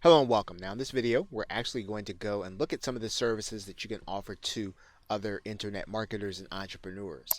Hello and welcome. Now in this video, we're actually going to go and look at some of the services that you can offer to other internet marketers and entrepreneurs.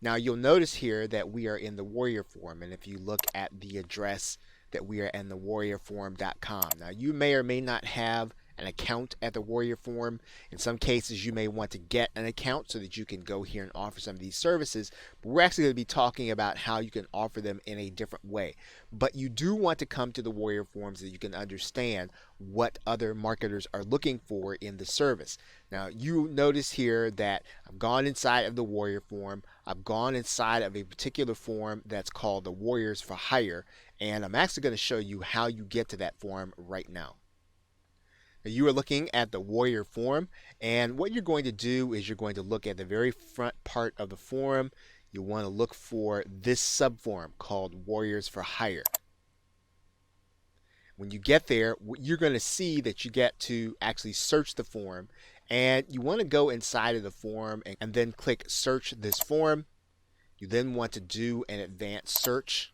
Now you'll notice here that we are in the Warrior Forum, and if you look at the address that we are in the warriorforum.com. Now you may or may not have an account at the Warrior Forum. In some cases you may want to get an account so that you can go here and offer some of these services, but we're actually going to be talking about how you can offer them in a different way. But you do want to come to the Warrior Forum so that you can understand what other marketers are looking for in the service. Now you notice here that I've gone inside of the Warrior Forum. I've gone inside of a particular forum that's called the Warriors for Hire, and I'm actually going to show you how you get to that forum right now. Now, you are looking at the Warrior Forum, and what you're going to do is you're going to look at the very front part of the forum. You want to look for this subforum called Warriors for Hire. When you get there, you're going to see that you get to actually search the forum, and you want to go inside of the forum and then click search this forum. You then want to do an advanced search.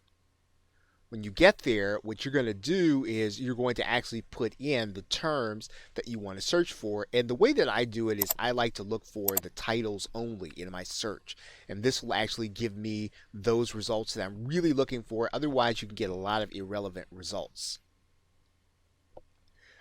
When you get there, what you're going to do is you're going to actually put in the terms that you want to search for. And the way that I do it is I like to look for the titles only in my search. And this will actually give me those results that I'm really looking for. Otherwise, you can get a lot of irrelevant results.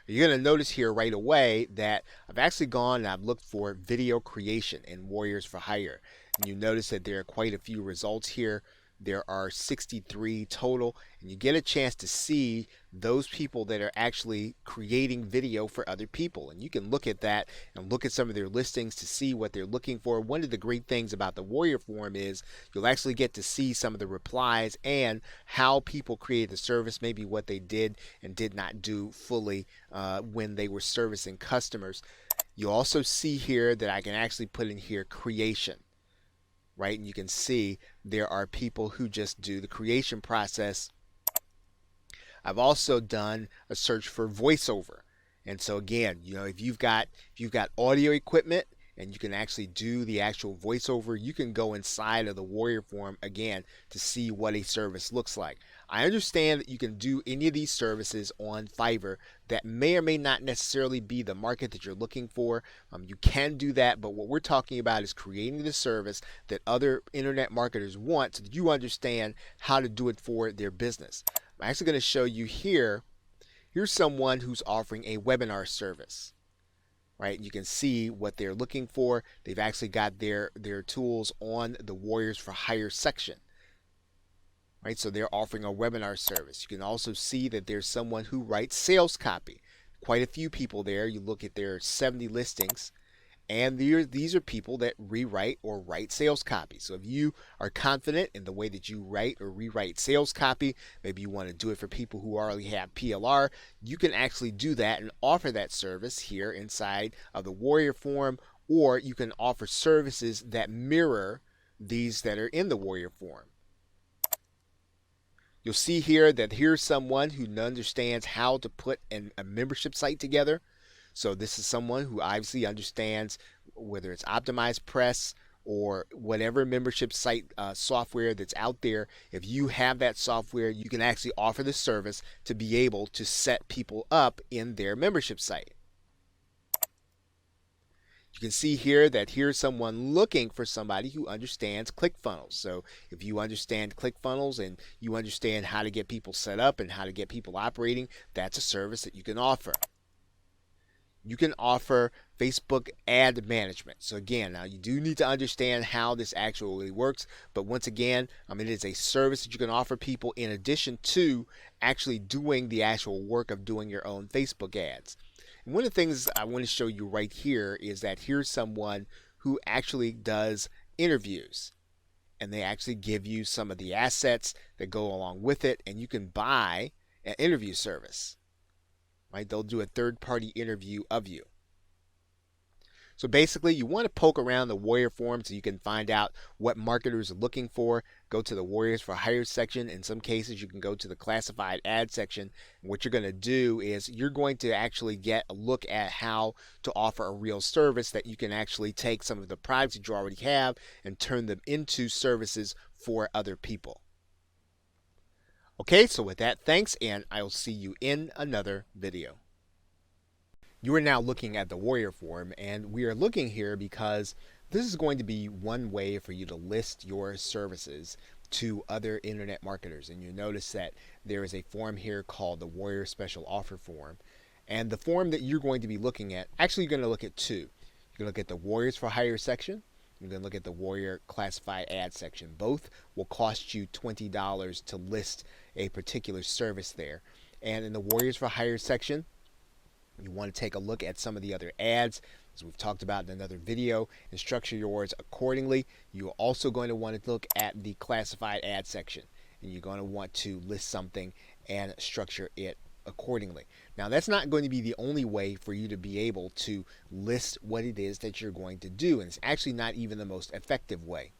You're going to notice here right away that I've actually gone and I've looked for video creation in Warriors for Hire. And you notice that there are quite a few results here. There are 63 total, and you get a chance to see those people that are actually creating video for other people. And you can look at that and look at some of their listings to see what they're looking for. One of the great things about the Warrior Forum is you'll actually get to see some of the replies and how people created the service, maybe what they did and did not do fully when they were servicing customers. You'll also see here that I can actually put in here creation. Right, and you can see there are people who just do the creation process. I've also done a search for voiceover, and so again, if you've got audio equipment and you can actually do the actual voiceover, you can go inside of the Warrior Forum again to see what a service looks like. I understand that you can do any of these services on Fiverr that may or may not necessarily be the market that you're looking for. You can do that, but what we're talking about is creating the service that other internet marketers want so that you understand how to do it for their business. I'm actually going to show you here. Here's someone who's offering a webinar service. Right, you can see what they're looking for. They've actually got their tools on the Warriors for Hire section. Right, so they're offering a webinar service. You can also see that there's someone who writes sales copy. Quite a few people there. You look at their 70 listings, and these are people that rewrite or write sales copy. So if you are confident in the way that you write or rewrite sales copy, maybe you want to do it for people who already have PLR, you can actually do that and offer that service here inside of the Warrior Forum, or you can offer services that mirror these that are in the Warrior Forum. You'll see here that here's someone who understands how to put a membership site together. So this is someone who obviously understands whether it's optimized press or whatever membership site software that's out there. If you have that software, you can actually offer the service to be able to set people up in their membership site. You can see here that here's someone looking for somebody who understands ClickFunnels. So if you understand ClickFunnels and you understand how to get people set up and how to get people operating, that's a service that you can offer. You can offer Facebook ad management. So again, now you do need to understand how this actually works, but once again, it is a service that you can offer people in addition to actually doing the actual work of doing your own Facebook ads. And one of the things I want to show you right here is that here's someone who actually does interviews, and they actually give you some of the assets that go along with it, and you can buy an interview service. Right? They'll do a third-party interview of you. So basically, you want to poke around the Warrior Forum so you can find out what marketers are looking for. Go to the Warriors for Hire section. In some cases, you can go to the classified ad section. And what you're going to do is you're going to actually get a look at how to offer a real service that you can actually take some of the products that you already have and turn them into services for other people. Okay, so with that, thanks, and I'll see you in another video. You are now looking at the Warrior Forum, and we are looking here because this is going to be one way for you to list your services to other internet marketers. And you notice that there is a form here called the Warrior Special Offer Form. And the form that you're going to be looking at, actually you're going to look at two. You're going to look at the Warriors for Hire section. You're going to look at the Warrior Classified Ad section. Both will cost you $20 to list a particular service there. And in the Warriors for Hire section, you want to take a look at some of the other ads, as we've talked about in another video, and structure yours accordingly. You're also going to want to look at the classified ad section, and you're going to want to list something and structure it accordingly. Now, that's not going to be the only way for you to be able to list what it is that you're going to do, and it's actually not even the most effective way.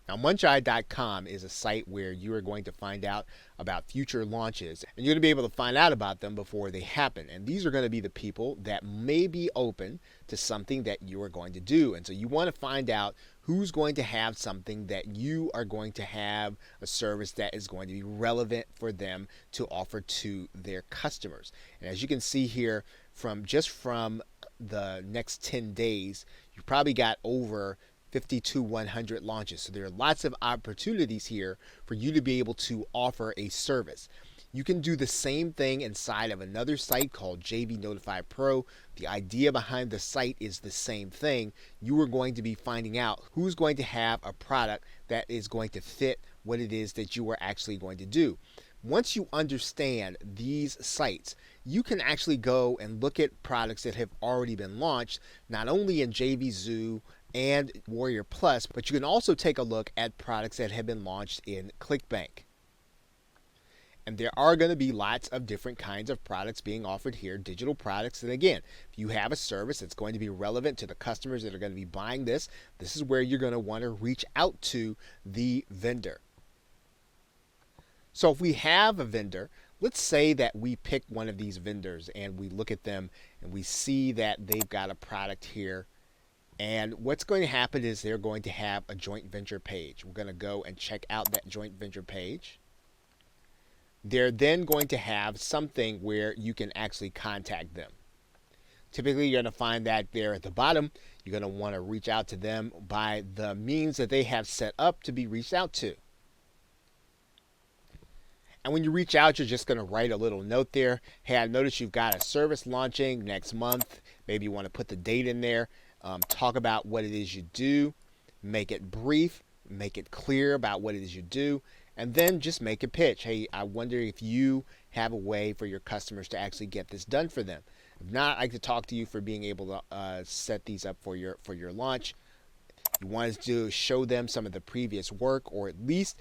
Now, Muncheye.com is a site where you are going to find out about future launches, and you're going to be able to find out about them before they happen. And these are going to be the people that may be open to something that you are going to do. And so you want to find out who's going to have something that you are going to have, a service that is going to be relevant for them to offer to their customers. And as you can see here, from the next 10 days, you probably got over 5,100 launches. So there are lots of opportunities here for you to be able to offer a service. You can do the same thing inside of another site called JV Notify Pro. The idea behind the site is the same thing. You are going to be finding out who's going to have a product that is going to fit what it is that you are actually going to do. Once you understand these sites, you can actually go and look at products that have already been launched, not only in JVZoo and Warrior Plus, but you can also take a look at products that have been launched in ClickBank. And there are going to be lots of different kinds of products being offered here, digital products. And again, if you have a service that's going to be relevant to the customers that are going to be buying this, this is where you're going to want to reach out to the vendor. So if we have a vendor, let's say that we pick one of these vendors and we look at them and we see that they've got a product here. And what's going to happen is they're going to have a joint venture page. We're going to go and check out that joint venture page. They're then going to have something where you can actually contact them. Typically, you're going to find that there at the bottom. You're going to want to reach out to them by the means that they have set up to be reached out to. And when you reach out, you're just going to write a little note there. Hey, I noticed you've got a service launching next month. Maybe you want to put the date in there. Talk about what it is you do. Make it brief. Make it clear about what it is you do. And then just make a pitch. Hey, I wonder if you have a way for your customers to actually get this done for them. If not, I'd like to talk to you for being able to set these up for your launch. You want to show them some of the previous work, or at least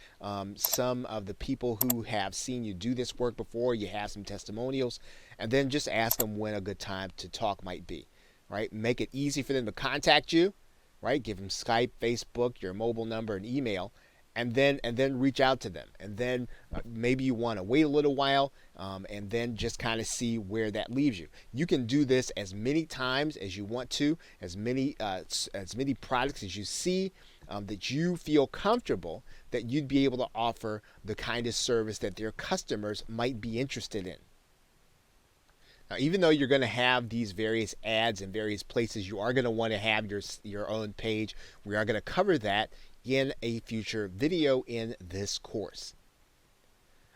some of the people who have seen you do this work before. You have some testimonials, and then just ask them when a good time to talk might be. Right? Make it easy for them to contact you. Right? Give them Skype, Facebook, your mobile number, and email, and then reach out to them. And then maybe you want to wait a little while, and then just kind of see where that leaves you. You can do this as many times as you want to, as many products as you see that you feel comfortable that you'd be able to offer the kind of service that their customers might be interested in. Now, even though you're going to have these various ads in various places, you are going to want to have your own page. We are going to cover that in a future video in this course.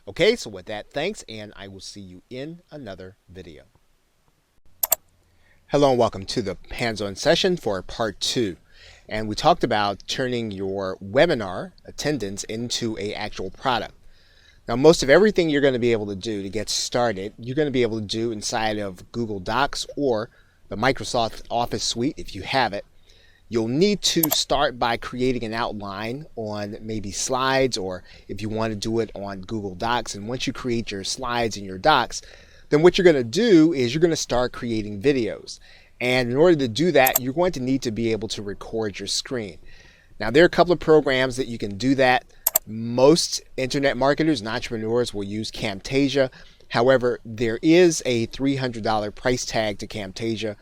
Okay, so with that, thanks, and I will see you in another video. Hello and welcome to the hands-on session for part 2. And we talked about turning your webinar attendance into an actual product. Now, most of everything you're going to be able to do to get started, you're going to be able to do inside of Google Docs or the Microsoft Office suite if you have it. You'll need to start by creating an outline on maybe slides, or if you want to do it on Google Docs. And once you create your slides and your docs, then what you're going to do is you're going to start creating videos. And in order to do that, you're going to need to be able to record your screen. Now, there are a couple of programs that you can do that. Most internet marketers and entrepreneurs will use Camtasia. However, there is a $300 price tag to Camtasia.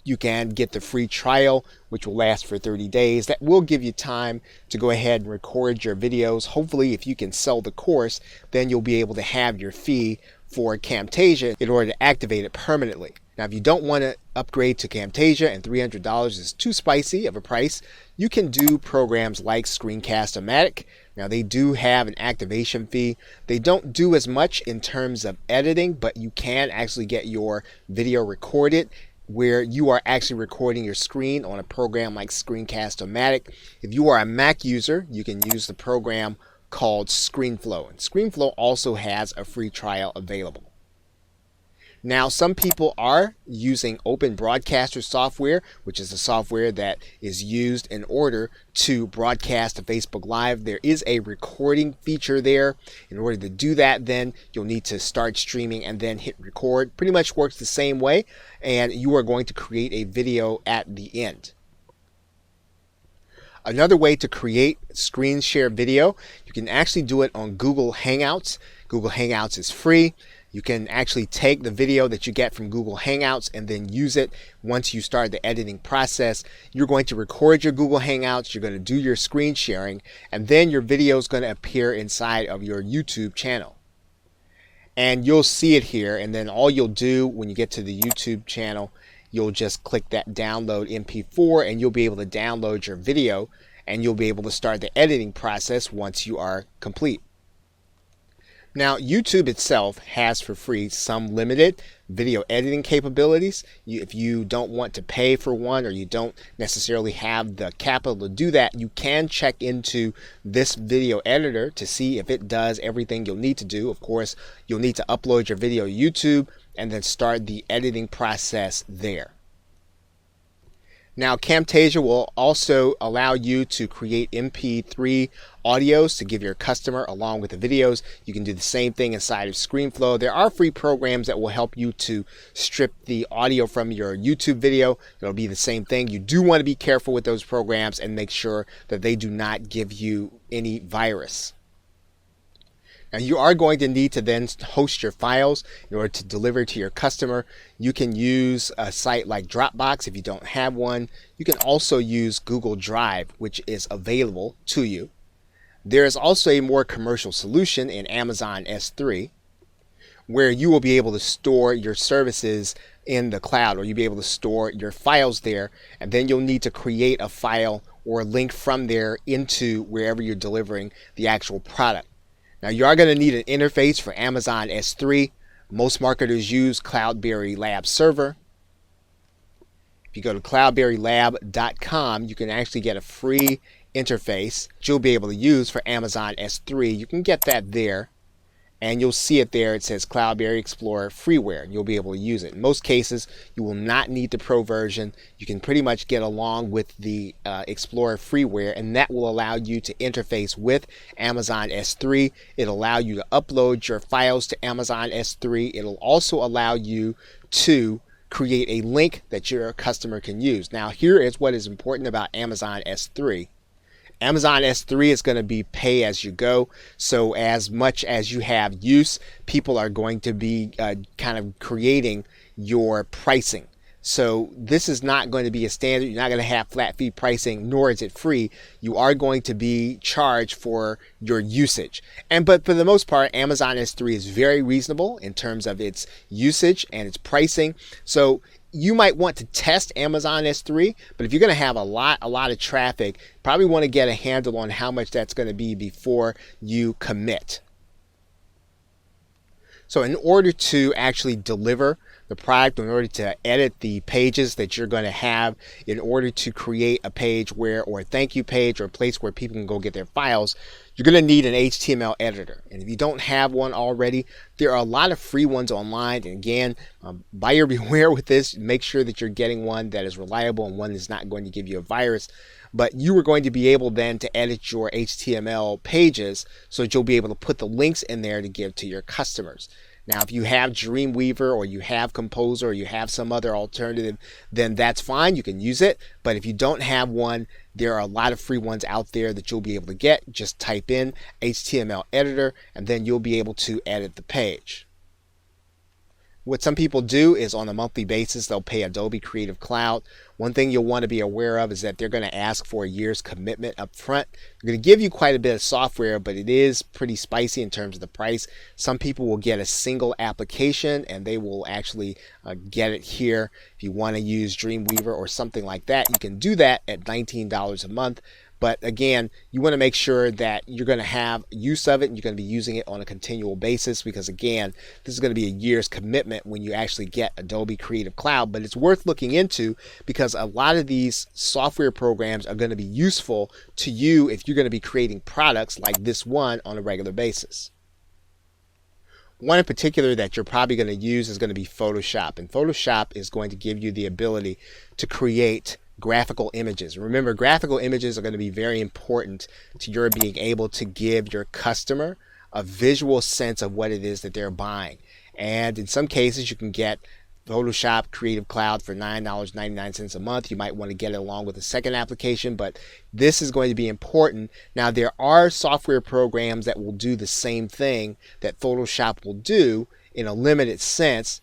you can get the free trial, which will last for 30 days. That will give you time to go ahead and record your videos. Hopefully, if you can sell the course, then you'll be able to have your fee for Camtasia in order to activate it permanently. Now, if you don't want to upgrade to Camtasia and $300 is too spicy of a price, you can do programs like Screencast-O-Matic. Now, they do have an activation fee. They don't do as much in terms of editing, but you can actually get your video recorded where you are actually recording your screen on a program like Screencast-O-Matic. If you are a Mac user, you can use the program called ScreenFlow. And ScreenFlow also has a free trial available. Now, some people are using Open Broadcaster software, which is the software that is used in order to broadcast to Facebook Live. There is a recording feature there. In order to do that, then you'll need to start streaming and then hit record. Pretty much works the same way, and you are going to create a video at the end. Another way to create screen share video, you can actually do it on Google Hangouts. Google Hangouts is free. You can actually take the video that you get from Google Hangouts and then use it once you start the editing process. You're going to record your Google Hangouts, you're going to do your screen sharing, and then your video is going to appear inside of your YouTube channel. And you'll see it here, and then all you'll do when you get to the YouTube channel, you'll just click that download MP4 and you'll be able to download your video and you'll be able to start the editing process once you are complete. Now, YouTube itself has for free some limited video editing capabilities. If you don't want to pay for one or you don't necessarily have the capital to do that, you can check into this video editor to see if it does everything you'll need to do. Of course, you'll need to upload your video to YouTube and then start the editing process there. Now, Camtasia will also allow you to create MP3 audios to give your customer along with the videos. You can do the same thing inside of ScreenFlow. There are free programs that will help you to strip the audio from your YouTube video. It'll be the same thing. You do want to be careful with those programs and make sure that they do not give you any virus. Now, you are going to need to then host your files in order to deliver to your customer. You can use a site like Dropbox if you don't have one. You can also use Google Drive, which is available to you. There is also a more commercial solution in Amazon S3 where you will be able to store your services in the cloud, or you'll be able to store your files there, and then you'll need to create a file or a link from there into wherever you're delivering the actual product. Now, you are going to need an interface for Amazon S3. Most marketers use Cloudberry Lab Server. If you go to cloudberrylab.com, you can actually get a free interface that you'll be able to use for Amazon S3. You can get that there, and you'll see it there. It says Cloudberry Explorer Freeware, and you'll be able to use it. In most cases, you will not need the Pro version. You can pretty much get along with the Explorer Freeware, and that will allow you to interface with Amazon S3. It'll allow you to upload your files to Amazon S3. It'll also allow you to create a link that your customer can use. Now, here is what is important about Amazon S3. Amazon S3 is going to be pay as you go. So as much as you have use, people are going to be kind of creating your pricing. So this is not going to be a standard. You're not going to have flat fee pricing, nor is it free. You are going to be charged for your usage. But for the most part, Amazon S3 is very reasonable in terms of its usage and its pricing. So you might want to test Amazon S3, but if you're going to have a lot of traffic, probably want to get a handle on how much that's going to be before you commit. So in order to actually deliver the product, in order to edit the pages that you're going to have, in order to create a page where, or a thank you page, or a place where people can go get their files, you're going to need an HTML editor. And if you don't have one already, there are a lot of free ones online. And again, buyer beware with this. Make sure that you're getting one that is reliable and one that's not going to give you a virus. But you are going to be able then to edit your HTML pages so that you'll be able to put the links in there to give to your customers. Now, if you have Dreamweaver or you have Composer or you have some other alternative, then that's fine. You can use it. But if you don't have one, there are a lot of free ones out there that you'll be able to get. Just type in HTML editor and then you'll be able to edit the page. What some people do is on a monthly basis, they'll pay Adobe Creative Cloud. One thing you'll want to be aware of is that they're going to ask for a year's commitment up front. They're going to give you quite a bit of software, but it is pretty spicy in terms of the price. Some people will get a single application and they will actually get it here. If you want to use Dreamweaver or something like that, you can do that at $19 a month. But again, you want to make sure that you're going to have use of it and you're going to be using it on a continual basis, because again, this is going to be a year's commitment when you actually get Adobe Creative Cloud. But it's worth looking into because a lot of these software programs are going to be useful to you if you're going to be creating products like this one on a regular basis. One in particular that you're probably going to use is going to be Photoshop. And Photoshop is going to give you the ability to create graphical images. Remember, graphical images are going to be very important to your being able to give your customer a visual sense of what it is that they're buying. And in some cases, you can get Photoshop Creative Cloud for $9.99 a month. You might want to get it along with a second application, but this is going to be important. Now, there are software programs that will do the same thing that Photoshop will do in a limited sense.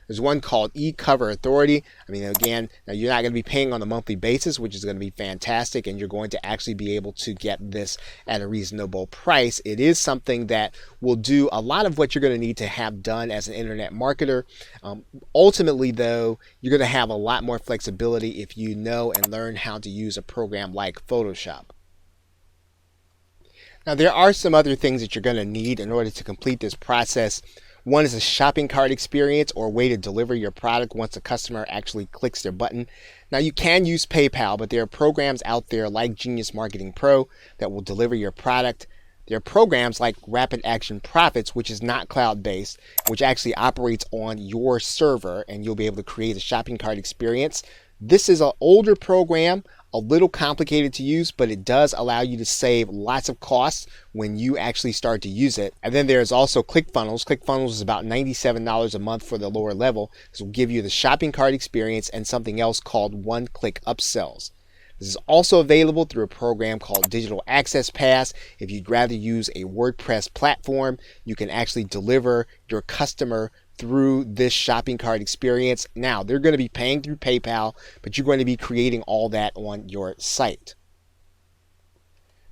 There's one called eCover Authority. I mean, again, now you're not going to be paying on a monthly basis, which is going to be fantastic, and you're going to actually be able to get this at a reasonable price. It is something that will do a lot of what you're going to need to have done as an internet marketer. Ultimately, though, you're going to have a lot more flexibility if you know and learn how to use a program like Photoshop. Now, there are some other things that you're going to need in order to complete this process. One is a shopping cart experience, or a way to deliver your product once a customer actually clicks their button. Now, you can use PayPal, but there are programs out there like Genius Marketing Pro that will deliver your product. There are programs like Rapid Action Profits, which is not cloud-based, which actually operates on your server, and you'll be able to create a shopping cart experience. This is an older program, a little complicated to use, but it does allow you to save lots of costs when you actually start to use it. And then there's also ClickFunnels. ClickFunnels is about $97 a month for the lower level. This will give you the shopping cart experience and something else called one-click upsells. This is also available through a program called Digital Access Pass. If you'd rather use a WordPress platform, you can actually deliver your customer through this shopping cart experience. Now, they're going to be paying through PayPal, but you're going to be creating all that on your site.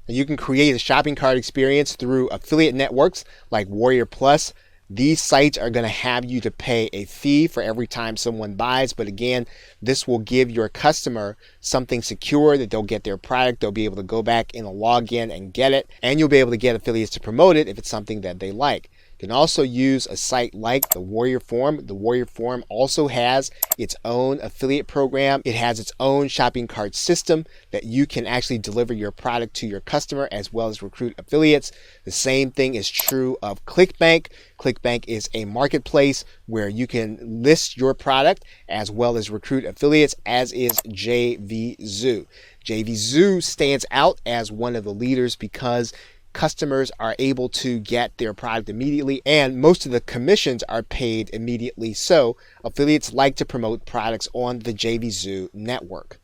And you can create a shopping cart experience through affiliate networks like Warrior Plus. These sites are going to have you to pay a fee for every time someone buys, but again, this will give your customer something secure that they'll get their product, they'll be able to go back in a login and get it, and you'll be able to get affiliates to promote it if it's something that they like. You can also use a site like the Warrior Forum. The Warrior Forum also has its own affiliate program. It has its own shopping cart system that you can actually deliver your product to your customer as well as recruit affiliates. The same thing is true of ClickBank. ClickBank is a marketplace where you can list your product as well as recruit affiliates, as is JVZoo. JVZoo stands out as one of the leaders because customers are able to get their product immediately, and most of the commissions are paid immediately. So affiliates like to promote products on the JVZoo network.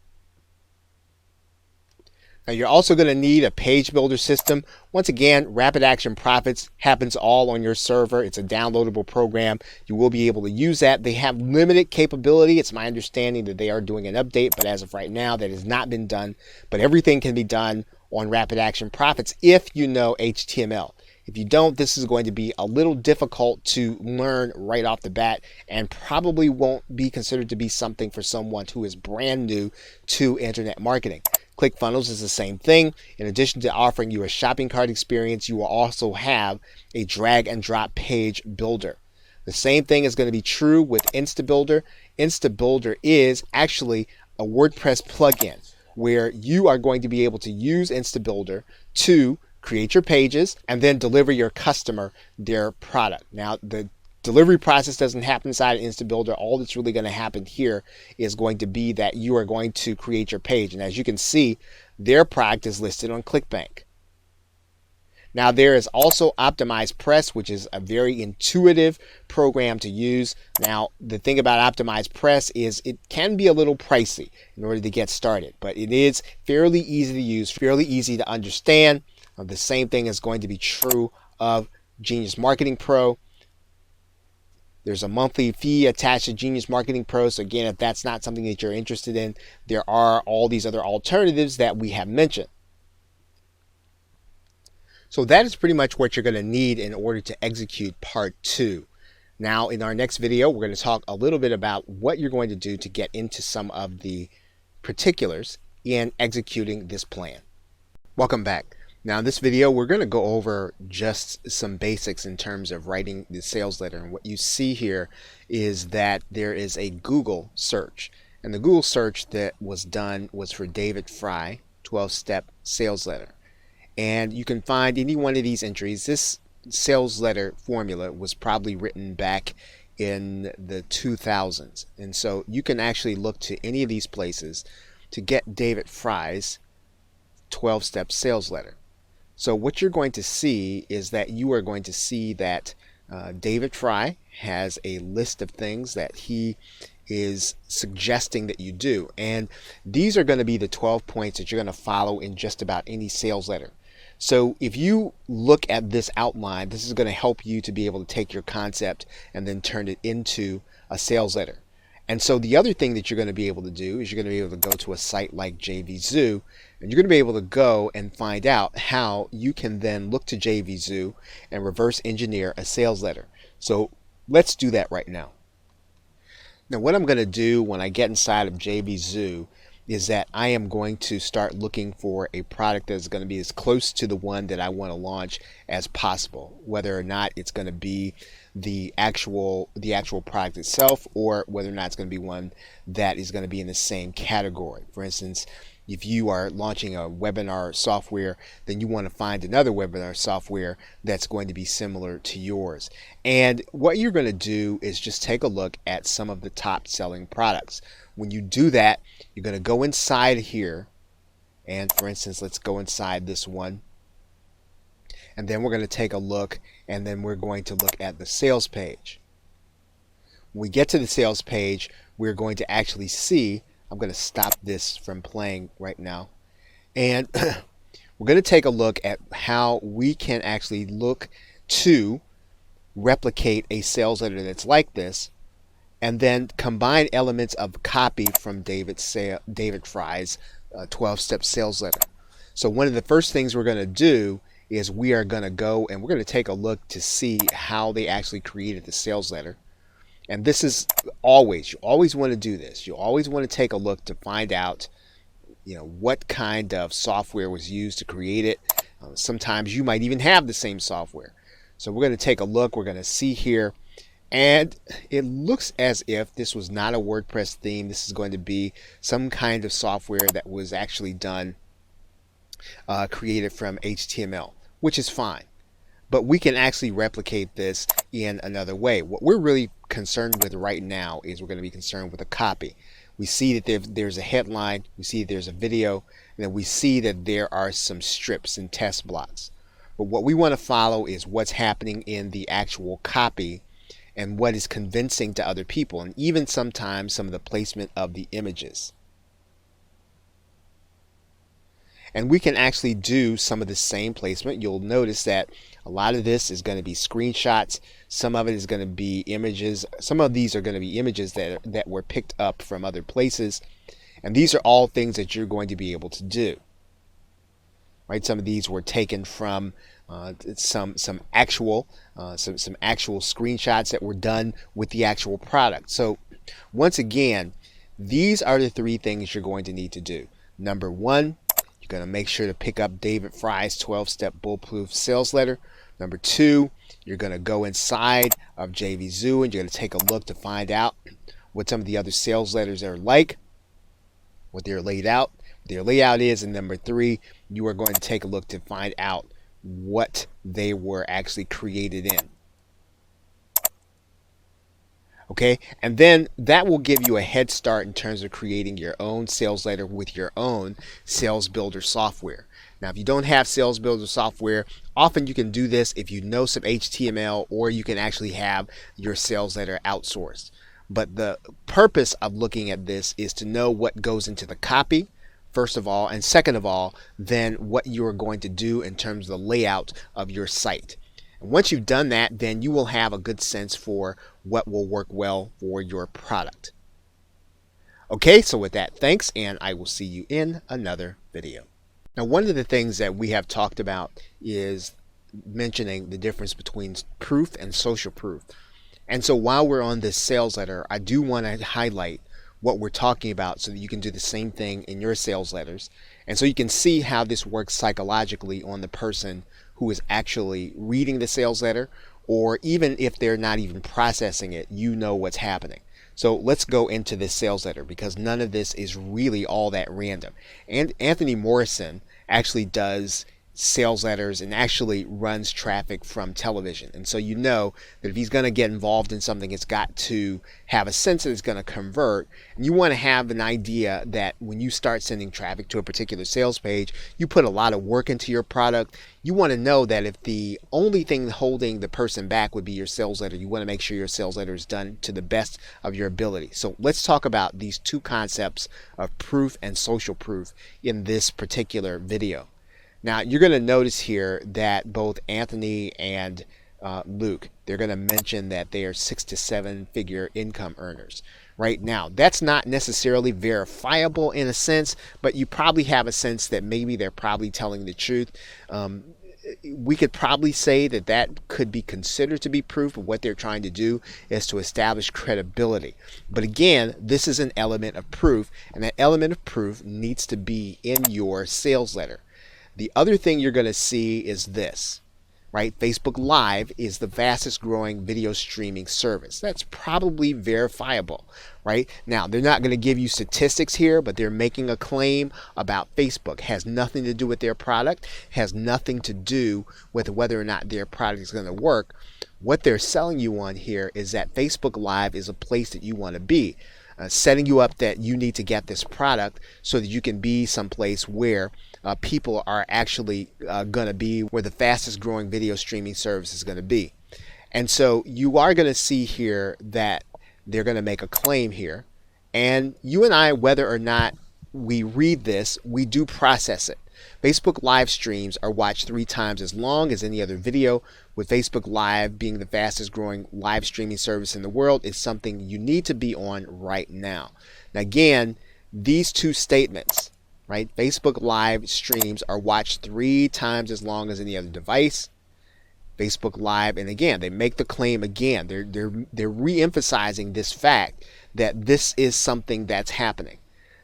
Now, you're also going to need a page builder system. Once again, Rapid Action Profits happens all on your server. It's a downloadable program. You will be able to use that. They have limited capability. It's my understanding that they are doing an update, but as of right now, that has not been done. But everything can be done on Rapid Action Profits if you know HTML. If you don't, this is going to be a little difficult to learn right off the bat and probably won't be considered to be something for someone who is brand new to internet marketing. ClickFunnels is the same thing. In addition to offering you a shopping cart experience, you will also have a drag and drop page builder. The same thing is going to be true with InstaBuilder. InstaBuilder is actually a WordPress plugin where you are going to be able to use InstaBuilder to create your pages and then deliver your customer their product. Now, the delivery process doesn't happen inside of InstaBuilder. All that's really going to happen here is going to be that you are going to create your page. And as you can see, their product is listed on ClickBank. Now, there is also Optimized Press, which is a very intuitive program to use. Now, the thing about Optimized Press is it can be a little pricey in order to get started, but it is fairly easy to use, fairly easy to understand. The same thing is going to be true of Genius Marketing Pro. There's a monthly fee attached to Genius Marketing Pro. So again, if that's not something that you're interested in, there are all these other alternatives that we have mentioned. So that is pretty much what you're going to need in order to execute part 2. Now, in our next video, we're going to talk a little bit about what you're going to do to get into some of the particulars in executing this plan. Welcome back. Now in this video, we're going to go over just some basics in terms of writing the sales letter. And what you see here is that there is a Google search. And the Google search that was done was for David Fry, 12-step sales letter. And you can find any one of these entries. This sales letter formula was probably written back in the 2000s. And so you can actually look to any of these places to get David Fry's 12-step sales letter. So what you're going to see is that you are going to see that David Fry has a list of things that he is suggesting that you do. And these are going to be the 12 points that you're going to follow in just about any sales letter. So if you look at this outline, this is going to help you to be able to take your concept and then turn it into a sales letter. And so the other thing that you're going to be able to do is you're going to be able to go to a site like JVZoo, and you're going to be able to go and find out how you can then look to JVZoo and reverse engineer a sales letter. So let's do that right now. Now what I'm going to do when I get inside of JVZoo is that I am going to start looking for a product that is going to be as close to the one that I want to launch as possible, whether or not it's going to be the actual product itself, or whether or not it's going to be one that is going to be in the same category. For instance, if you are launching a webinar software, then you want to find another webinar software that's going to be similar to yours. And what you're going to do is just take a look at some of the top selling products. When you do that, you're going to go inside here, and for instance, let's go inside this one. And then we're going to take a look, and then we're going to look at the sales page. When we get to the sales page, we're going to actually see, I'm going to stop this from playing right now, and we're going to take a look at how we can actually look to replicate a sales letter that's like this, and then combine elements of copy from David Fry's 12-step sales letter. So one of the first things we're going to do is we are going to go and we're going to take a look to see how they actually created the sales letter. And this is always, you always want to do this. You always want to take a look to find out, what kind of software was used to create it. Sometimes you might even have the same software. So we're going to take a look. We're going to see here. And it looks as if this was not a WordPress theme. This is going to be some kind of software that was actually done, created from HTML, which is fine. But we can actually replicate this in another way. What we're really concerned with right now is we're going to be concerned with a copy. We see that there's a headline, we see that there's a video, and then we see that there are some strips and test blocks. But what we want to follow is what's happening in the actual copy and what is convincing to other people, and even sometimes some of the placement of the images. And we can actually do some of the same placement. You'll notice that a lot of this is going to be screenshots. Some of it is going to be images. Some of these are going to be images that were picked up from other places. And these are all things that you're going to be able to do. Right? Some of these were taken from some actual screenshots that were done with the actual product. So once again, these are the 3 things you're going to need to do. Number 1, you're going to make sure to pick up David Fry's 12-step bulletproof sales letter. Number 2, you're going to go inside of JVZoo and you're going to take a look to find out what some of the other sales letters are like, what their layout is. And number 3, you are going to take a look to find out what they were actually created in. Okay, and then that will give you a head start in terms of creating your own sales letter with your own sales builder software. Now, if you don't have sales builder software, often you can do this if you know some HTML, or you can actually have your sales letter outsourced. But the purpose of looking at this is to know what goes into the copy, first of all, and second of all, then what you are going to do in terms of the layout of your site. And once you've done that, then you will have a good sense for what will work well for your product. Okay, so with that, thanks, and I will see you in another video. Now, one of the things that we have talked about is mentioning the difference between proof and social proof. And so while we're on this sales letter, I do want to highlight what we're talking about so that you can do the same thing in your sales letters. And so you can see how this works psychologically on the person who is actually reading the sales letter, or even if they're not even processing it, you know what's happening. So let's go into this sales letter because none of this is really all that random. And Anthony Morrison actually does sales letters and actually runs traffic from television. And so you know that if he's going to get involved in something, it's got to have a sense that it's going to convert. And you want to have an idea that when you start sending traffic to a particular sales page, you put a lot of work into your product. You want to know that if the only thing holding the person back would be your sales letter, you want to make sure your sales letter is done to the best of your ability. So let's talk about these two concepts of proof and social proof in this particular video. Now, you're going to notice here that both Anthony and Luke, they're going to mention that they are 6 to 7 figure income earners. Right now, that's not necessarily verifiable in a sense, but you probably have a sense that maybe they're probably telling the truth. We could probably say that that could be considered to be proof, but what they're trying to do is to establish credibility. But again, this is an element of proof, and that element of proof needs to be in your sales letter. The other thing you're going to see is this, right? Facebook Live is the fastest growing video streaming service. That's probably verifiable, right? Now, they're not going to give you statistics here, but they're making a claim about Facebook. It has nothing to do with their product, has nothing to do with whether or not their product is going to work. What they're selling you on here is that Facebook Live is a place that you want to be. Setting you up that you need to get this product so that you can be someplace where people are actually going to be, where the fastest growing video streaming service is going to be. And so you are going to see here that they're going to make a claim here. And you and I, whether or not we read this, we do process it. Facebook live streams are watched 3 times as long as any other video. With Facebook Live being the fastest growing live streaming service in the world, it's something you need to be on right now. Now again, these two statements, right? Facebook Live streams are watched 3 times as long as any other device. Facebook Live, and again, they make the claim again. They're re-emphasizing this fact that this is something that's happening.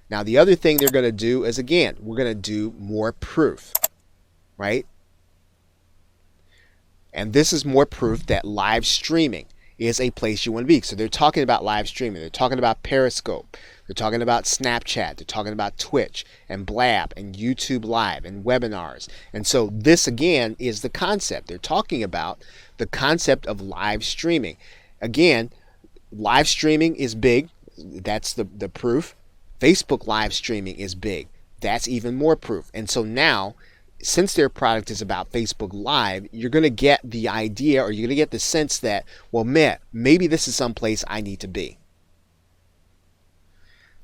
Now, the other thing they're going to do is, again, we're going to do more proof, right? And this is more proof that live streaming is a place you want to be. So they're talking about live streaming. They're talking about Periscope. They're talking about Snapchat. They're talking about Twitch and Blab and YouTube Live and webinars. And so this, again, is the concept. They're talking about the concept of live streaming. Again, live streaming is big. That's the proof. Facebook live streaming is big. That's even more proof. And so now, since their product is about Facebook Live, you're going to get the idea, or you're going to get the sense that, well, man, maybe this is someplace I need to be.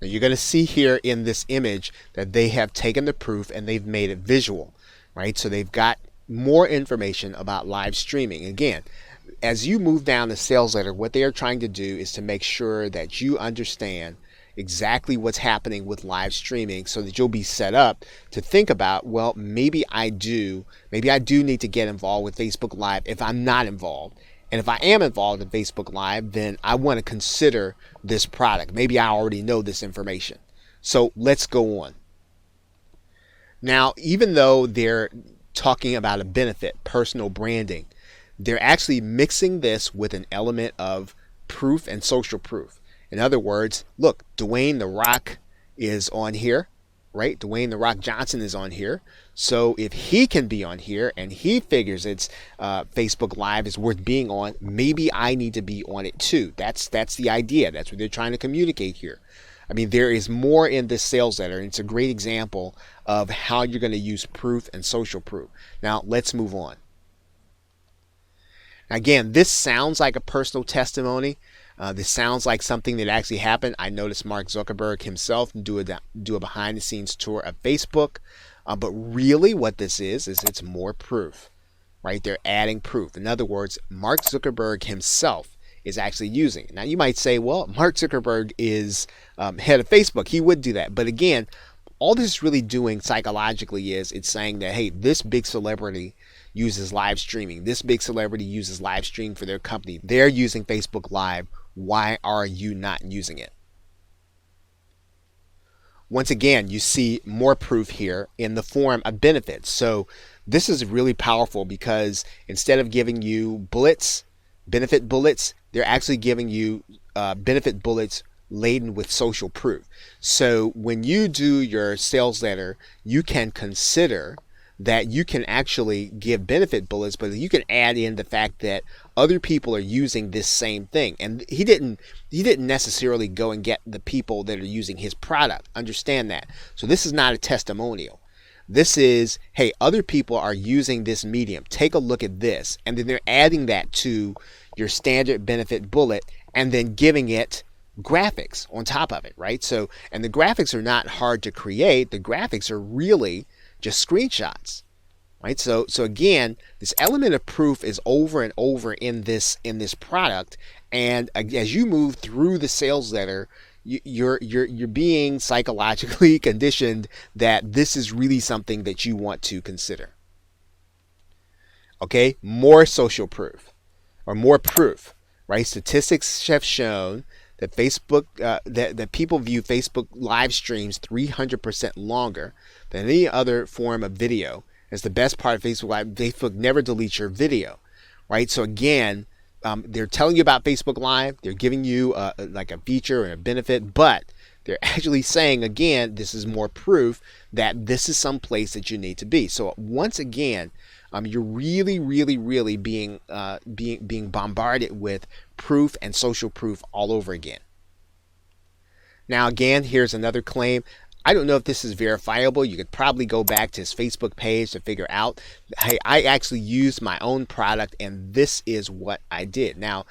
Now, you're going to see here in this image that they have taken the proof and they've made it visual, right? So they've got more information about live streaming. Again, as you move down the sales letter, what they are trying to do is to make sure that you understand exactly what's happening with live streaming so that you'll be set up to think about, well, maybe I do need to get involved with Facebook Live if I'm not involved. And if I am involved in Facebook Live, then I want to consider this product. Maybe I already know this information. So let's go on. Now, even though they're talking about a benefit, personal branding, they're actually mixing this with an element of proof and social proof. In other words, look, Dwayne The Rock is on here, right? Dwayne The Rock Johnson is on here. So if he can be on here and he figures it's Facebook Live is worth being on, maybe I need to be on it too. That's the idea. That's what they're trying to communicate here. I mean, there is more in this sales letter, and it's a great example of how you're going to use proof and social proof. Now, let's move on. Again, this sounds like a personal testimony. This sounds like something that actually happened. I noticed Mark Zuckerberg himself do a behind-the-scenes tour of Facebook. But really what this is it's more proof. right? They're adding proof. In other words, Mark Zuckerberg himself is actually using it. Now you might say, well, Mark Zuckerberg is head of Facebook. He would do that. But again, all this is really doing psychologically is it's saying that, hey, this big celebrity uses live streaming. This big celebrity uses live stream for their company. They're using Facebook Live. Why are you not using it? Once again, you see more proof here in the form of benefits. So this is really powerful because instead of giving you bullets, benefit bullets, they're actually giving you benefit bullets laden with social proof. So when you do your sales letter, you can consider that you can actually give benefit bullets, but you can add in the fact that other people are using this same thing. And he didn't necessarily go and get the people that are using his product. Understand that. So this is not a testimonial. This is, hey, other people are using this medium. Take a look at this. And then they're adding that to your standard benefit bullet and then giving it graphics on top of it, right? So, and the graphics are not hard to create. The graphics are really just screenshots, right? So again, this element of proof is over and over in this product. And as you move through the sales letter, you're being psychologically conditioned that this is really something that you want to consider. Okay, more social proof or more proof, right? Statistics have shown that Facebook that people view Facebook live streams 300% longer than any other form of video. It's the best part of Facebook Live. Facebook never deletes your video, right? So again, they're telling you about Facebook Live. They're giving you like a feature and a benefit, but they're actually saying, again, this is more proof that this is some place that you need to be. So once again, you're really being bombarded with proof and social proof all over again. Now again, here's another claim. I don't know if this is verifiable. You could probably go back to his Facebook page to figure out, hey, I actually used my own product and this is what I did. Now,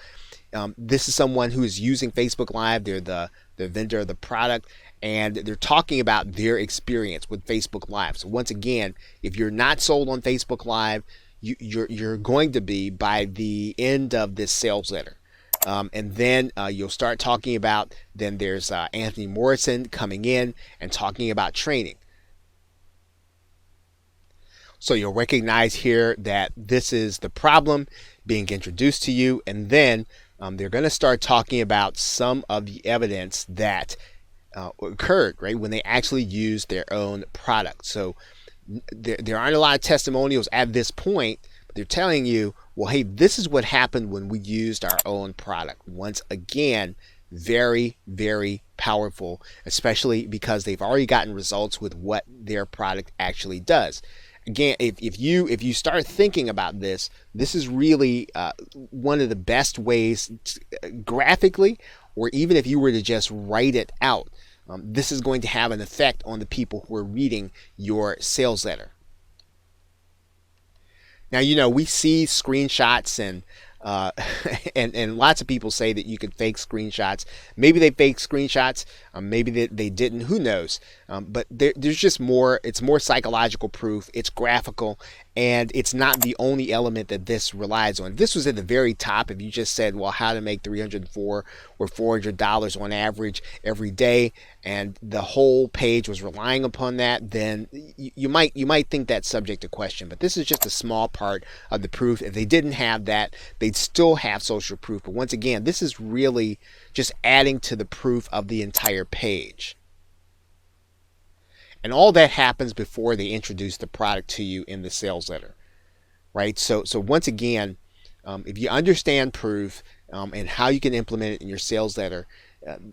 this is someone who is using Facebook Live. They're the vendor of the product, and they're talking about their experience with Facebook Live. So once again, if you're not sold on Facebook Live, you're going to be by the end of this sales letter. And then you'll start talking about, then there's Anthony Morrison coming in and talking about training. So you'll recognize here that this is the problem being introduced to you, and then they're going to start talking about some of the evidence that occurred, right, when they actually used their own product. So there aren't a lot of testimonials at this point, but they're telling you, well, hey, this is what happened when we used our own product. Once again, very powerful, especially because they've already gotten results with what their product actually does. Again, if you start thinking about this, this is really one of the best ways graphically, or even if you were to just write it out, this is going to have an effect on the people who are reading your sales letter. Now, we see screenshots and and lots of people say that you can fake screenshots. Maybe they fake screenshots. Maybe they didn't. Who knows? But there's just more. It's more psychological proof. It's graphical, and it's not the only element that this relies on. If this was at the very top, if you just said, well, how to make $304 or $400 on average every day, and the whole page was relying upon that, then you might think that's subject to question. But this is just a small part of the proof. If they didn't have that, they'd still have social proof. But once again, this is really just adding to the proof of the entire page. And all that happens before they introduce the product to you in the sales letter, right? So once again, if you understand proof and how you can implement it in your sales letter,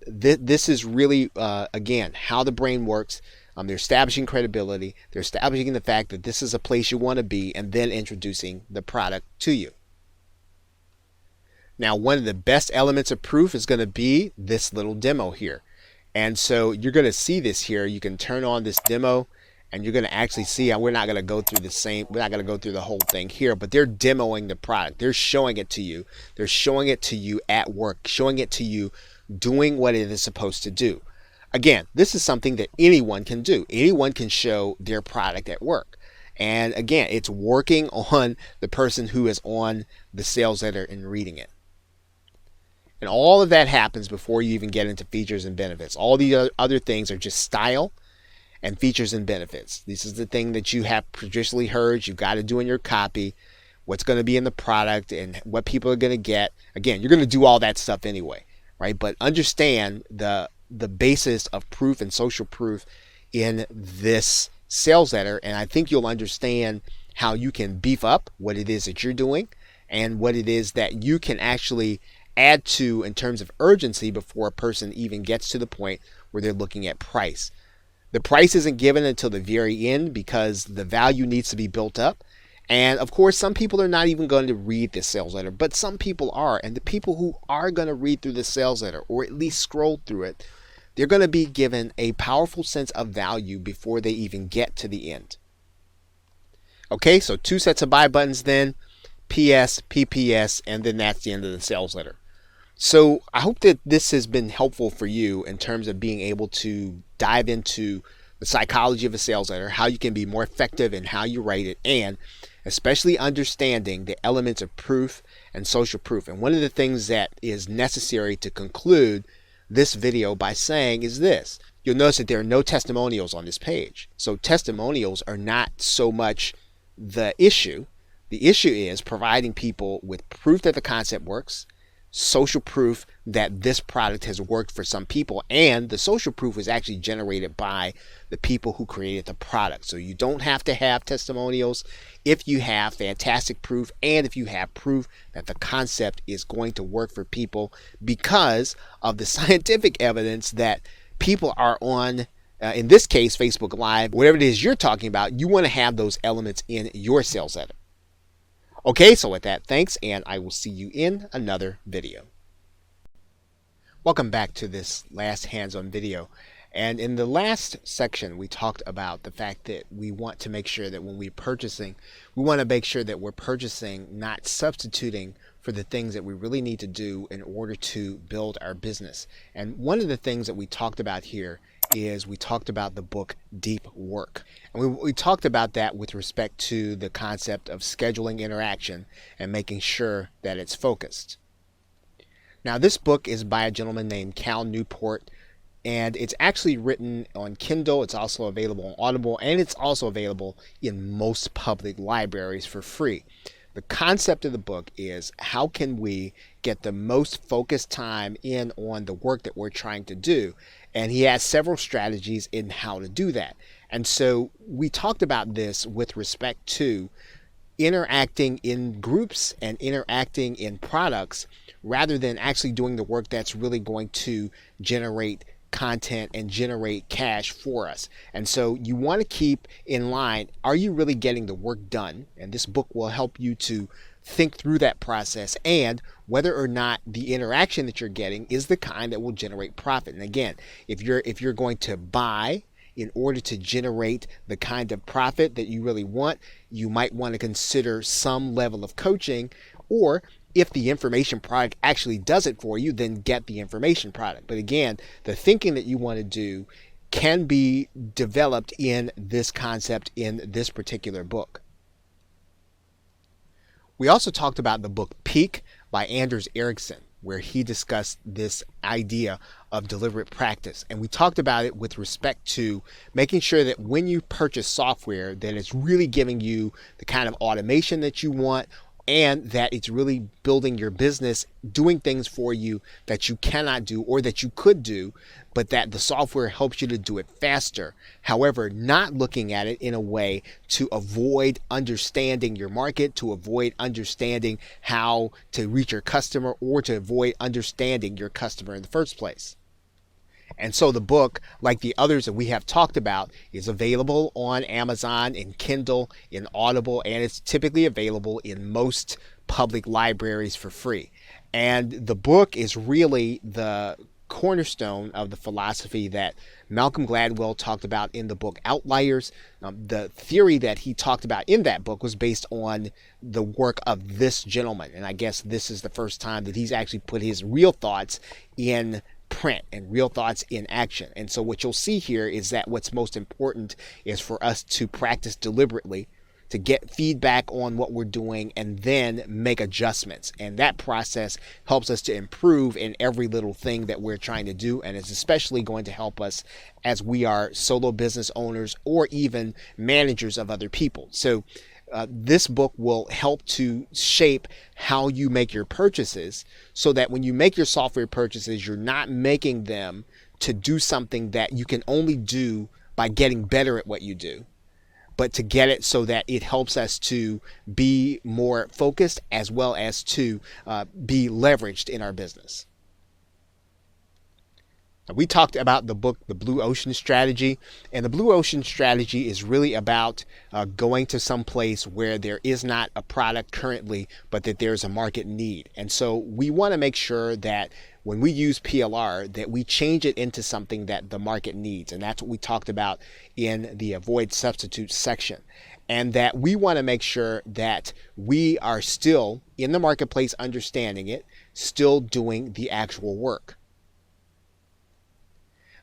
this is really, again, how the brain works. They're establishing credibility. They're establishing the fact that this is a place you want to be, and then introducing the product to you. Now, one of the best elements of proof is going to be this little demo here. And so you're going to see this here. You can turn on this demo and you're going to actually see, we're not going to go through the whole thing here, but they're demoing the product. They're showing it to you. They're showing it to you at work, showing it to you doing what it is supposed to do. Again, this is something that anyone can do. Anyone can show their product at work. And again, it's working on the person who is on the sales letter and reading it. And all of that happens before you even get into features and benefits. All the other things are just style and features and benefits. This is the thing that you have traditionally heard you've got to do in your copy, what's going to be in the product and what people are going to get. Again, you're going to do all that stuff anyway, right? But understand the basis of proof and social proof in this sales letter, and I think you'll understand how you can beef up what it is that you're doing and what it is that you can actually add to in terms of urgency before a person even gets to the point where they're looking at price. The price isn't given until the very end because the value needs to be built up. And of course, some people are not even going to read this sales letter, but some people are. And the people who are going to read through the sales letter, or at least scroll through it, they're going to be given a powerful sense of value before they even get to the end. Okay, so 2 sets of buy buttons then, PS, PPS, and then that's the end of the sales letter. So I hope that this has been helpful for you in terms of being able to dive into the psychology of a sales letter, how you can be more effective in how you write it, and especially understanding the elements of proof and social proof. And one of the things that is necessary to conclude this video by saying is this. You'll notice that there are no testimonials on this page. So testimonials are not so much the issue. The issue is providing people with proof that the concept works, social proof that this product has worked for some people, and the social proof was actually generated by the people who created the product. So you don't have to have testimonials if you have fantastic proof and if you have proof that the concept is going to work for people because of the scientific evidence that people are on, in this case, Facebook Live, whatever it is you're talking about. You want to have those elements in your sales letter. Okay, so with that, thanks, and I will see you in another video. Welcome back to this last hands-on video. And in the last section, we talked about the fact that we want to make sure that when we're purchasing, we want to make sure that we're purchasing, not substituting for the things that we really need to do in order to build our business. And one of the things that we talked about here is we talked about the book Deep Work. And we talked about that with respect to the concept of scheduling interaction and making sure that it's focused. Now, this book is by a gentleman named Cal Newport, and it's actually written on Kindle. It's also available on Audible, and it's also available in most public libraries for free. The concept of the book is how can we get the most focused time in on the work that we're trying to do? And he has several strategies in how to do that. And so we talked about this with respect to interacting in groups and interacting in products rather than actually doing the work that's really going to generate content and generate cash for us. And so you want to keep in line, are you really getting the work done? And this book will help you to think through that process and whether or not the interaction that you're getting is the kind that will generate profit. And again, if you're going to buy in order to generate the kind of profit that you really want, you might want to consider some level of coaching, or if the information product actually does it for you, then get the information product. But again, the thinking that you want to do can be developed in this concept in this particular book. We also talked about the book Peak by Anders Ericsson, where he discussed this idea of deliberate practice. And we talked about it with respect to making sure that when you purchase software, that it's really giving you the kind of automation that you want, and that it's really building your business, doing things for you that you cannot do or that you could do, but that the software helps you to do it faster. However, not looking at it in a way to avoid understanding your market, to avoid understanding how to reach your customer, or to avoid understanding your customer in the first place. And so the book, like the others that we have talked about, is available on Amazon, in Kindle, in Audible, and it's typically available in most public libraries for free. And the book is really the cornerstone of the philosophy that Malcolm Gladwell talked about in the book Outliers. The theory that he talked about in that book was based on the work of this gentleman. And I guess this is the first time that he's actually put his real thoughts in print and real thoughts in action. And so what you'll see here is that what's most important is for us to practice deliberately, to get feedback on what we're doing and then make adjustments. And that process helps us to improve in every little thing that we're trying to do. And it's especially going to help us as we are solo business owners or even managers of other people. So this book will help to shape how you make your purchases so that when you make your software purchases, you're not making them to do something that you can only do by getting better at what you do, but to get it so that it helps us to be more focused as well as to be leveraged in our business. We talked about the book, The Blue Ocean Strategy, and the Blue Ocean Strategy is really about going to some place where there is not a product currently, but that there's a market need. And so we want to make sure that when we use PLR, that we change it into something that the market needs. And that's what we talked about in the Avoid Substitutes section. And that we want to make sure that we are still in the marketplace understanding it, still doing the actual work.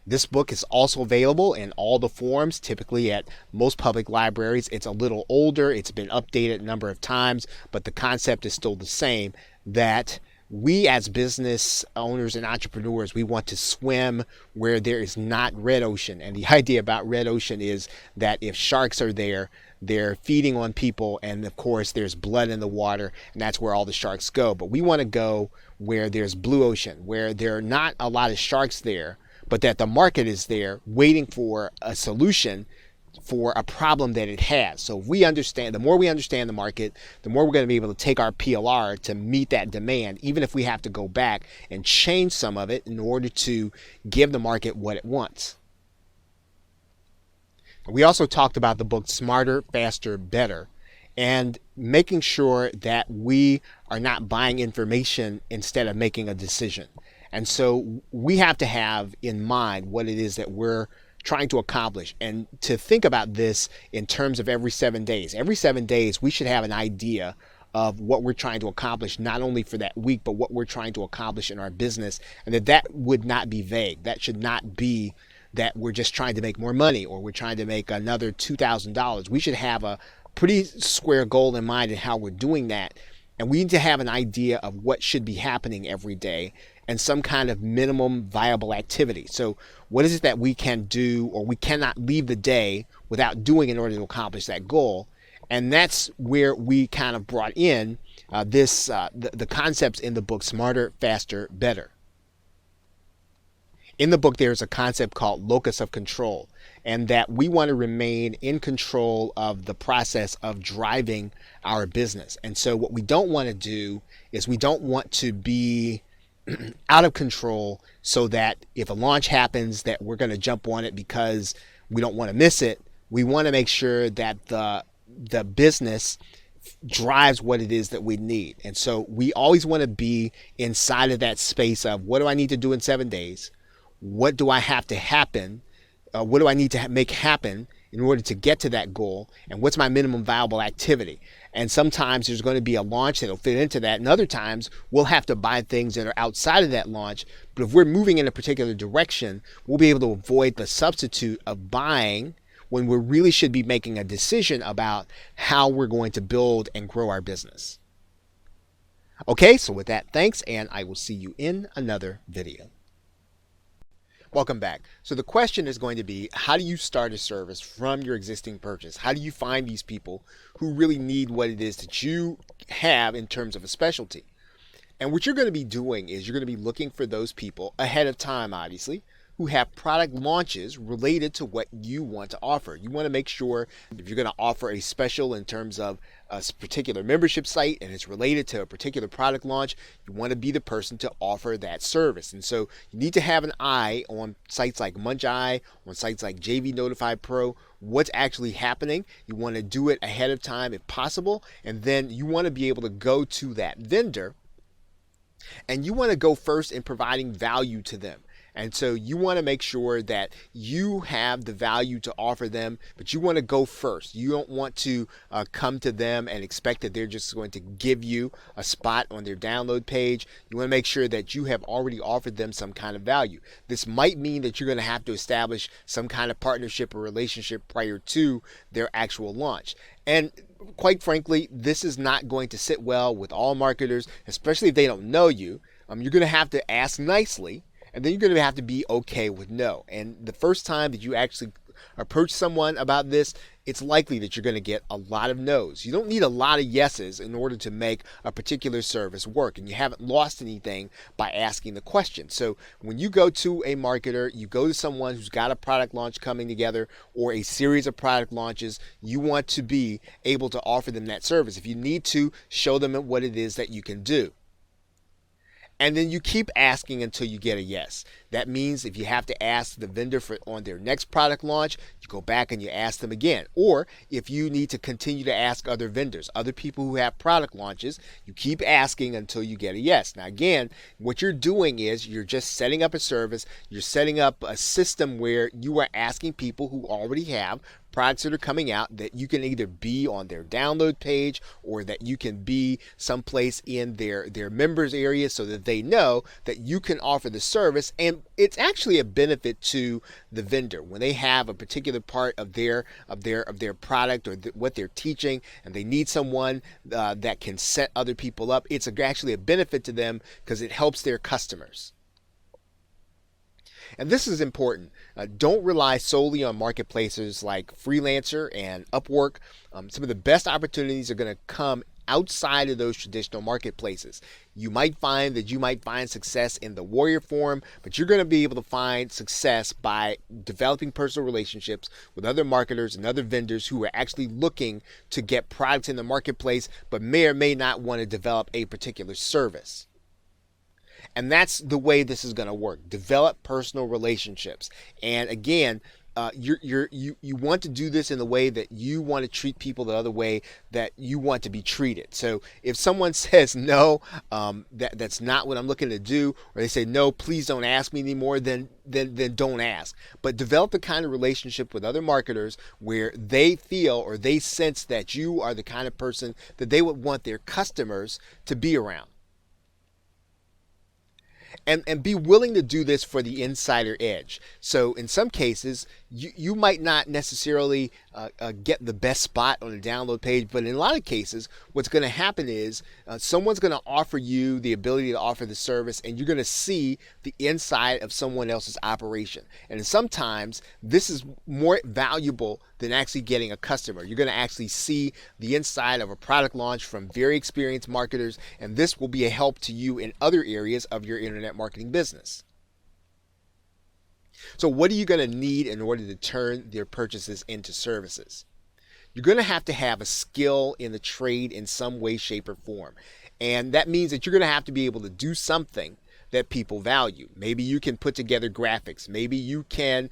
This book is also available in all the forms, typically at most public libraries. It's a little older. It's been updated a number of times, but the concept is still the same, that we as business owners and entrepreneurs, we want to swim where there is not red ocean. And the idea about red ocean is that if sharks are there, they're feeding on people, and of course there's blood in the water, and that's where all the sharks go. But we want to go where there's blue ocean, where there are not a lot of sharks there, but that the market is there waiting for a solution for a problem that it has. So if we understand, the more we understand the market, the more we're going to be able to take our PLR to meet that demand, even if we have to go back and change some of it in order to give the market what it wants. We also talked about the book Smarter, Faster, Better, and making sure that we are not buying information instead of making a decision. And so we have to have in mind what it is that we're trying to accomplish, and to think about this in terms of every 7 days. Every 7 days, we should have an idea of what we're trying to accomplish, not only for that week, but what we're trying to accomplish in our business, and that would not be vague. That should not be that we're just trying to make more money or we're trying to make another $2,000. We should have a pretty square goal in mind in how we're doing that. And we need to have an idea of what should be happening every day and some kind of minimum viable activity. So what is it that we can do or we cannot leave the day without doing in order to accomplish that goal? And that's where we kind of brought in the concepts in the book Smarter, Faster, Better. In the book, there's a concept called locus of control, and that we want to remain in control of the process of driving our business. And so what we don't want to do is we don't want to be out of control so that if a launch happens that we're going to jump on it because we don't want to miss it. We want to make sure that the business drives what it is that we need. And so we always want to be inside of that space of what do I need to do in 7 days? What do I have to happen? What do I need to make happen in order to get to that goal? And what's my minimum viable activity? And sometimes there's going to be a launch that'll fit into that. And other times we'll have to buy things that are outside of that launch. But if we're moving in a particular direction, we'll be able to avoid the substitute of buying when we really should be making a decision about how we're going to build and grow our business. Okay, so with that, thanks, and I will see you in another video. Welcome back. So the question is going to be, how do you start a service from your existing purchase? How do you find these people who really need what it is that you have in terms of a specialty? And what you're going to be doing is you're going to be looking for those people ahead of time, obviously, who have product launches related to what you want to offer. You want to make sure if you're going to offer a special in terms of a particular membership site and it's related to a particular product launch, you want to be the person to offer that service. And so you need to have an eye on sites like MunchEye, on sites like JV Notify Pro, what's actually happening. You want to do it ahead of time if possible, and then you want to be able to go to that vendor and you want to go first in providing value to them. And so you want to make sure that you have the value to offer them, but you want to go first. You don't want to come to them and expect that they're just going to give you a spot on their download page. You want to make sure that you have already offered them some kind of value. This might mean that you're going to have to establish some kind of partnership or relationship prior to their actual launch. And quite frankly, this is not going to sit well with all marketers, especially if they don't know you. You're going to have to ask nicely, and then you're going to have to be okay with no. And the first time that you actually approach someone about this, it's likely that you're going to get a lot of no's. You don't need a lot of yeses in order to make a particular service work, and you haven't lost anything by asking the question. So when you go to a marketer, you go to someone who's got a product launch coming together or a series of product launches, you want to be able to offer them that service. If you need to, show them what it is that you can do. And then you keep asking until you get a yes. That means if you have to ask the vendor for on their next product launch, you go back and you ask them again. Or if you need to continue to ask other vendors, other people who have product launches, you keep asking until you get a yes. Now again, what you're doing is you're just setting up a service, you're setting up a system where you are asking people who already have products that are coming out that you can either be on their download page or that you can be someplace in their members area so that they know that you can offer the service. And it's actually a benefit to the vendor when they have a particular part of their product or what they're teaching, and they need someone that can set other people up. It's actually a benefit to them because it helps their customers. And this is important. Don't rely solely on marketplaces like Freelancer and Upwork. Some of the best opportunities are going to come outside of those traditional marketplaces. You might find success in the Warrior Forum, but you're going to be able to find success by developing personal relationships with other marketers and other vendors who are actually looking to get products in the marketplace, but may or may not want to develop a particular service. And that's the way this is going to work. Develop personal relationships. And again, you want to do this in the way that you want to treat people the other way that you want to be treated. So if someone says no, that's not what I'm looking to do, or they say no, please don't ask me anymore, then don't ask. But develop the kind of relationship with other marketers where they feel or they sense that you are the kind of person that they would want their customers to be around. And be willing to do this for the insider edge. So in some cases, you might not necessarily get the best spot on a download page, but in a lot of cases, what's going to happen is someone's going to offer you the ability to offer the service, and you're going to see the inside of someone else's operation. And sometimes this is more valuable than actually getting a customer. You're going to actually see the inside of a product launch from very experienced marketers, and this will be a help to you in other areas of your internet marketing business. So what are you going to need in order to turn their purchases into services? You're going to have a skill in the trade in some way, shape, or form. And that means that you're going to have to be able to do something that people value. Maybe you can put together graphics. Maybe you can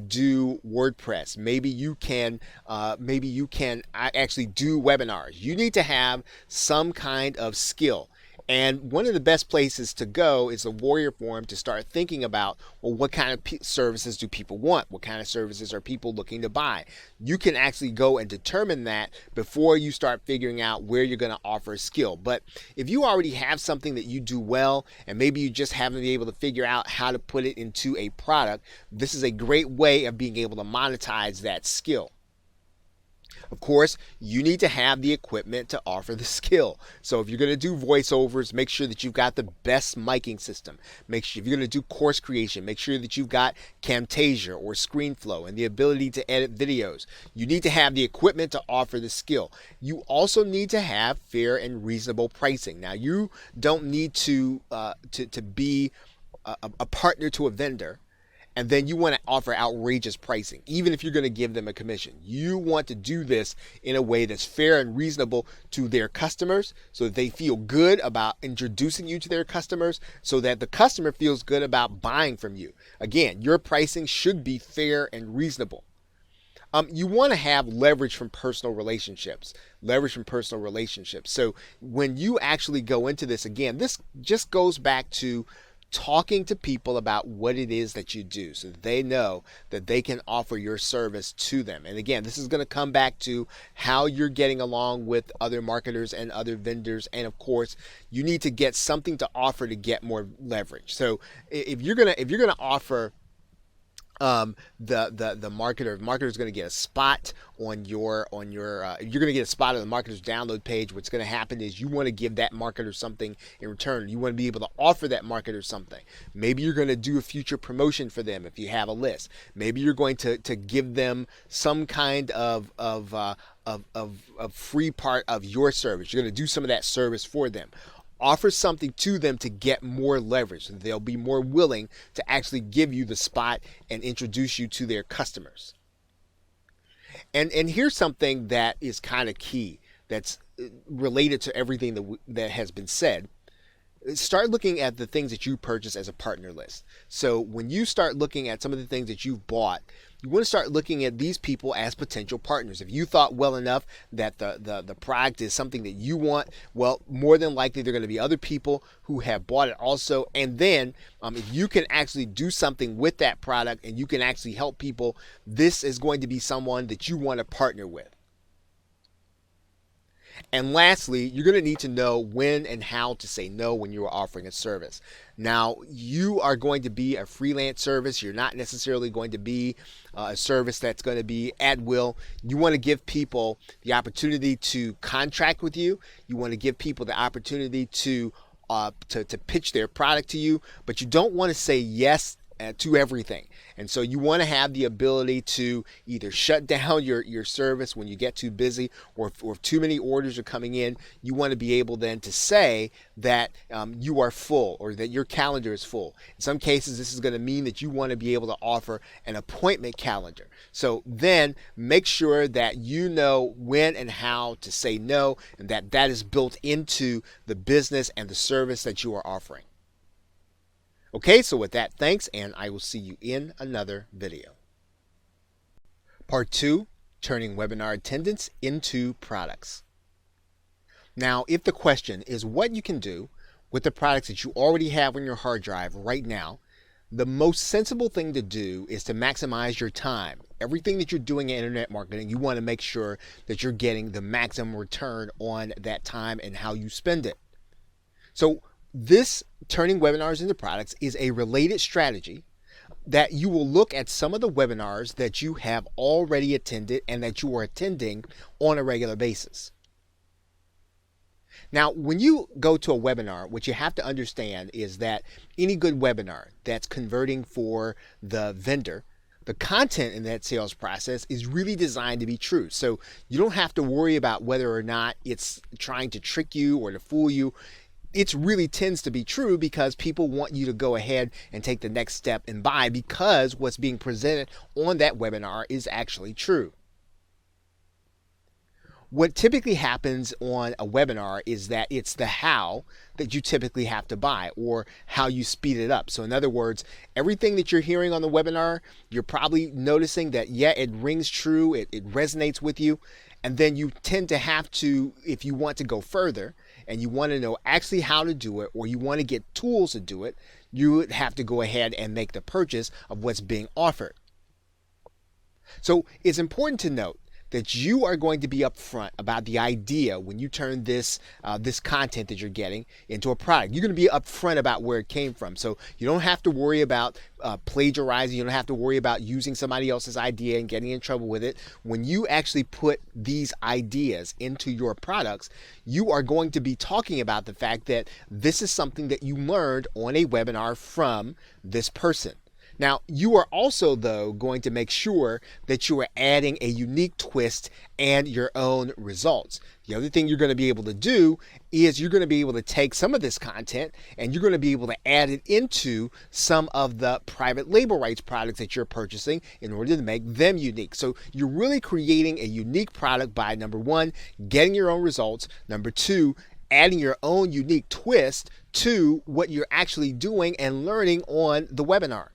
do WordPress. Maybe you can actually do webinars. You need to have some kind of skill. And one of the best places to go is the Warrior Forum to start thinking about, well, what kind of services do people want? What kind of services are people looking to buy? You can actually go and determine that before you start figuring out where you're going to offer a skill. But if you already have something that you do well, and maybe you just haven't been able to figure out how to put it into a product, this is a great way of being able to monetize that skill. Of course, you need to have the equipment to offer the skill. So if you're going to do voiceovers, make sure that you've got the best miking system. Make sure if you're going to do course creation, make sure that you've got Camtasia or ScreenFlow and the ability to edit videos. You need to have the equipment to offer the skill. You also need to have fair and reasonable pricing. Now, you don't need to be a partner to a vendor and then you want to offer outrageous pricing, even if you're going to give them a commission. You want to do this in a way that's fair and reasonable to their customers so that they feel good about introducing you to their customers, so that the customer feels good about buying from you. Again, your pricing should be fair and reasonable. You want to have leverage from personal relationships. So when you actually go into this, again, this just goes back to talking to people about what it is that you do so that they know that they can offer your service to them. And again, this is going to come back to how you're getting along with other marketers and other vendors. And of course, you need to get something to offer to get more leverage. So if you're gonna offer the marketer is going to get a spot on your you're going to get a spot on the marketer's download page. What's going to happen is you want to give that marketer something in return. You want to be able to offer that marketer something. Maybe you're going to do a future promotion for them if you have a list. Maybe you're going to give them some kind of free part of your service. You're going to do some of that service for them. Offer something to them to get more leverage. They'll be more willing to actually give you the spot and introduce you to their customers. And here's something that is kind of key that's related to everything that has been said. Start looking at the things that you purchase as a partner list. So when you start looking at some of the things that you've bought, you want to start looking at these people as potential partners. If you thought well enough that the product is something that you want, well, more than likely there are going to be other people who have bought it also. And then if you can actually do something with that product and you can actually help people, this is going to be someone that you want to partner with. And lastly, you're going to need to know when and how to say no when you are offering a service. Now, you are going to be a freelance service. You're not necessarily going to be a service that's going to be at will. You want to give people the opportunity to contract with you. You want to give people the opportunity to pitch their product to you, but you don't want to say yes to everything. And so you want to have the ability to either shut down your service when you get too busy, or if too many orders are coming in, you want to be able then to say that you are full or that your calendar is full. In some cases, this is going to mean that you want to be able to offer an appointment calendar. So then make sure that you know when and how to say no, and that is built into the business and the service that you are offering. Okay, so with that, thanks, and I will see you in another video. Part 2, turning webinar attendance into products. Now, if the question is what you can do with the products that you already have on your hard drive right now, the most sensible thing to do is to maximize your time. Everything that you're doing in internet marketing, you want to make sure that you're getting the maximum return on that time and how you spend it. So this turning webinars into products is a related strategy that you will look at some of the webinars that you have already attended and that you are attending on a regular basis. Now, when you go to a webinar, what you have to understand is that any good webinar that's converting for the vendor, the content in that sales process is really designed to be true. So you don't have to worry about whether or not it's trying to trick you or to fool you. It really tends to be true because people want you to go ahead and take the next step and buy because what's being presented on that webinar is actually true. What typically happens on a webinar is that it's the how that you typically have to buy or how you speed it up. So in other words, everything that you're hearing on the webinar, you're probably noticing that, yeah, it rings true, it resonates with you. And then you tend to have to, if you want to go further and you want to know actually how to do it, or you want to get tools to do it, you would have to go ahead and make the purchase of what's being offered. So it's important to note that you are going to be upfront about the idea when you turn this content that you're getting into a product. You're going to be upfront about where it came from. So you don't have to worry about plagiarizing. You don't have to worry about using somebody else's idea and getting in trouble with it. When you actually put these ideas into your products, you are going to be talking about the fact that this is something that you learned on a webinar from this person. Now, you are also, though, going to make sure that you are adding a unique twist and your own results. The other thing you're going to be able to do is you're going to be able to take some of this content and you're going to be able to add it into some of the private label rights products that you're purchasing in order to make them unique. So you're really creating a unique product by, number one, getting your own results, number two, adding your own unique twist to what you're actually doing and learning on the webinar.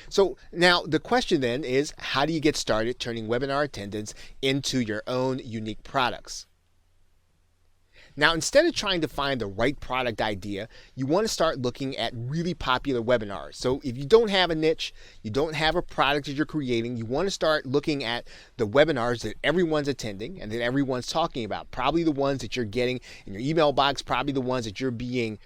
So now the question then is, how do you get started turning webinar attendance into your own unique products? Now, instead of trying to find the right product idea, you want to start looking at really popular webinars. So if you don't have a niche, you don't have a product that you're creating, you want to start looking at the webinars that everyone's attending and that everyone's talking about. Probably the ones that you're getting in your email box, probably the ones that you're being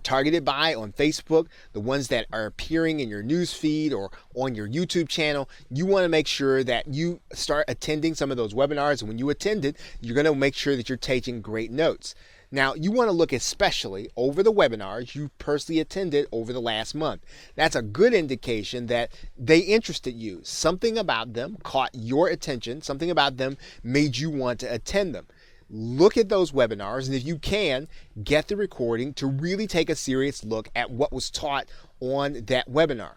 targeted by on Facebook, the ones that are appearing in your news feed or on your YouTube channel. You want to make sure that you start attending some of those webinars, and when you attend it, you're going to make sure that you're taking great notes. Now, you want to look especially over the webinars you personally attended over the last month. That's a good indication that they interested you. Something about them caught your attention. Something about them made you want to attend them. Look at those webinars, and if you can, get the recording to really take a serious look at what was taught on that webinar.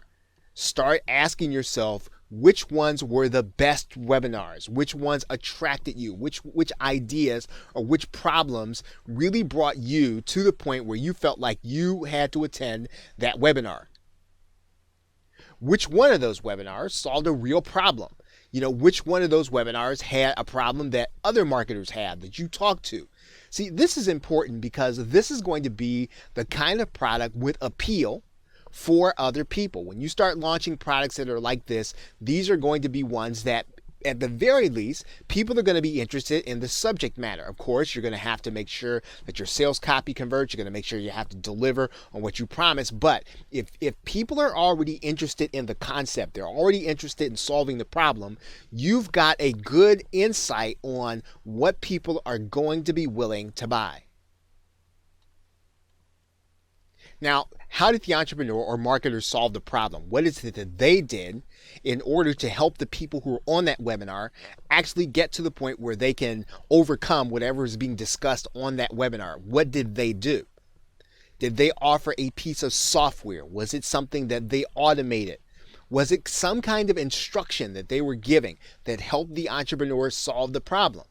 Start asking yourself, which ones were the best webinars? Which ones attracted you? Which ideas or which problems really brought you to the point where you felt like you had to attend that webinar? Which one of those webinars solved a real problem? Which one of those webinars had a problem that other marketers had that you talked to? See, this is important because this is going to be the kind of product with appeal for other people. When you start launching products that are like this, these are going to be ones that, at the very least, people are going to be interested in the subject matter. Of course, you're going to have to make sure that your sales copy converts. You're going to make sure you have to deliver on what you promise. But if people are already interested in the concept, they're already interested in solving the problem, you've got a good insight on what people are going to be willing to buy. Now, how did the entrepreneur or marketer solve the problem? What is it that they did in order to help the people who are on that webinar actually get to the point where they can overcome whatever is being discussed on that webinar? What did they do? Did they offer a piece of software? Was it something that they automated? Was it some kind of instruction that they were giving that helped the entrepreneur solve the problem?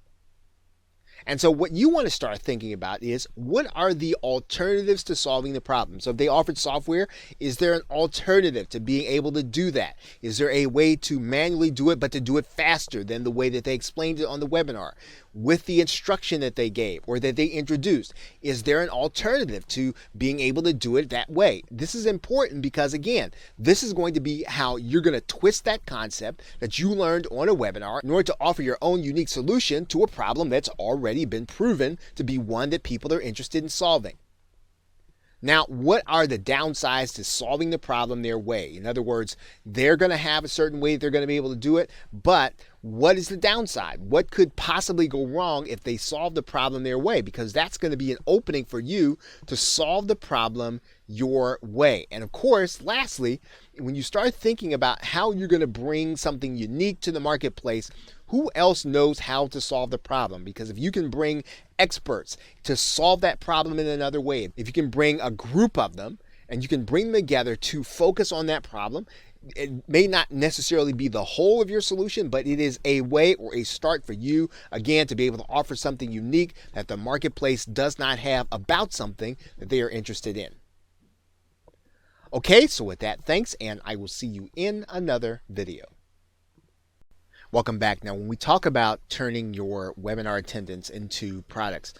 And so what you want to start thinking about is, what are the alternatives to solving the problem? So if they offered software, is there an alternative to being able to do that? Is there a way to manually do it, but to do it faster than the way that they explained it on the webinar? With the instruction that they gave or that they introduced, is there an alternative to being able to do it that way? This is important because, again, this is going to be how you're going to twist that concept that you learned on a webinar in order to offer your own unique solution to a problem that's already been proven to be one that people are interested in solving. Now, what are the downsides to solving the problem their way? In other words, they're going to have a certain way that they're going to be able to do it, but what is the downside? What could possibly go wrong if they solve the problem their way? Because that's going to be an opening for you to solve the problem your way. And of course, lastly, when you start thinking about how you're going to bring something unique to the marketplace, who else knows how to solve the problem? Because if you can bring experts to solve that problem in another way, if you can bring a group of them and you can bring them together to focus on that problem, it may not necessarily be the whole of your solution, but it is a way or a start for you, again, to be able to offer something unique that the marketplace does not have about something that they are interested in. Okay, so with that, thanks, and I will see you in another video. Welcome back. Now, when we talk about turning your webinar attendance into products,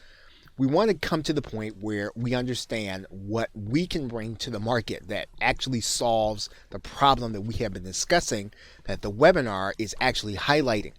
we want to come to the point where we understand what we can bring to the market that actually solves the problem that we have been discussing, that the webinar is actually highlighting.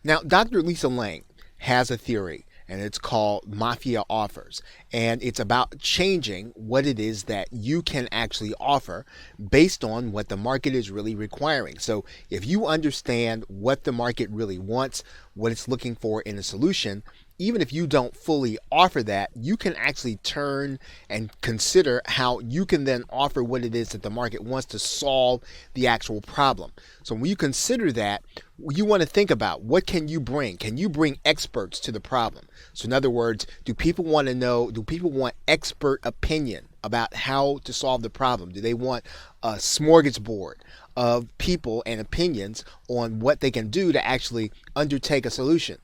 Now, Dr. Lisa Lang has a theory, and it's called Mafia Offers. And it's about changing what it is that you can actually offer based on what the market is really requiring. So if you understand what the market really wants, what it's looking for in a solution, even if you don't fully offer that, you can actually turn and consider how you can then offer what it is that the market wants to solve the actual problem. So when you consider that, you want to think about, what can you bring? Can you bring experts to the problem? So in other words, do people want to know, do people want expert opinion about how to solve the problem? Do they want a smorgasbord of people and opinions on what they can do to actually undertake a solution?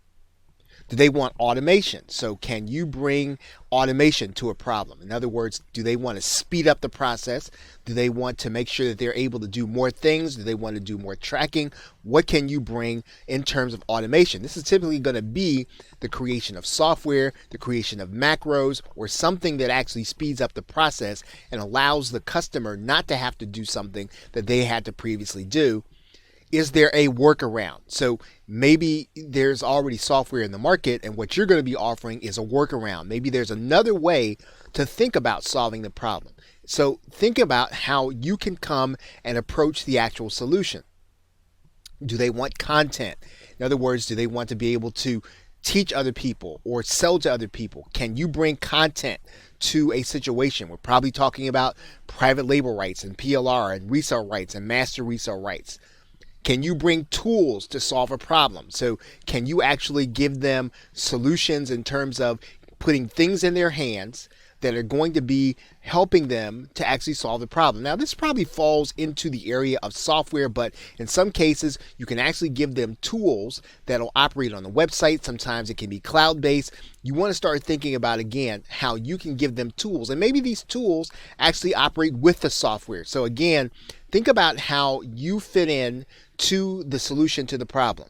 Do they want automation? So can you bring automation to a problem? In other words, do they want to speed up the process? Do they want to make sure that they're able to do more things? Do they want to do more tracking? What can you bring in terms of automation? This is typically going to be the creation of software, the creation of macros, or something that actually speeds up the process and allows the customer not to have to do something that they had to previously do. Is there a workaround? So maybe there's already software in the market and what you're going to be offering is a workaround. Maybe there's another way to think about solving the problem. So think about how you can come and approach the actual solution. Do they want content? In other words, do they want to be able to teach other people or sell to other people? Can you bring content to a situation? We're probably talking about private label rights and PLR and resale rights and master resale rights. Can you bring tools to solve a problem? So can you actually give them solutions in terms of putting things in their hands that are going to be helping them to actually solve the problem? Now, this probably falls into the area of software, but in some cases, you can actually give them tools that'll operate on the website. Sometimes it can be cloud-based. You want to start thinking about, again, how you can give them tools. And maybe these tools actually operate with the software. So again, think about how you fit in to the solution to the problem.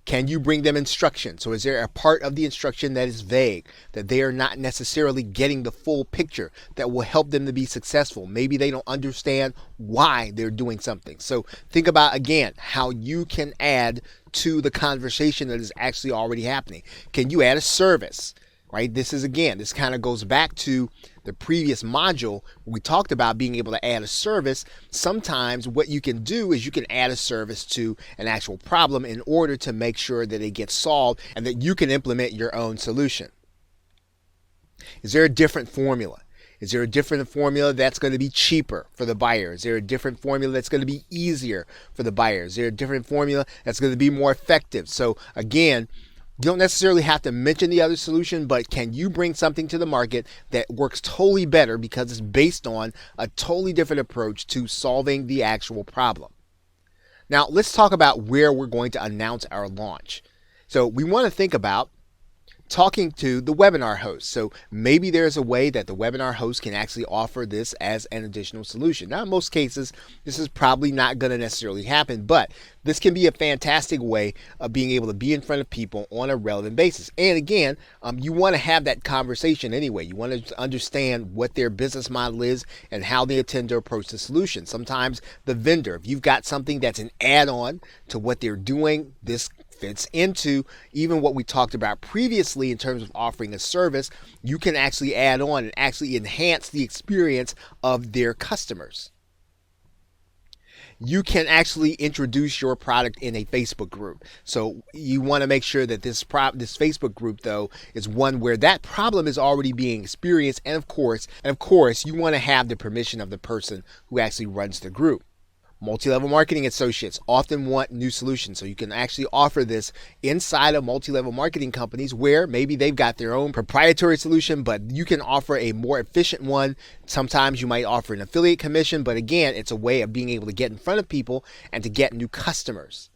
Can you bring them instructions? So is there a part of the instruction that is vague, that they are not necessarily getting the full picture that will help them to be successful? Maybe they don't understand why they're doing something. So think about, again, how you can add to the conversation that is actually already happening. Can you add a service? Right? This kind of goes back to the previous module where we talked about being able to add a service. Sometimes what you can do is you can add a service to an actual problem in order to make sure that it gets solved and that you can implement your own solution. Is there a different formula? Is there a different formula that's going to be cheaper for the buyer? Is there a different formula that's going to be easier for the buyer? Is there a different formula that's going to be more effective? So again, you don't necessarily have to mention the other solution, but can you bring something to the market that works totally better because it's based on a totally different approach to solving the actual problem? Now, let's talk about where we're going to announce our launch. So we want to think about talking to the webinar host. So maybe there's a way that the webinar host can actually offer this as an additional solution. Now, in most cases, this is probably not going to necessarily happen, but this can be a fantastic way of being able to be in front of people on a relevant basis. And again, you want to have that conversation anyway. You want to understand what their business model is and how they intend to approach the solution. Sometimes the vendor, if you've got something that's an add-on to what they're doing, this fits into even what we talked about previously in terms of offering a service. You can actually add on and actually enhance the experience of their customers. You can actually introduce your product in a Facebook group. So you want to make sure that this Facebook group, though, is one where that problem is already being experienced. And of course, you want to have the permission of the person who actually runs the group. Multi-level marketing associates often want new solutions. So you can actually offer this inside of multi-level marketing companies where maybe they've got their own proprietary solution, but you can offer a more efficient one. Sometimes you might offer an affiliate commission, but again, it's a way of being able to get in front of people and to get new customers.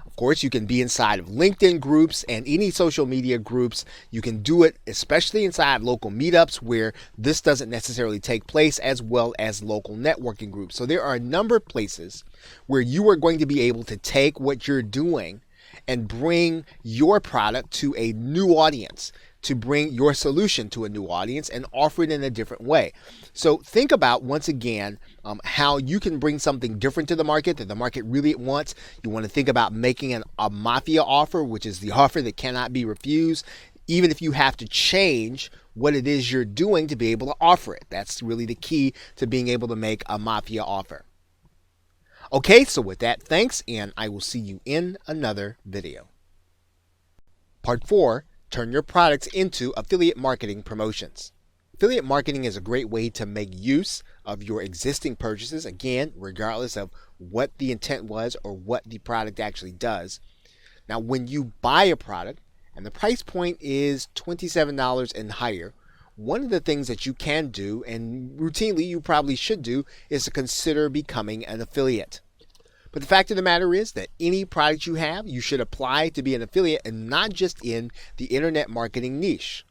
Of course, you can be inside of LinkedIn groups and any social media groups. You can do it, especially inside local meetups where this doesn't necessarily take place, as well as local networking groups. So there are a number of places where you are going to be able to take what you're doing and bring your product to a new audience, to bring your solution to a new audience and offer it in a different way. So think about, once again, how you can bring something different to the market that the market really wants. You want to think about making a mafia offer, which is the offer that cannot be refused, even if you have to change what it is you're doing to be able to offer it. That's really the key to being able to make a mafia offer. Okay, so with that, thanks, and I will see you in another video. Part 4. Turn your products into affiliate marketing promotions. Affiliate marketing is a great way to make use of your existing purchases, again, regardless of what the intent was or what the product actually does. Now, when you buy a product and the price point is $27 and higher, one of the things that you can do, and routinely you probably should do, is to consider becoming an affiliate. But the fact of the matter is that any product you have, you should apply to be an affiliate and not just in the internet marketing niche.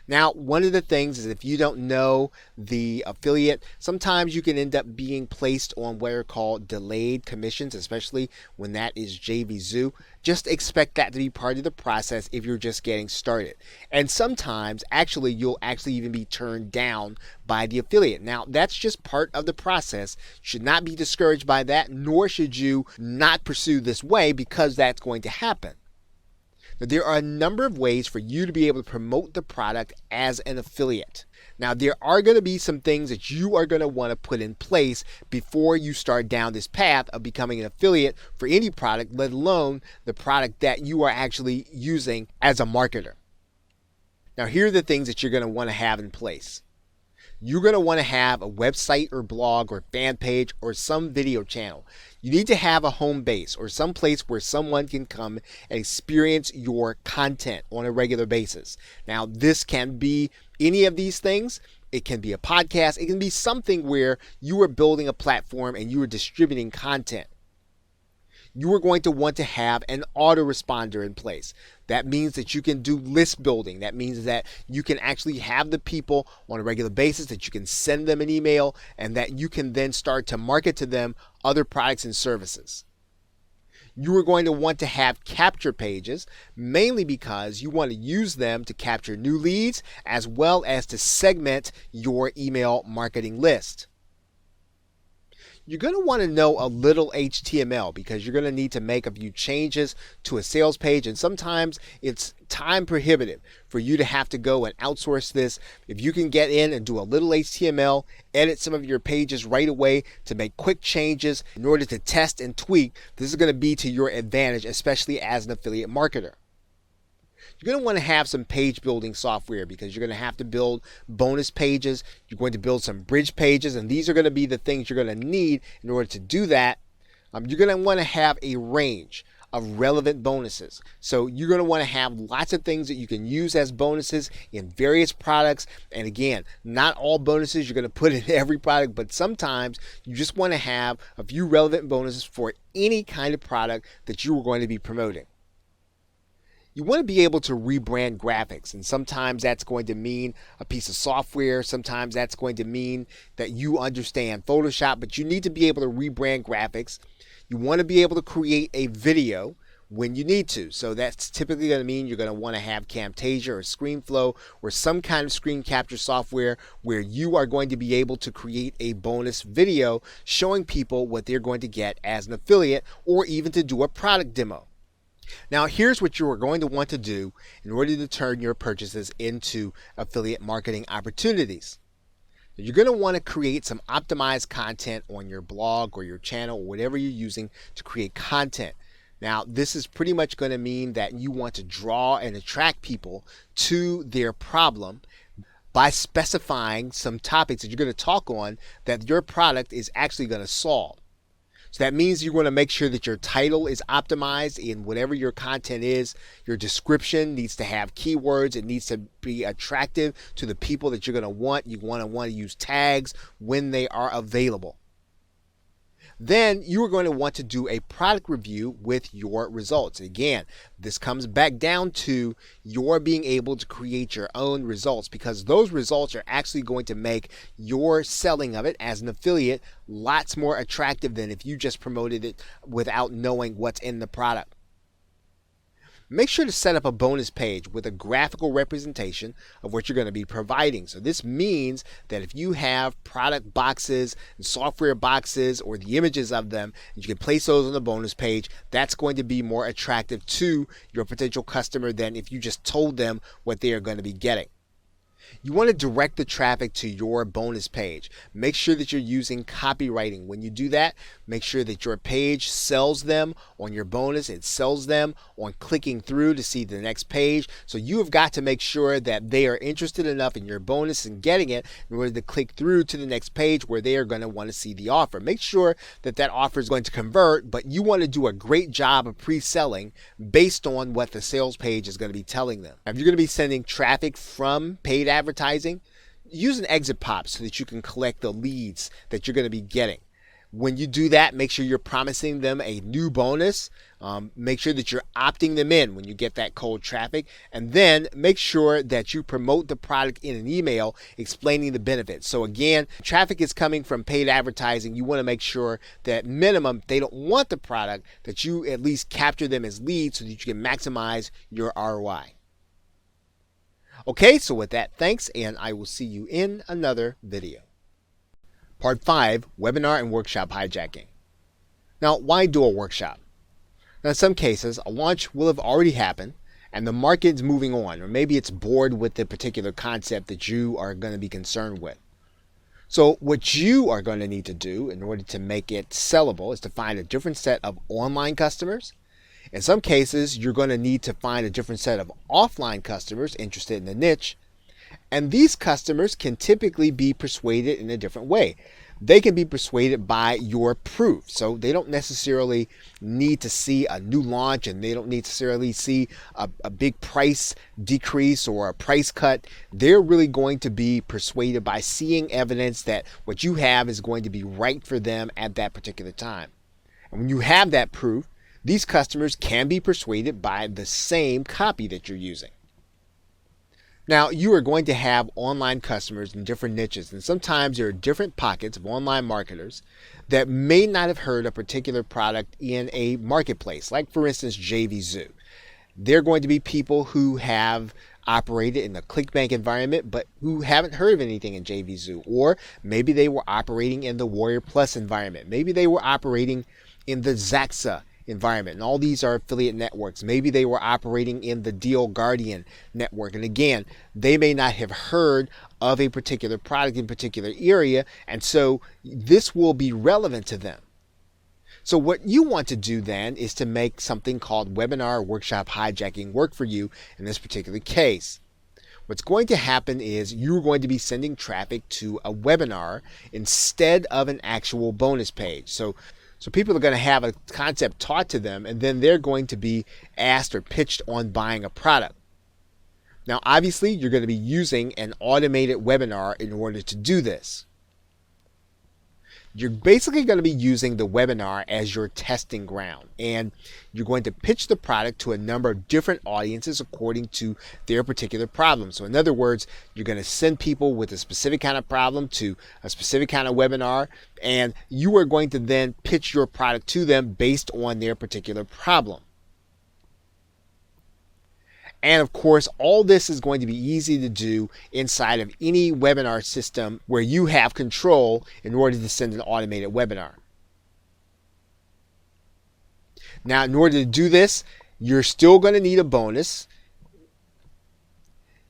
Now, one of the things is if you don't know the affiliate, sometimes you can end up being placed on what are called delayed commissions, especially when that is JVZoo. Just expect that to be part of the process if you're just getting started. And sometimes, you'll even be turned down by the affiliate. Now, that's just part of the process. Should not be discouraged by that, nor should you not pursue this way because that's going to happen. Now, there are a number of ways for you to be able to promote the product as an affiliate. Now, there are going to be some things that you are going to want to put in place before you start down this path of becoming an affiliate for any product, let alone the product that you are actually using as a marketer. Now, here are the things that you're going to want to have in place. You're going to want to have a website or blog or fan page or some video channel. You need to have a home base or some place where someone can come and experience your content on a regular basis. Now, this can be any of these things. It can be a podcast. It can be something where you are building a platform and you are distributing content. You are going to want to have an autoresponder in place. That means that you can do list building. That means that you can actually have the people on a regular basis, that you can send them an email, and that you can then start to market to them other products and services. You are going to want to have capture pages, mainly because you want to use them to capture new leads as well as to segment your email marketing list. You're going to want to know a little HTML because you're going to need to make a few changes to a sales page, and sometimes it's time prohibitive for you to have to go and outsource this. If you can get in and do a little HTML, edit some of your pages right away to make quick changes in order to test and tweak, this is going to be to your advantage, especially as an affiliate marketer. You're going to want to have some page building software because you're going to have to build bonus pages. You're going to build some bridge pages, and these are going to be the things you're going to need in order to do that. You're going to want to have a range of relevant bonuses. So you're going to want to have lots of things that you can use as bonuses in various products. And again, not all bonuses you're going to put in every product, but sometimes you just want to have a few relevant bonuses for any kind of product that you are going to be promoting. You want to be able to rebrand graphics, and sometimes that's going to mean a piece of software. Sometimes that's going to mean that you understand Photoshop, but you need to be able to rebrand graphics. You want to be able to create a video when you need to. So that's typically going to mean you're going to want to have Camtasia or ScreenFlow or some kind of screen capture software where you are going to be able to create a bonus video showing people what they're going to get as an affiliate, or even to do a product demo. Now, here's what you are going to want to do in order to turn your purchases into affiliate marketing opportunities. You're going to want to create some optimized content on your blog or your channel or whatever you're using to create content. Now, this is pretty much going to mean that you want to draw and attract people to their problem by specifying some topics that you're going to talk on that your product is actually going to solve. So that means you want to make sure that your title is optimized in whatever your content is. Your description needs to have keywords. It needs to be attractive to the people that you're going to want. You want to use tags when they are available. Then you are going to want to do a product review with your results. Again, this comes back down to your being able to create your own results, because those results are actually going to make your selling of it as an affiliate lots more attractive than if you just promoted it without knowing what's in the product. Make sure to set up a bonus page with a graphical representation of what you're going to be providing. So this means that if you have product boxes and software boxes or the images of them, you can place those on the bonus page. That's going to be more attractive to your potential customer than if you just told them what they are going to be getting. You want to direct the traffic to your bonus page. Make sure that you're using copywriting. When you do that, make sure that your page sells them on your bonus. It sells them on clicking through to see the next page. So you have got to make sure that they are interested enough in your bonus and getting it in order to click through to the next page where they are going to want to see the offer. Make sure that that offer is going to convert, but you want to do a great job of pre-selling based on what the sales page is going to be telling them. Now, if you're going to be sending traffic from paid advertising, use an exit pop so that you can collect the leads that you're going to be getting. When you do that, make sure you're promising them a new bonus. Make sure that you're opting them in when you get that cold traffic. And then make sure that you promote the product in an email explaining the benefits. So again, traffic is coming from paid advertising. You want to make sure that minimum, if they don't want the product, that you at least capture them as leads so that you can maximize your ROI. Okay, so with that, thanks, and I will see you in another video. Part 5, Webinar and Workshop Hijacking. Now, why do a workshop? Now, in some cases, a launch will have already happened and the market's moving on, or maybe it's bored with the particular concept that you are going to be concerned with. So what you are going to need to do in order to make it sellable is to find a different set of online customers. In some cases, you're going to need to find a different set of offline customers interested in the niche. And these customers can typically be persuaded in a different way. They can be persuaded by your proof. So they don't necessarily need to see a new launch, and they don't necessarily see a big price decrease or a price cut. They're really going to be persuaded by seeing evidence that what you have is going to be right for them at that particular time. And when you have that proof, these customers can be persuaded by the same copy that you're using. Now, you are going to have online customers in different niches, and sometimes there are different pockets of online marketers that may not have heard a particular product in a marketplace, like for instance, JVZoo. They're going to be people who have operated in the ClickBank environment, but who haven't heard of anything in JVZoo, or maybe they were operating in the Warrior Plus environment. Maybe they were operating in the Zaxa environment, and all these are affiliate networks. Maybe they were operating in the Deal Guardian network, and again, they may not have heard of a particular product in a particular area, and so this will be relevant to them. So what you want to do then is to make something called webinar workshop hijacking work for you in this particular case. What's going to happen is you're going to be sending traffic to a webinar instead of an actual bonus page. So people are going to have a concept taught to them, and then they're going to be asked or pitched on buying a product. Now, obviously, you're going to be using an automated webinar in order to do this. You're basically going to be using the webinar as your testing ground, and you're going to pitch the product to a number of different audiences according to their particular problem. So in other words, you're going to send people with a specific kind of problem to a specific kind of webinar, and you are going to then pitch your product to them based on their particular problem. And of course, all this is going to be easy to do inside of any webinar system where you have control in order to send an automated webinar. Now, in order to do this, you're still going to need a bonus.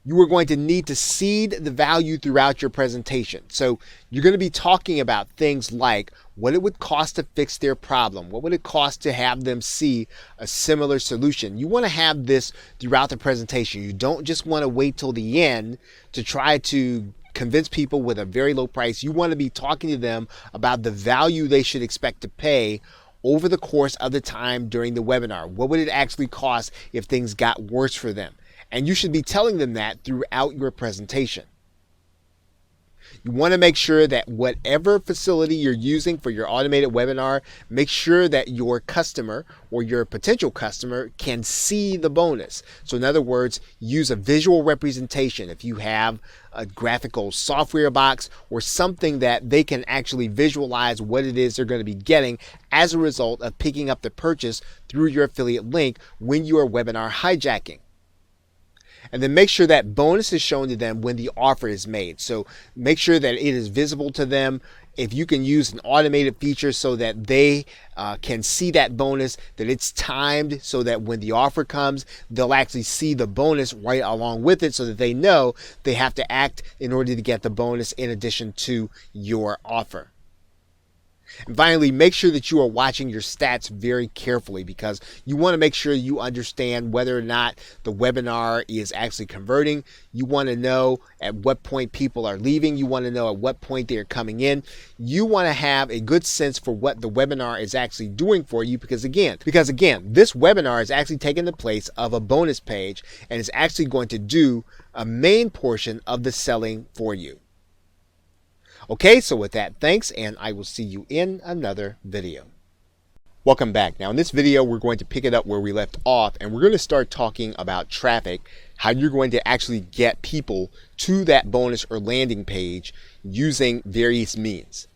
You are going to need to seed the value throughout your presentation. So you're going to be talking about things like what it would cost to fix their problem. What would it cost to have them see a similar solution? You want to have this throughout the presentation. You don't just want to wait till the end to try to convince people with a very low price. You want to be talking to them about the value they should expect to pay over the course of the time during the webinar. What would it actually cost if things got worse for them? And you should be telling them that throughout your presentation. You want to make sure that whatever facility you're using for your automated webinar, make sure that your customer or your potential customer can see the bonus. So in other words, use a visual representation. If you have a graphical software box or something that they can actually visualize what it is they're going to be getting as a result of picking up the purchase through your affiliate link when you are webinar hijacking. And then make sure that bonus is shown to them when the offer is made. So make sure that it is visible to them. If you can use an automated feature so that they can see that bonus, that it's timed so that when the offer comes, they'll actually see the bonus right along with it so that they know they have to act in order to get the bonus in addition to your offer. And finally, make sure that you are watching your stats very carefully because you want to make sure you understand whether or not the webinar is actually converting. You want to know at what point people are leaving. You want to know at what point they are coming in. You want to have a good sense for what the webinar is actually doing for you because again, this webinar is actually taking the place of a bonus page and is actually going to do a main portion of the selling for you. Okay, so with that, thanks, and I will see you in another video. Welcome back. Now in this video, we're going to pick it up where we left off, and we're going to start talking about traffic, how you're going to actually get people to that bonus or landing page using various means.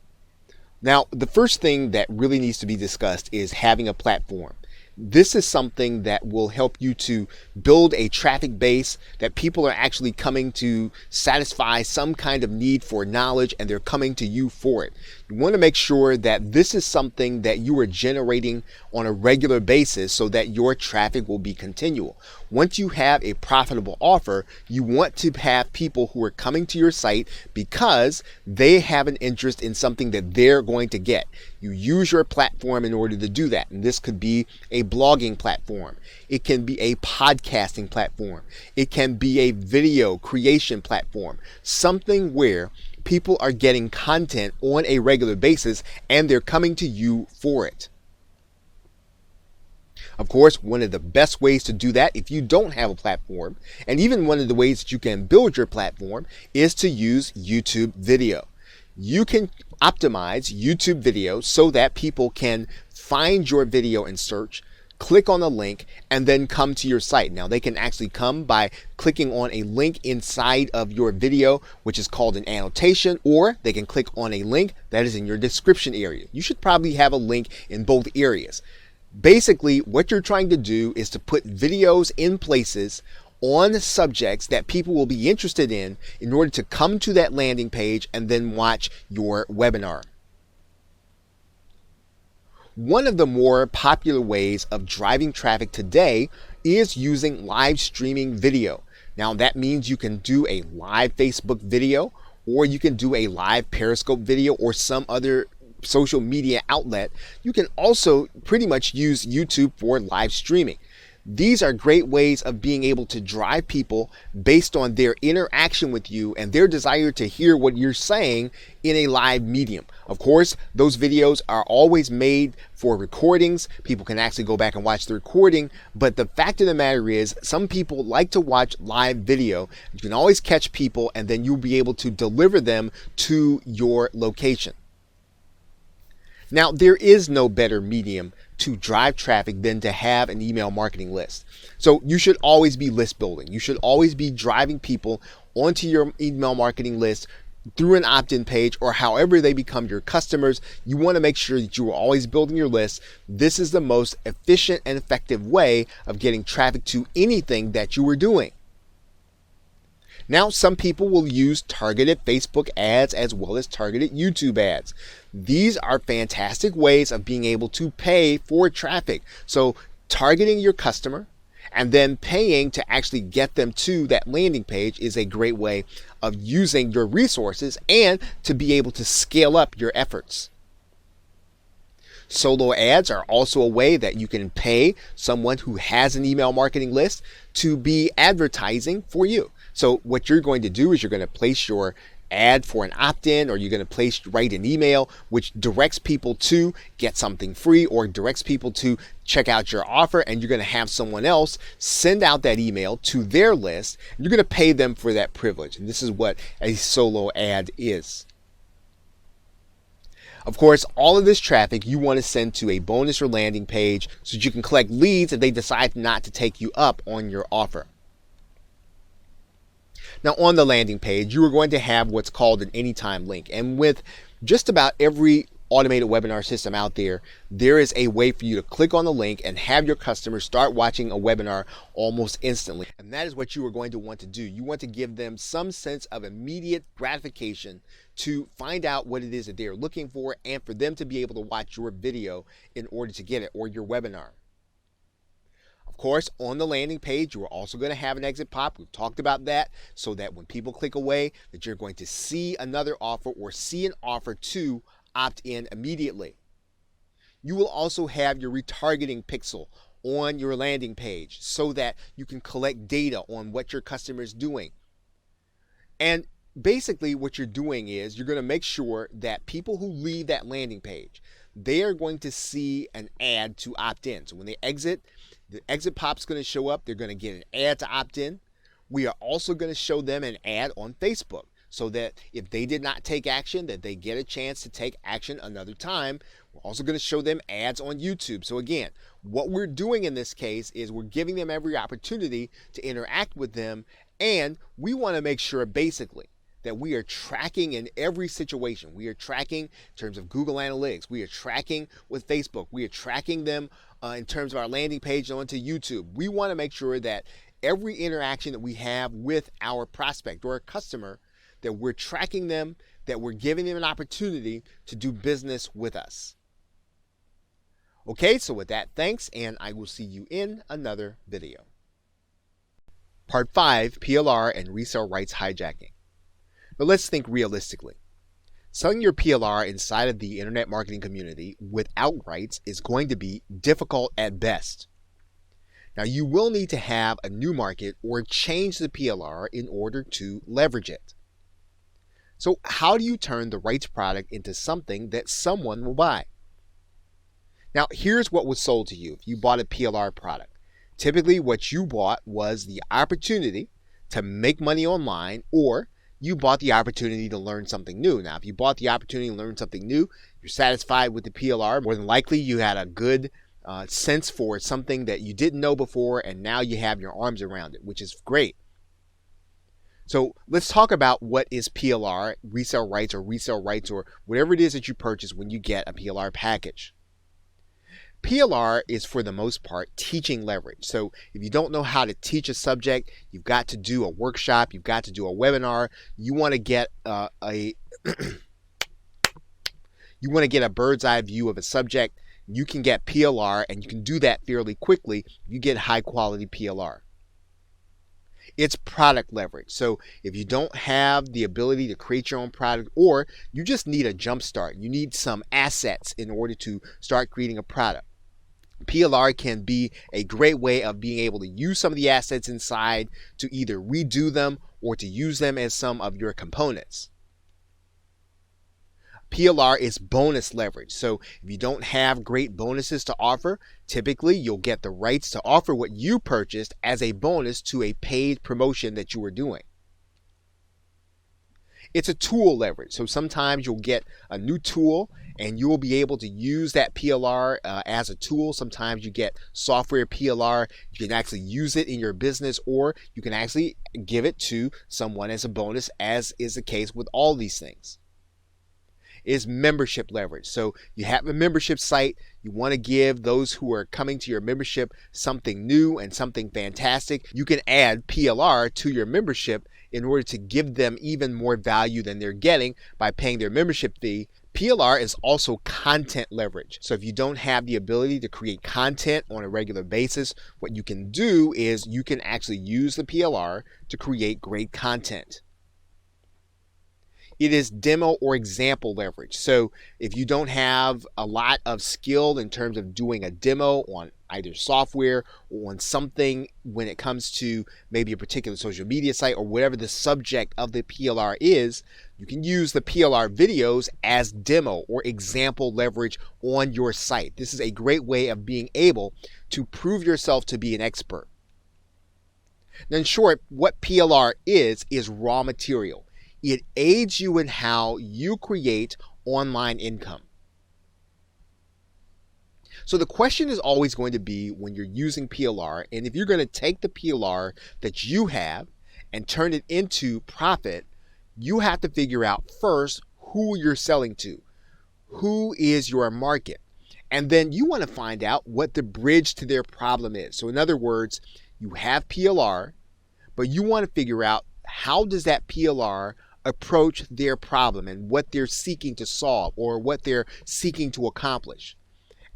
Now, the first thing that really needs to be discussed is having a platform. This is something that will help you to build a traffic base that people are actually coming to satisfy some kind of need for knowledge, and they're coming to you for it. You want to make sure that this is something that you are generating on a regular basis so that your traffic will be continual. Once you have a profitable offer, you want to have people who are coming to your site because they have an interest in something that they're going to get. You use your platform in order to do that. And this could be a blogging platform. It can be a podcasting platform. It can be a video creation platform. Something where people are getting content on a regular basis and they're coming to you for it. Of course, one of the best ways to do that if you don't have a platform, and even one of the ways that you can build your platform, is to use YouTube video. You can optimize YouTube video so that people can find your video in search, click on a link, and then come to your site. Now, they can actually come by clicking on a link inside of your video, which is called an annotation, or they can click on a link that is in your description area. You should probably have a link in both areas. Basically, what you're trying to do is to put videos in places on subjects that people will be interested in order to come to that landing page and then watch your webinar. One of the more popular ways of driving traffic today is using live streaming video. Now that means you can do a live Facebook video, or you can do a live Periscope video, or some other social media outlet. You can also pretty much use YouTube for live streaming. These are great ways of being able to drive people based on their interaction with you and their desire to hear what you're saying in a live medium. Of course, those videos are always made for recordings. People can actually go back and watch the recording, but the fact of the matter is some people like to watch live video. You can always catch people, and then you'll be able to deliver them to your location. Now, there is no better medium to drive traffic than to have an email marketing list. So you should always be list building. You should always be driving people onto your email marketing list through an opt-in page, or however they become your customers. You want to make sure that you are always building your list. This is the most efficient and effective way of getting traffic to anything that you are doing. Now, some people will use targeted Facebook ads as well as targeted YouTube ads. These are fantastic ways of being able to pay for traffic. So targeting your customer and then paying to actually get them to that landing page is a great way of using your resources and to be able to scale up your efforts. Solo ads are also a way that you can pay someone who has an email marketing list to be advertising for you. So what you're going to do is you're going to place your ad for an opt-in, or you're going to write an email which directs people to get something free or directs people to check out your offer, and you're going to have someone else send out that email to their list, and you're going to pay them for that privilege. And this is what a solo ad is. Of course, all of this traffic you want to send to a bonus or landing page so that you can collect leads if they decide not to take you up on your offer. Now, on the landing page, you are going to have what's called an anytime link. And with just about every automated webinar system out there, there is a way for you to click on the link and have your customers start watching a webinar almost instantly. And that is what you are going to want to do. You want to give them some sense of immediate gratification to find out what it is that they're looking for, and for them to be able to watch your video in order to get it, or your webinar. Of course, on the landing page, you are also going to have an exit pop. We've talked about that, so that when people click away, that you're going to see another offer or see an offer to opt in immediately. You will also have your retargeting pixel on your landing page so that you can collect data on what your customer is doing. And basically what you're doing is you're going to make sure that people who leave that landing page, they are going to see an ad to opt in. So when they exit, the exit pop's going to show up. They're going to get an ad to opt in. We are also going to show them an ad on Facebook. so that if they did not take action, that they get a chance to take action another time. We're also going to show them ads on YouTube. So again, what we're doing in this case is we're giving them every opportunity to interact with them, and we want to make sure basically that we are tracking in every situation. We are tracking in terms of Google Analytics. We are tracking with Facebook. We are tracking them in terms of our landing page onto YouTube. We want to make sure that every interaction that we have with our prospect or a customer, that we're tracking them, that we're giving them an opportunity to do business with us. Okay, so with that, thanks, and I will see you in another video. Part 5, PLR and resale rights hijacking. But let's think realistically. Selling your PLR inside of the internet marketing community without rights is going to be difficult at best. Now, you will need to have a new market or change the PLR in order to leverage it. So how do you turn the rights product into something that someone will buy? Now, here's what was sold to you if you bought a PLR product. Typically, what you bought was the opportunity to make money online, or you bought the opportunity to learn something new. Now, if you bought the opportunity to learn something new, you're satisfied with the PLR. More than likely, you had a good sense for something that you didn't know before, and now you have your arms around it, which is great. So let's talk about what is PLR, resale rights or whatever it is that you purchase when you get a PLR package. PLR is, for the most part, teaching leverage. So if you don't know how to teach a subject, you've got to do a workshop, you've got to do a webinar, you want to get a bird's eye view of a subject, you can get PLR, and you can do that fairly quickly. You get high quality PLR. It's product leverage. So if you don't have the ability to create your own product, or you just need a jump start, you need some assets in order to start creating a product, PLR can be a great way of being able to use some of the assets inside to either redo them or to use them as some of your components. PLR is bonus leverage. So if you don't have great bonuses to offer, typically you'll get the rights to offer what you purchased as a bonus to a paid promotion that you were doing. It's a tool leverage. So sometimes you'll get a new tool and you will be able to use that PLR as a tool. Sometimes you get software PLR. You can actually use it in your business, or you can actually give it to someone as a bonus, as is the case with all these things. Is membership leverage. So you have a membership site, you want to give those who are coming to your membership something new and something fantastic. You can add PLR to your membership in order to give them even more value than they're getting by paying their membership fee. PLR is also content leverage. So if you don't have the ability to create content on a regular basis, what you can do is you can actually use the PLR to create great content. It is demo or example leverage. So if you don't have a lot of skill in terms of doing a demo on either software or on something when it comes to maybe a particular social media site or whatever the subject of the PLR is, you can use the PLR videos as demo or example leverage on your site. This is a great way of being able to prove yourself to be an expert. Now, in short, what PLR is raw material. It aids you in how you create online income. So the question is always going to be, when you're using PLR, and if you're going to take the PLR that you have and turn it into profit, you have to figure out first who you're selling to. Who is your market? And then you want to find out what the bridge to their problem is. So in other words, you have PLR, but you want to figure out, how does that PLR approach their problem and what they're seeking to solve or what they're seeking to accomplish.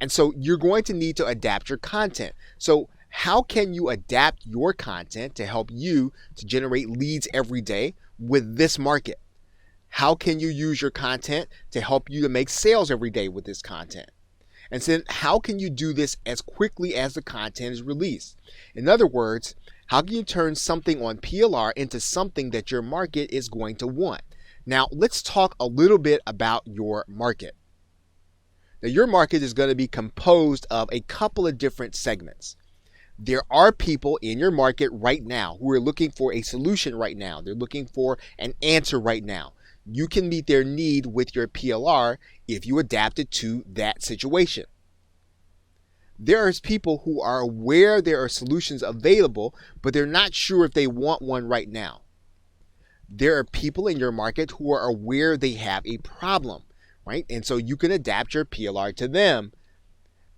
And so you're going to need to adapt your content. So how can you adapt your content to help you to generate leads every day with this market? How can you use your content to help you to make sales every day with this content? And then how can you do this as quickly as the content is released? In other words, how can you turn something on PLR into something that your market is going to want? Now, let's talk a little bit about your market. Now, your market is going to be composed of a couple of different segments. There are people in your market right now who are looking for a solution right now. They're looking for an answer right now. You can meet their need with your PLR if you adapt it to that situation. There are people who are aware there are solutions available, but they're not sure if they want one right now. There are people in your market who are aware they have a problem, right? And so you can adapt your PLR to them.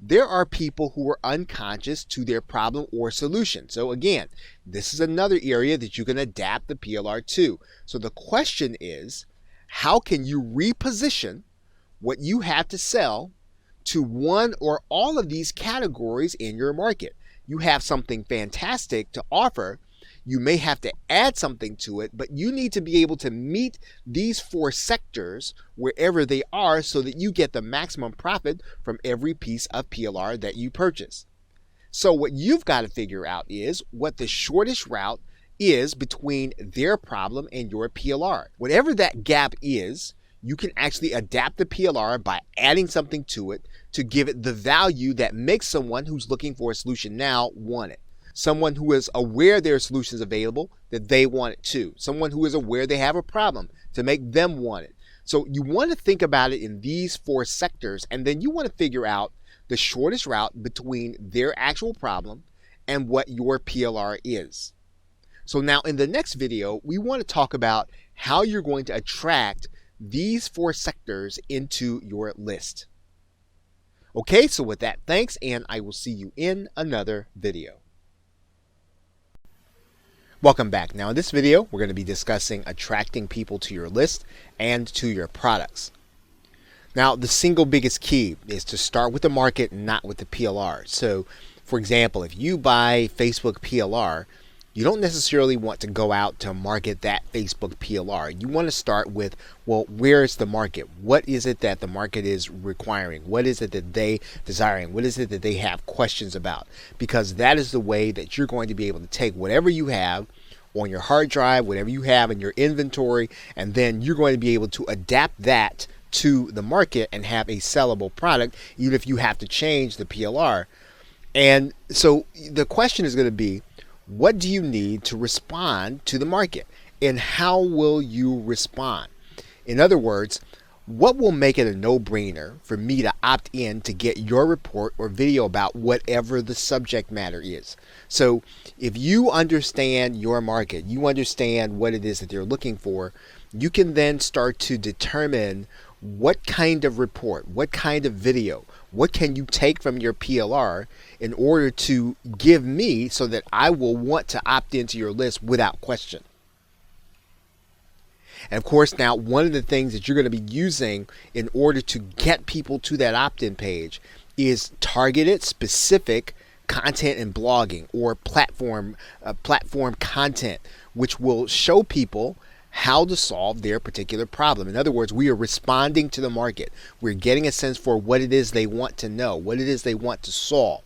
There are people who are unconscious to their problem or solution. So again, this is another area that you can adapt the PLR to. So the question is, how can you reposition what you have to sell to one or all of these categories in your market? You have something fantastic to offer. You may have to add something to it, but you need to be able to meet these 4 sectors wherever they are so that you get the maximum profit from every piece of PLR that you purchase. So what you've got to figure out is what the shortest route is between their problem and your PLR. Whatever that gap is, you can actually adapt the PLR by adding something to it to give it the value that makes someone who's looking for a solution now want it. Someone who is aware there are solutions available, that they want it too. Someone who is aware they have a problem, to make them want it. So you want to think about it in these 4 sectors, and then you want to figure out the shortest route between their actual problem and what your PLR is. So now in the next video, we want to talk about how you're going to attract these 4 sectors into your list. Okay, so with that, thanks, and I will see you in another video. Welcome back. Now in this video, we're going to be discussing attracting people to your list and to your products. Now, the single biggest key is to start with the market, not with the PLR. So, for example, if you buy Facebook PLR, you don't necessarily want to go out to market that Facebook PLR. You want to start with, well, where is the market? What is it that the market is requiring? What is it that they desiring? What is it that they have questions about? Because that is the way that you're going to be able to take whatever you have on your hard drive, whatever you have in your inventory, and then you're going to be able to adapt that to the market and have a sellable product, even if you have to change the PLR. And so the question is going to be, what do you need to respond to the market, and how will you respond? In other words, what will make it a no-brainer for me to opt in to get your report or video about whatever the subject matter is? So if you understand your market, you understand what it is that they're looking for, you can then start to determine what kind of report, what kind of video, what can you take from your PLR in order to give me so that I will want to opt into your list without question. And of course, now one of the things that you're going to be using in order to get people to that opt-in page is targeted, specific content and blogging, or platform content, which will show people how to solve their particular problem. In other words, we are responding to the market. We're getting a sense for what it is they want to know, what it is they want to solve.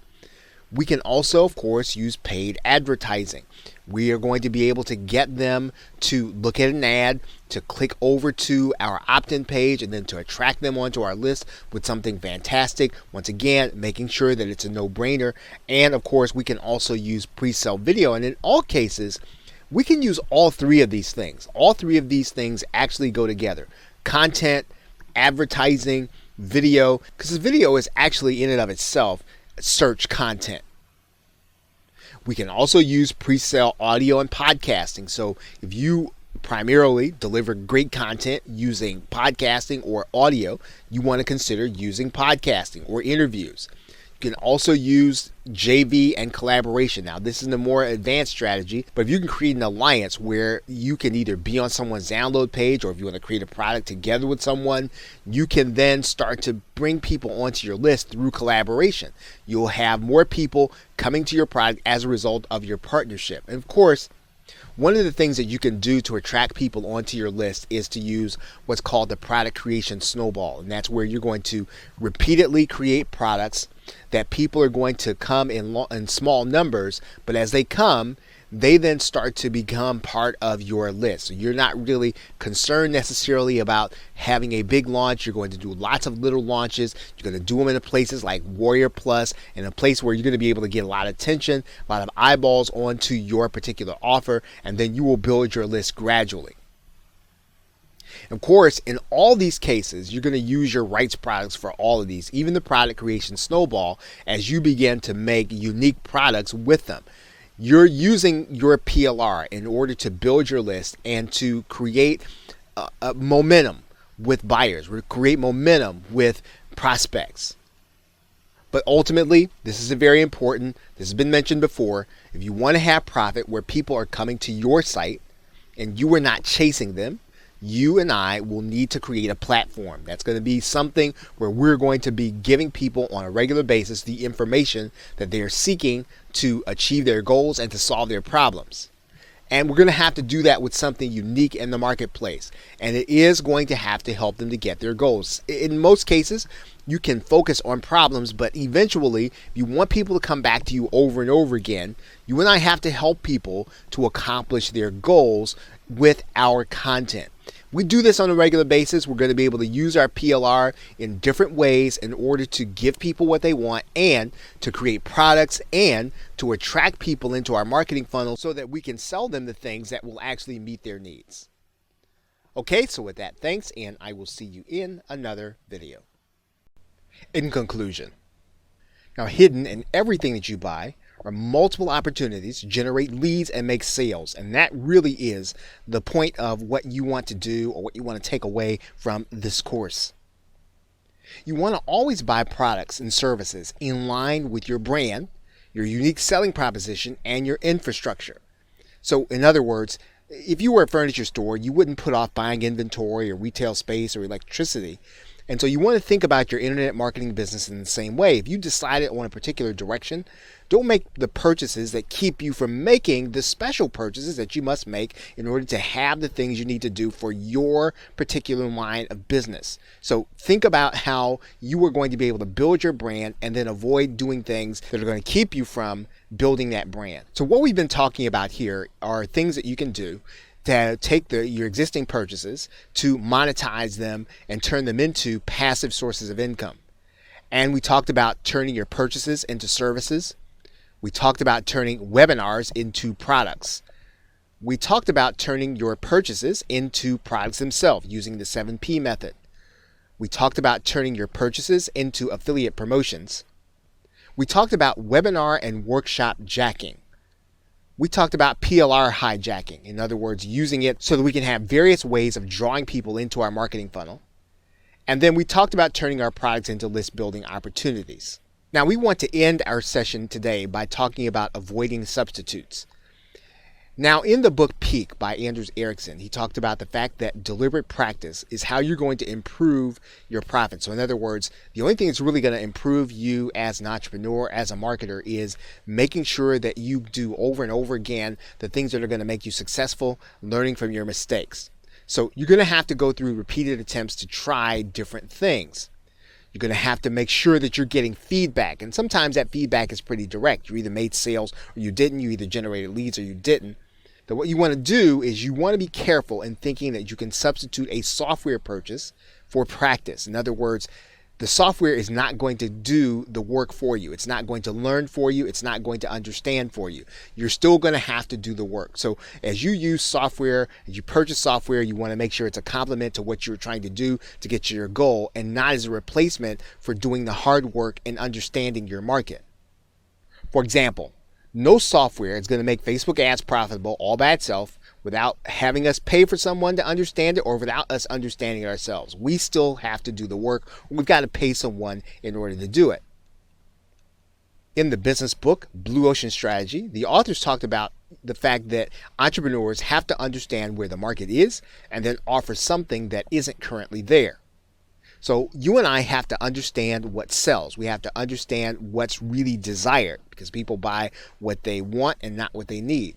We can also, of course, use paid advertising. We are going to be able to get them to look at an ad, to click over to our opt-in page, and then to attract them onto our list with something fantastic. Once again, making sure that it's a no-brainer. And of course, we can also use pre-sale video. And in all cases, we can use all 3 of these things. All 3 of these things actually go together. Content, advertising, video, because the video is actually in and of itself search content. We can also use pre-sale audio and podcasting. So if you primarily deliver great content using podcasting or audio, you want to consider using podcasting or interviews. You can also use JV and collaboration. Now, this is a more advanced strategy, but if you can create an alliance where you can either be on someone's download page, or if you want to create a product together with someone, you can then start to bring people onto your list through collaboration. You'll have more people coming to your product as a result of your partnership. And of course, one of the things that you can do to attract people onto your list is to use what's called the product creation snowball. And that's where you're going to repeatedly create products that people are going to come in small numbers, but as they come, they then start to become part of your list. So you're not really concerned necessarily about having a big launch. You're going to do lots of little launches. You're going to do them in places like Warrior Plus, in a place where you're going to be able to get a lot of attention, a lot of eyeballs onto your particular offer, and then you will build your list gradually. Of course, in all these cases, you're going to use your rights products for all of these, even the product creation snowball, as you begin to make unique products with them. You're using your PLR in order to build your list and to create a momentum with buyers, create momentum with prospects. But ultimately, this is very important. This has been mentioned before. If you want to have profit where people are coming to your site and you are not chasing them, you and I will need to create a platform. That's going to be something where we're going to be giving people on a regular basis the information that they are seeking to achieve their goals and to solve their problems. And we're going to have to do that with something unique in the marketplace. And it is going to have to help them to get their goals. In most cases, you can focus on problems, but eventually, if you want people to come back to you over and over again, you and I have to help people to accomplish their goals with our content. We do this on a regular basis. We're going to be able to use our PLR in different ways in order to give people what they want and to create products and to attract people into our marketing funnel so that we can sell them the things that will actually meet their needs. Okay, so with that, thanks, and I will see you in another video. In conclusion, now hidden in everything that you buy are multiple opportunities to generate leads and make sales. And that really is the point of what you want to do or what you want to take away from this course. You want to always buy products and services in line with your brand, your unique selling proposition, and your infrastructure. So in other words, if you were a furniture store, you wouldn't put off buying inventory or retail space or electricity. And so you want to think about your internet marketing business in the same way. If you decided on a particular direction, don't make the purchases that keep you from making the special purchases that you must make in order to have the things you need to do for your particular line of business. So think about how you are going to be able to build your brand and then avoid doing things that are going to keep you from building that brand. So what we've been talking about here are things that you can do to take your existing purchases, to monetize them and turn them into passive sources of income. And we talked about turning your purchases into services. We talked about turning webinars into products. We talked about turning your purchases into products themselves using the 7P method. We talked about turning your purchases into affiliate promotions. We talked about webinar and workshop jacking. We talked about PLR hijacking, in other words, using it so that we can have various ways of drawing people into our marketing funnel. And then we talked about turning our products into list building opportunities. Now we want to end our session today by talking about avoiding substitutes. Now in the book Peak by Anders Ericsson, he talked about the fact that deliberate practice is how you're going to improve your profits. So in other words, the only thing that's really going to improve you as an entrepreneur, as a marketer, is making sure that you do over and over again the things that are going to make you successful, learning from your mistakes. So you're going to have to go through repeated attempts to try different things. You're going to have to make sure that you're getting feedback. And sometimes that feedback is pretty direct. You either made sales or you didn't. You either generated leads or you didn't. But what you want to do is you want to be careful in thinking that you can substitute a software purchase for practice. In other words, the software is not going to do the work for you. It's not going to learn for you. It's not going to understand for you. You're still going to have to do the work. So as you use software, as you purchase software, you want to make sure it's a complement to what you're trying to do to get to your goal and not as a replacement for doing the hard work and understanding your market. For example, no software is going to make Facebook ads profitable all by itself without having us pay for someone to understand it or without us understanding it ourselves. We still have to do the work. We've got to pay someone in order to do it. In the business book, Blue Ocean Strategy, the authors talked about the fact that entrepreneurs have to understand where the market is and then offer something that isn't currently there. So you and I have to understand what sells. We have to understand what's really desired because people buy what they want and not what they need.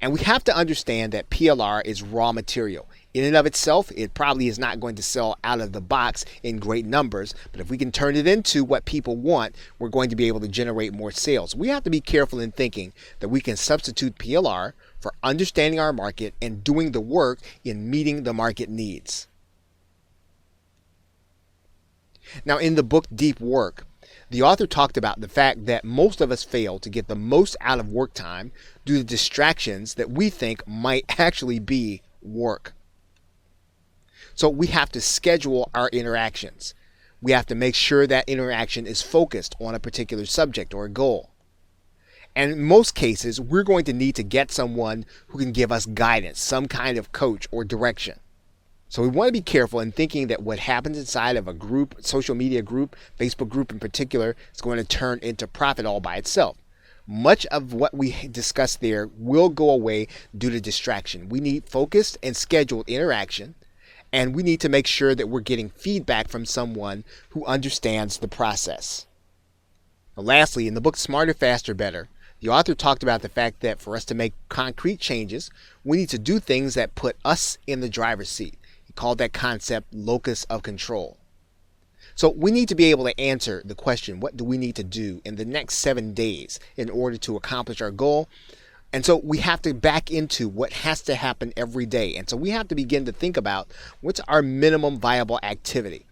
And we have to understand that PLR is raw material. In and of itself, it probably is not going to sell out of the box in great numbers, but if we can turn it into what people want, we're going to be able to generate more sales. We have to be careful in thinking that we can substitute PLR for understanding our market and doing the work in meeting the market needs. Now, in the book Deep Work, the author talked about the fact that most of us fail to get the most out of work time due to distractions that we think might actually be work. So we have to schedule our interactions. We have to make sure that interaction is focused on a particular subject or a goal. And in most cases, we're going to need to get someone who can give us guidance, some kind of coach or direction. So we want to be careful in thinking that what happens inside of a group, social media group, Facebook group in particular, is going to turn into profit all by itself. Much of what we discussed there will go away due to distraction. We need focused and scheduled interaction, and we need to make sure that we're getting feedback from someone who understands the process. Now, lastly, in the book Smarter, Faster, Better, the author talked about the fact that for us to make concrete changes, we need to do things that put us in the driver's seat. He called that concept locus of control. So we need to be able to answer the question, what do we need to do in the next 7 days in order to accomplish our goal? And so we have to back into what has to happen every day. And so we have to begin to think about what's our minimum viable activity.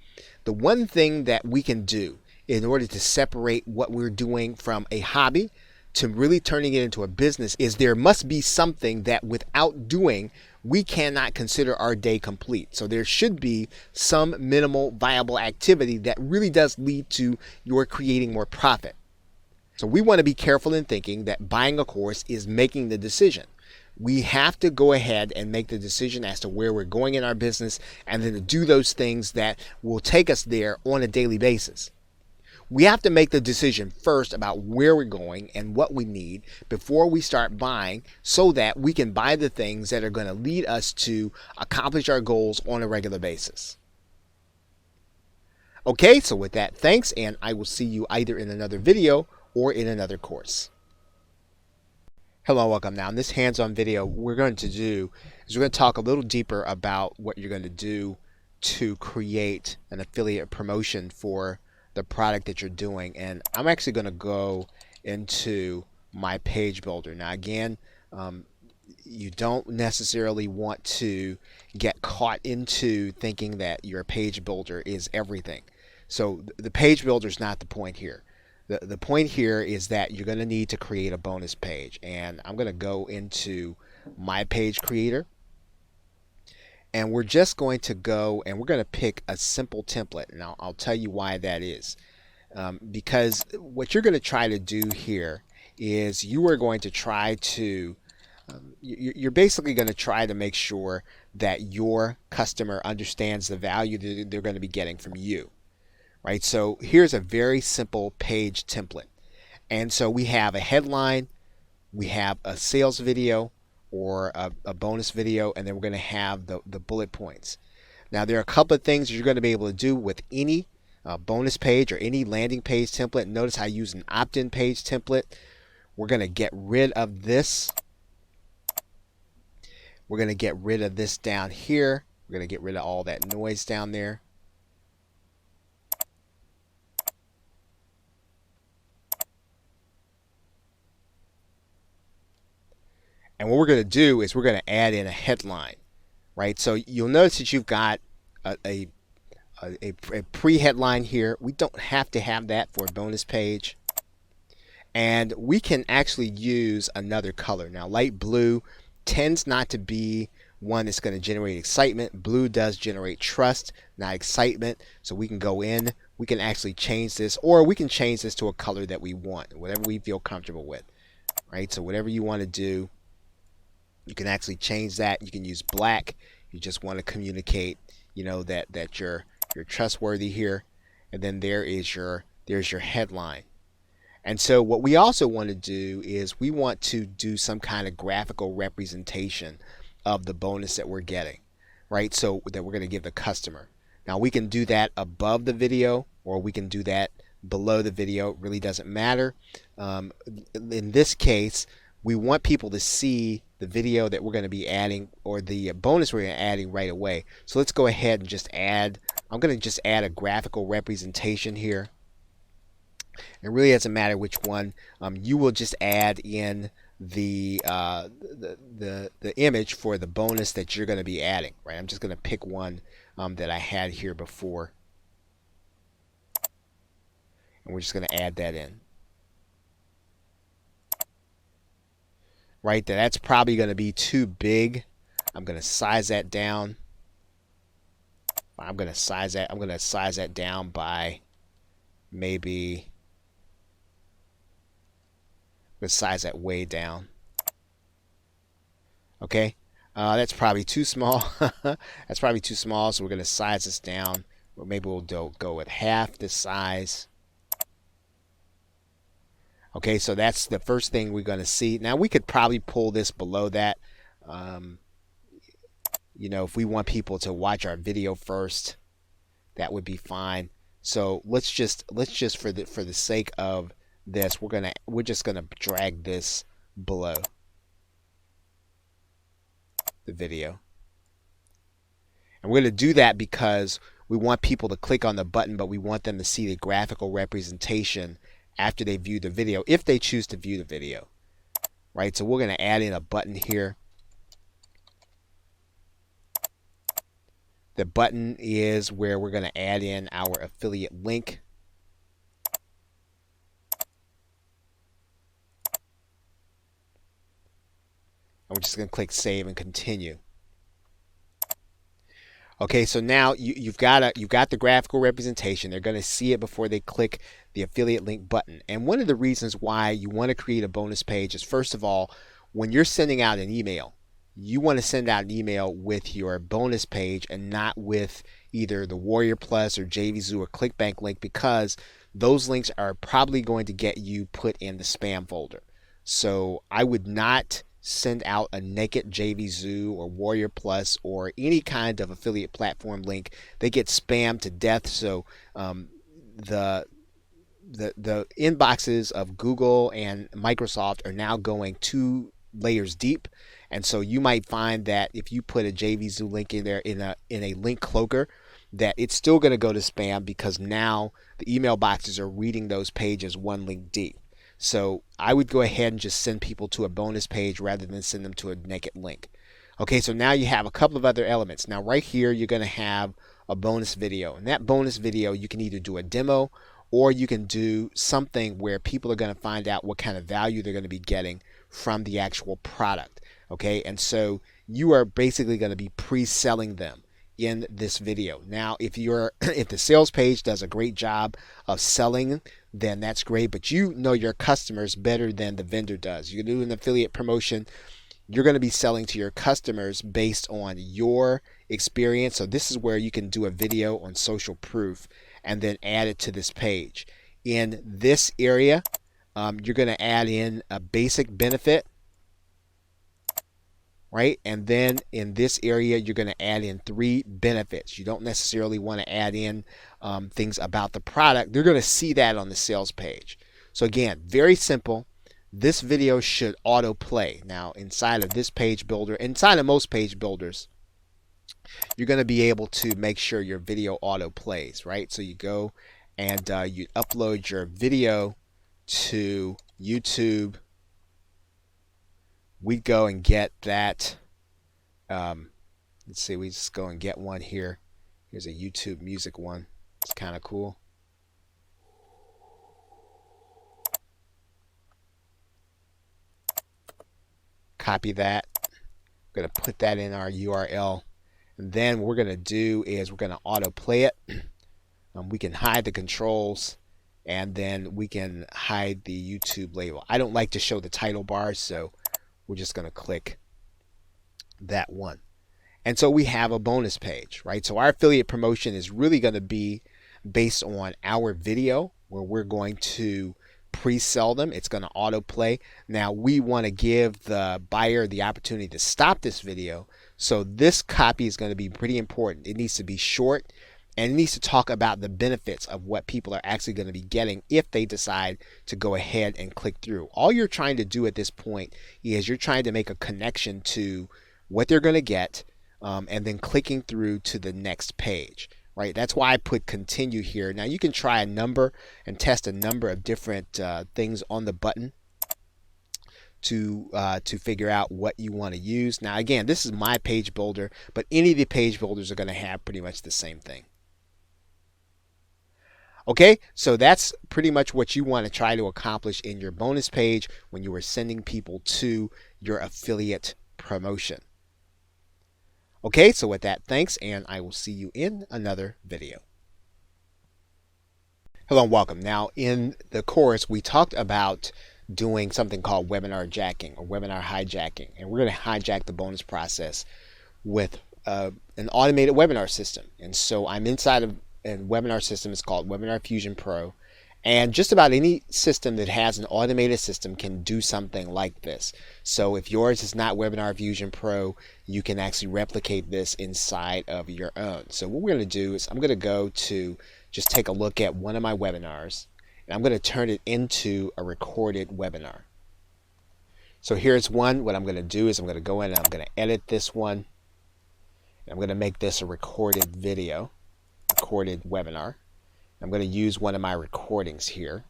The one thing that we can do in order to separate what we're doing from a hobby to really turning it into a business is there must be something that without doing, we cannot consider our day complete. So there should be some minimal viable activity that really does lead to your creating more profit. So we want to be careful in thinking that buying a course is making the decision. We have to go ahead and make the decision as to where we're going in our business and then to do those things that will take us there on a daily basis. We have to make the decision first about where we're going and what we need before we start buying so that we can buy the things that are going to lead us to accomplish our goals on a regular basis. Okay, so with that, thanks, and I will see you either in another video or in another course. Hello, welcome. Now in this hands-on video, we're going to talk a little deeper about what you're going to do to create an affiliate promotion for the product that you're doing. And I'm actually going to go into my page builder. Now again, you don't necessarily want to get caught into thinking that your page builder is everything. So the page builder is not the point here. The point here is that you're going to need to create a bonus page, and I'm going to go into my page creator, and we're just going to go and we're going to pick a simple template, and I'll tell you why that is. Because what you're going to try to do here is you are going to try to you're basically going to try to make sure that your customer understands the value that they're going to be getting from you. Right, so here's a very simple page template. And so we have a headline, we have a sales video or a bonus video, and then we're going to have the bullet points. Now there are a couple of things you're going to be able to do with any bonus page or any landing page template. Notice I use an opt-in page template. We're going to get rid of this. We're going to get rid of this down here. We're going to get rid of all that noise down there. And what we're going to do is we're going to add in a headline, right? So you'll notice that you've got a pre-headline here. We don't have to have that for a bonus page. And we can actually use another color. Now, light blue tends not to be one that's going to generate excitement. Blue does generate trust, not excitement. So we can go in, we can actually change this, or we can change this to a color that we want, whatever we feel comfortable with, right? So whatever you want to do, you can actually change that. You can use black. You just want to communicate, that you're trustworthy here. And then there's your headline. And so what we also want to do is we want to do some kind of graphical representation of the bonus that we're getting, right? So that we're going to give the customer. Now we can do that above the video or we can do that below the video. It really doesn't matter. In this case, we want people to see the video that we're going to be adding or the bonus we're adding right away. So let's go ahead and just add, I'm going to just add a graphical representation here. It really doesn't matter which one. You will just add in the image for the bonus that you're going to be adding, right? I'm just going to pick one that I had here before, and we're just going to add that in. Right, that's probably going to be too big. I'm going to size that down. I'm going to size that down by maybe, let's size that way down. Okay, that's probably too small. That's probably too small, so we're going to size this down. Or maybe we'll go with half the size. Okay, so that's the first thing we're going to see. Now we could probably pull this below that. You know, if we want people to watch our video first, that would be fine. So let's just for the sake of this, we're just gonna drag this below the video. And we're going to do that because we want people to click on the button, but we want them to see the graphical representation after they view the video, if they choose to view the video. Right, so we're going to add in a button here. The button is where we're going to add in our affiliate link. And we're just going to click save and continue. Okay, so now you've got the graphical representation. They're going to see it before they click the affiliate link button. And one of the reasons why you want to create a bonus page is, first of all, when you're sending out an email, you want to send out an email with your bonus page and not with either the Warrior Plus or JVZoo or ClickBank link, because those links are probably going to get you put in the spam folder. So I would not send out a naked JVZoo or Warrior Plus or any kind of affiliate platform link. They get spammed to death. So the inboxes of Google and Microsoft are now going 2 layers deep, and so you might find that if you put a JVZoo link in there in a link cloaker, that it's still going to go to spam, because now the email boxes are reading those pages 1 link deep. So I would go ahead and just send people to a bonus page rather than send them to a naked link. Okay, so now you have a couple of other elements. Now right here you're going to have a bonus video, and that bonus video you can either do a demo, or you can do something where people are going to find out what kind of value they're going to be getting from the actual product. Okay, and so you are basically going to be pre-selling them in this video. Now if the sales page does a great job of selling, then that's great, but you know your customers better than the vendor does. You do an affiliate promotion, you're going to be selling to your customers based on your experience. So this is where you can do a video on social proof and then add it to this page. In this area, you're going to add in a basic benefit, right? And then in this area, you're going to add in 3 benefits. You don't necessarily want to add in things about the product. They're going to see that on the sales page. So again, very simple. This video should auto play. Now inside of this page builder, inside of most page builders, you're going to be able to make sure your video auto plays, right? So you go and you upload your video to YouTube. We'd go and get that. Let's see, we just go and get one here. Here's a YouTube music one. It's kind of cool. Copy that. We're going to put that in our URL. And then what we're going to do is we're going to auto play it. We can hide the controls, and then we can hide the YouTube label. I don't like to show the title bar, so we're just going to click that one. And so we have a bonus page, right? So our affiliate promotion is really going to be based on our video, where we're going to pre-sell them. It's going to autoplay. Now we want to give the buyer the opportunity to stop this video. So this copy is going to be pretty important. It needs to be short and it needs to talk about the benefits of what people are actually going to be getting if they decide to go ahead and click through. All you're trying to do at this point is you're trying to make a connection to what they're going to get, and then clicking through to the next page. Right? That's why I put continue here. Now you can try a number and test a number of different things on the button to figure out what you want to use. Now again, this is my page builder, but any of the page builders are going to have pretty much the same thing. Okay, so that's pretty much what you want to try to accomplish in your bonus page when you are sending people to your affiliate promotion. Okay, so with that, thanks, and I will see you in another video. Hello and welcome. Now, in the course, we talked about doing something called webinar jacking or webinar hijacking, and we're going to hijack the bonus process with an automated webinar system. And so I'm inside of a webinar system. It's called Webinar Fusion Pro. And just about any system that has an automated system can do something like this. So if yours is not Webinar Fusion Pro, you can actually replicate this inside of your own. So what we're going to do is I'm going to go to just take a look at one of my webinars, and I'm going to turn it into a recorded webinar. So here's one. What I'm going to do is I'm going to go in and I'm going to edit this one. And I'm going to make this a recorded video, recorded webinar. I'm going to use one of my recordings here,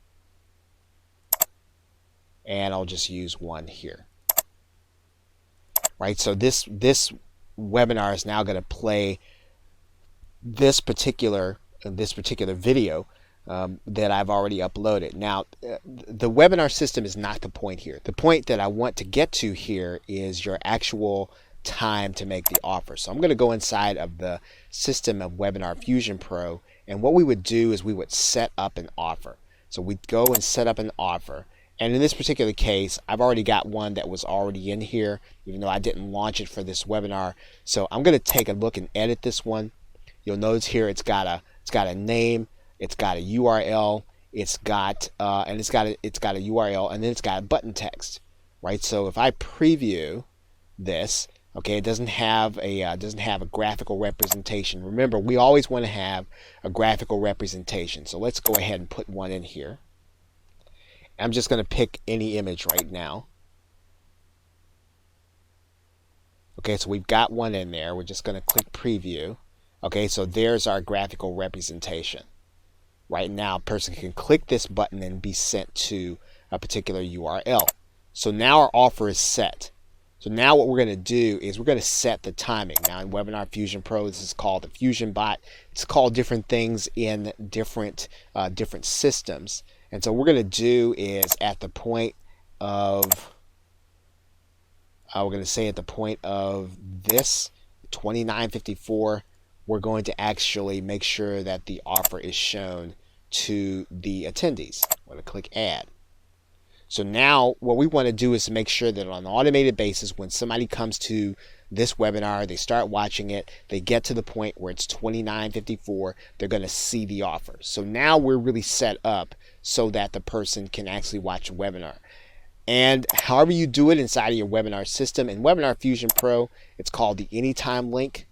and I'll just use one here. Right, so this webinar is now going to play this particular video that I've already uploaded. Now, the webinar system is not the point here. The point that I want to get to here is your actual time to make the offer. So I'm going to go inside of the system of Webinar Fusion Pro, and what we would do is we would set up an offer. So we'd go and set up an offer, and in this particular case I've already got one that was already in here, even though I didn't launch it for this webinar. So I'm going to take a look and edit this one. You'll notice here it's got a name, it's got a URL, it's got a URL, and then it's got a button text. Right, so if I preview this, okay, it doesn't have a graphical representation. Remember, we always want to have a graphical representation. So let's go ahead and put one in here. I'm just going to pick any image right now. Okay, so we've got one in there. We're just going to click preview. Okay, so there's our graphical representation. Right now, a person can click this button and be sent to a particular URL. So now our offer is set. So now what we're going to do is we're going to set the timing. Now in Webinar Fusion Pro, this is called the Fusion Bot. It's called different things in different systems. And so what we're going to do is at the point of, we're going to say at the point of this 29:54, we're going to actually make sure that the offer is shown to the attendees. I'm going to click Add. So now what we want to do is to make sure that on an automated basis, when somebody comes to this webinar, they start watching it, they get to the point where it's 29:54, they're going to see the offer. So now we're really set up so that the person can actually watch a webinar. And however you do it inside of your webinar system, in Webinar Fusion Pro, it's called the Anytime link.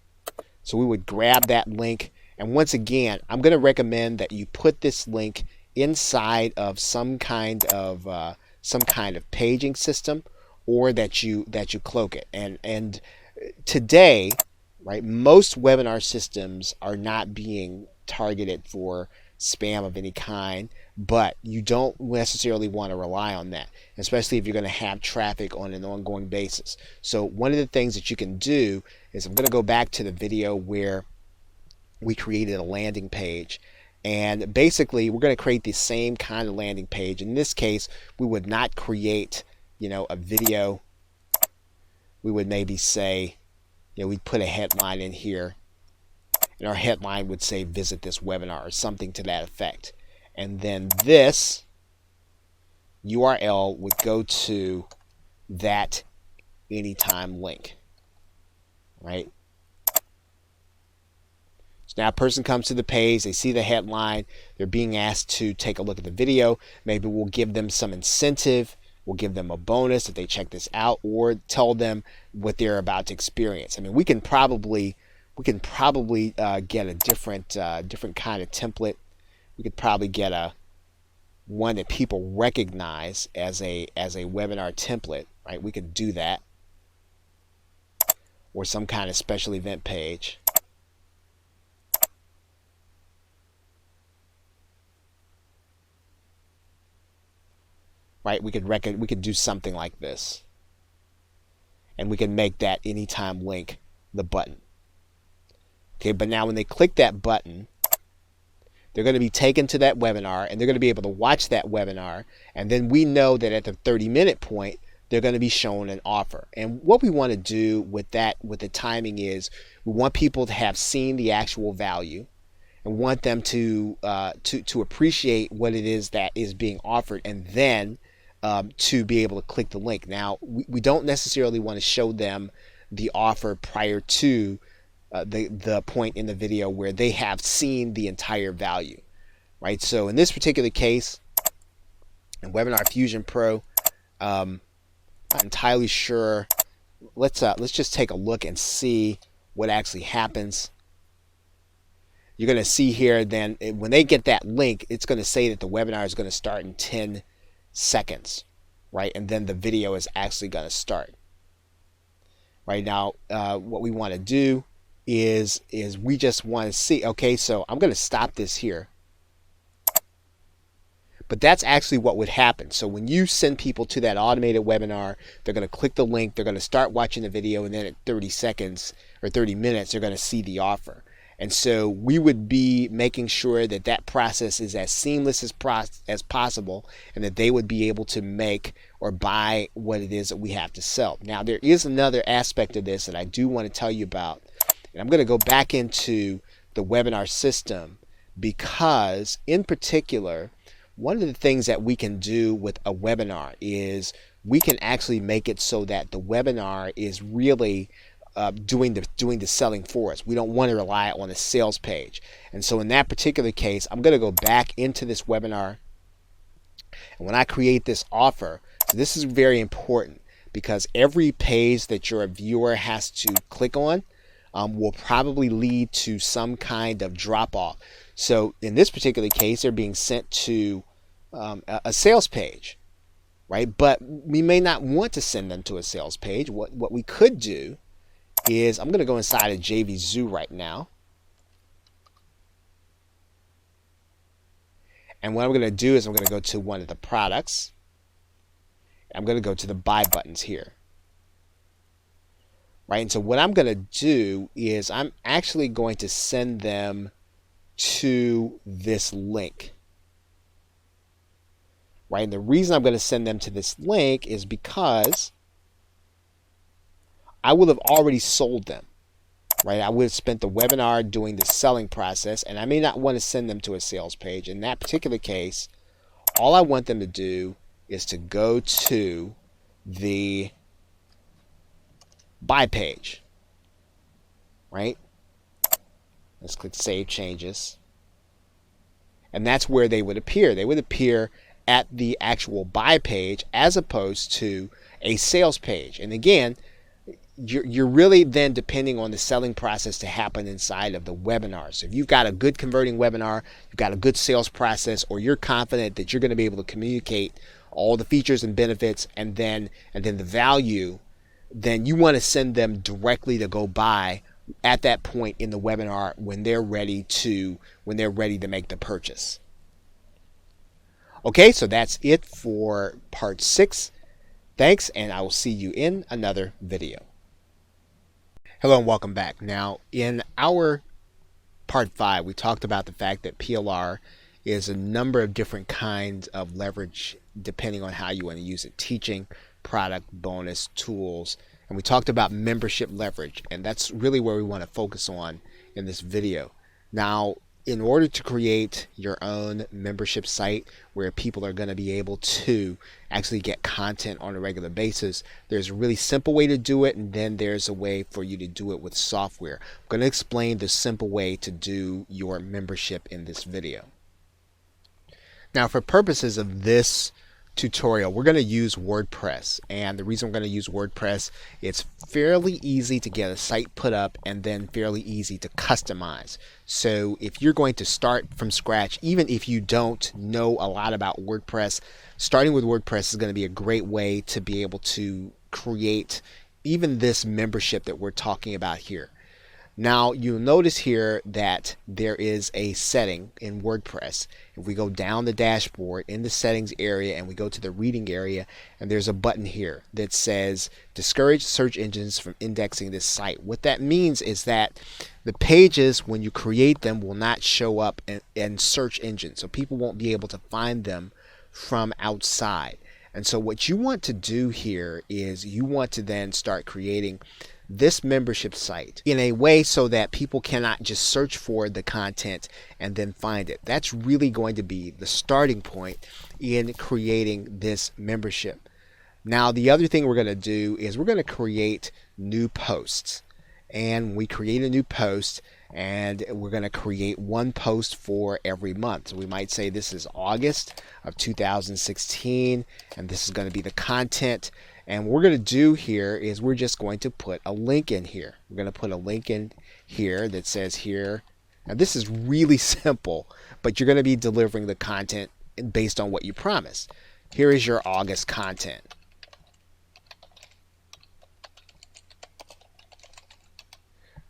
So we would grab that link, and once again, I'm going to recommend that you put this link inside of some kind of paging system, or that you cloak it. And today, right, most webinar systems are not being targeted for spam of any kind, but you don't necessarily want to rely on that, especially if you're going to have traffic on an ongoing basis. So one of the things that you can do is, I'm going to go back to the video where we created a landing page. And basically, we're going to create the same kind of landing page. In this case, we would not create, a video. We would maybe say, we'd put a headline in here, and our headline would say, visit this webinar, or something to that effect. And then this URL would go to that Anytime link, right? Now a person comes to the page, they see the headline, they're being asked to take a look at the video. Maybe we'll give them some incentive, we'll give them a bonus if they check this out, or tell them what they're about to experience. I mean, we can probably We can probably get a different kind of template. We could probably get a one that people recognize as a webinar template, right? We could do that, or some kind of special event page. Right? We could do something like this, and we can make that anytime link the button. Okay, but now when they click that button, they're going to be taken to that webinar, and they're going to be able to watch that webinar, and then we know that at the 30-minute point, they're going to be shown an offer. And what we want to do with that, with the timing, is we want people to have seen the actual value, and want them to appreciate what it is that is being offered, and then to be able to click the link. Now, we don't necessarily want to show them the offer prior to the point in the video where they have seen the entire value, right? So in this particular case, in Webinar Fusion Pro, not entirely sure. Let's just take a look and see what actually happens. You're going to see here, then when they get that link, it's going to say that the webinar is going to start in 10 seconds, right? And then the video is actually going to start. Right now, what we want to do is we just want to see, okay, so I'm going to stop this here. But that's actually what would happen. So when you send people to that automated webinar, they're going to click the link, they're going to start watching the video, and then at 30 seconds or 30 minutes, they're going to see the offer. And so we would be making sure that that process is as seamless as possible, and that they would be able to make or buy what it is that we have to sell. Now, there is another aspect of this that I do want to tell you about. And I'm going to go back into the webinar system, because in particular, one of the things that we can do with a webinar is we can actually make it so that the webinar is really doing the selling for us. We don't want to rely on a sales page. And so in that particular case, I'm going to go back into this webinar. And when I create this offer, so this is very important, because every page that your viewer has to click on will probably lead to some kind of drop off. So in this particular case, they're being sent to a sales page, right? But we may not want to send them to a sales page. What we could do is, I'm going to go inside of JVZoo right now. And what I'm going to do is I'm going to go to one of the products. I'm going to go to the buy buttons here. Right, and so what I'm going to do is I'm actually going to send them to this link. Right, and the reason I'm going to send them to this link is because I will have already sold them. Right, I would have spent the webinar doing the selling process, and I may not want to send them to a sales page. In that particular case, all I want them to do is to go to the buy page, right? Let's click Save Changes. And that's where they would appear. They would appear at the actual buy page as opposed to a sales page. And again, you're really then depending on the selling process to happen inside of the webinar. So if you've got a good converting webinar, you've got a good sales process, or you're confident that you're going to be able to communicate all the features and benefits and then the value, then you want to send them directly to go buy at that point in the webinar when they're ready to make the purchase. Okay, so that's it for part 6. Thanks, and I will see you in another video. Hello and welcome back. Now, in our part 5, we talked about the fact that PLR is a number of different kinds of leverage depending on how you want to use it: teaching, product, bonus, tools. And we talked about membership leverage, and that's really where we want to focus on in this video. Now, in order to create your own membership site where people are going to be able to actually get content on a regular basis, there's a really simple way to do it, and then there's a way for you to do it with software. I'm going to explain the simple way to do your membership in this video. Now, for purposes of this tutorial, we're going to use WordPress. And the reason we're going to use WordPress, it's fairly easy to get a site put up and then fairly easy to customize. So if you're going to start from scratch, even if you don't know a lot about WordPress, starting with WordPress is going to be a great way to be able to create even this membership that we're talking about here. Now you'll notice here that there is a setting in WordPress. If we go down the dashboard in the settings area and we go to the reading area, and there's a button here that says discourage search engines from indexing this site. What that means is that the pages, when you create them, will not show up in search engines, so people won't be able to find them from outside. And so what you want to do here is you want to then start creating this membership site in a way so that people cannot just search for the content and then find it. That's really going to be the starting point in creating this membership. Now, the other thing we're going to do is we're going to create new posts. And when we create a new post, and we're going to create one post for every month. So we might say this is August of 2016, and this is going to be the content. And what we're going to do here is we're just going to put a link in here. We're going to put a link in here that says here. Now this is really simple, but you're going to be delivering the content based on what you promised. Here is your August content.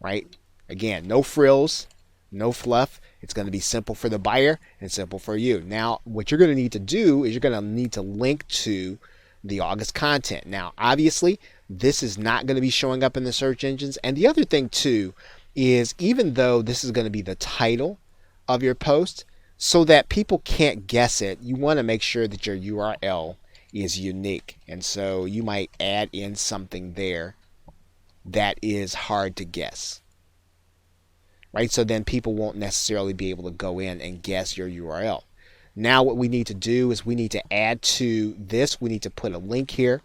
Right? Again, no frills, no fluff. It's going to be simple for the buyer and simple for you. Now, what you're going to need to do is you're going to need to link to the August content. Now, obviously, this is not going to be showing up in the search engines. And the other thing, too, is even though this is going to be the title of your post, so that people can't guess it, you want to make sure that your URL is unique. And so you might add in something there that is hard to guess. Right? So then people won't necessarily be able to go in and guess your URL. Now what we need to do is we need to add to this, we need to put a link here.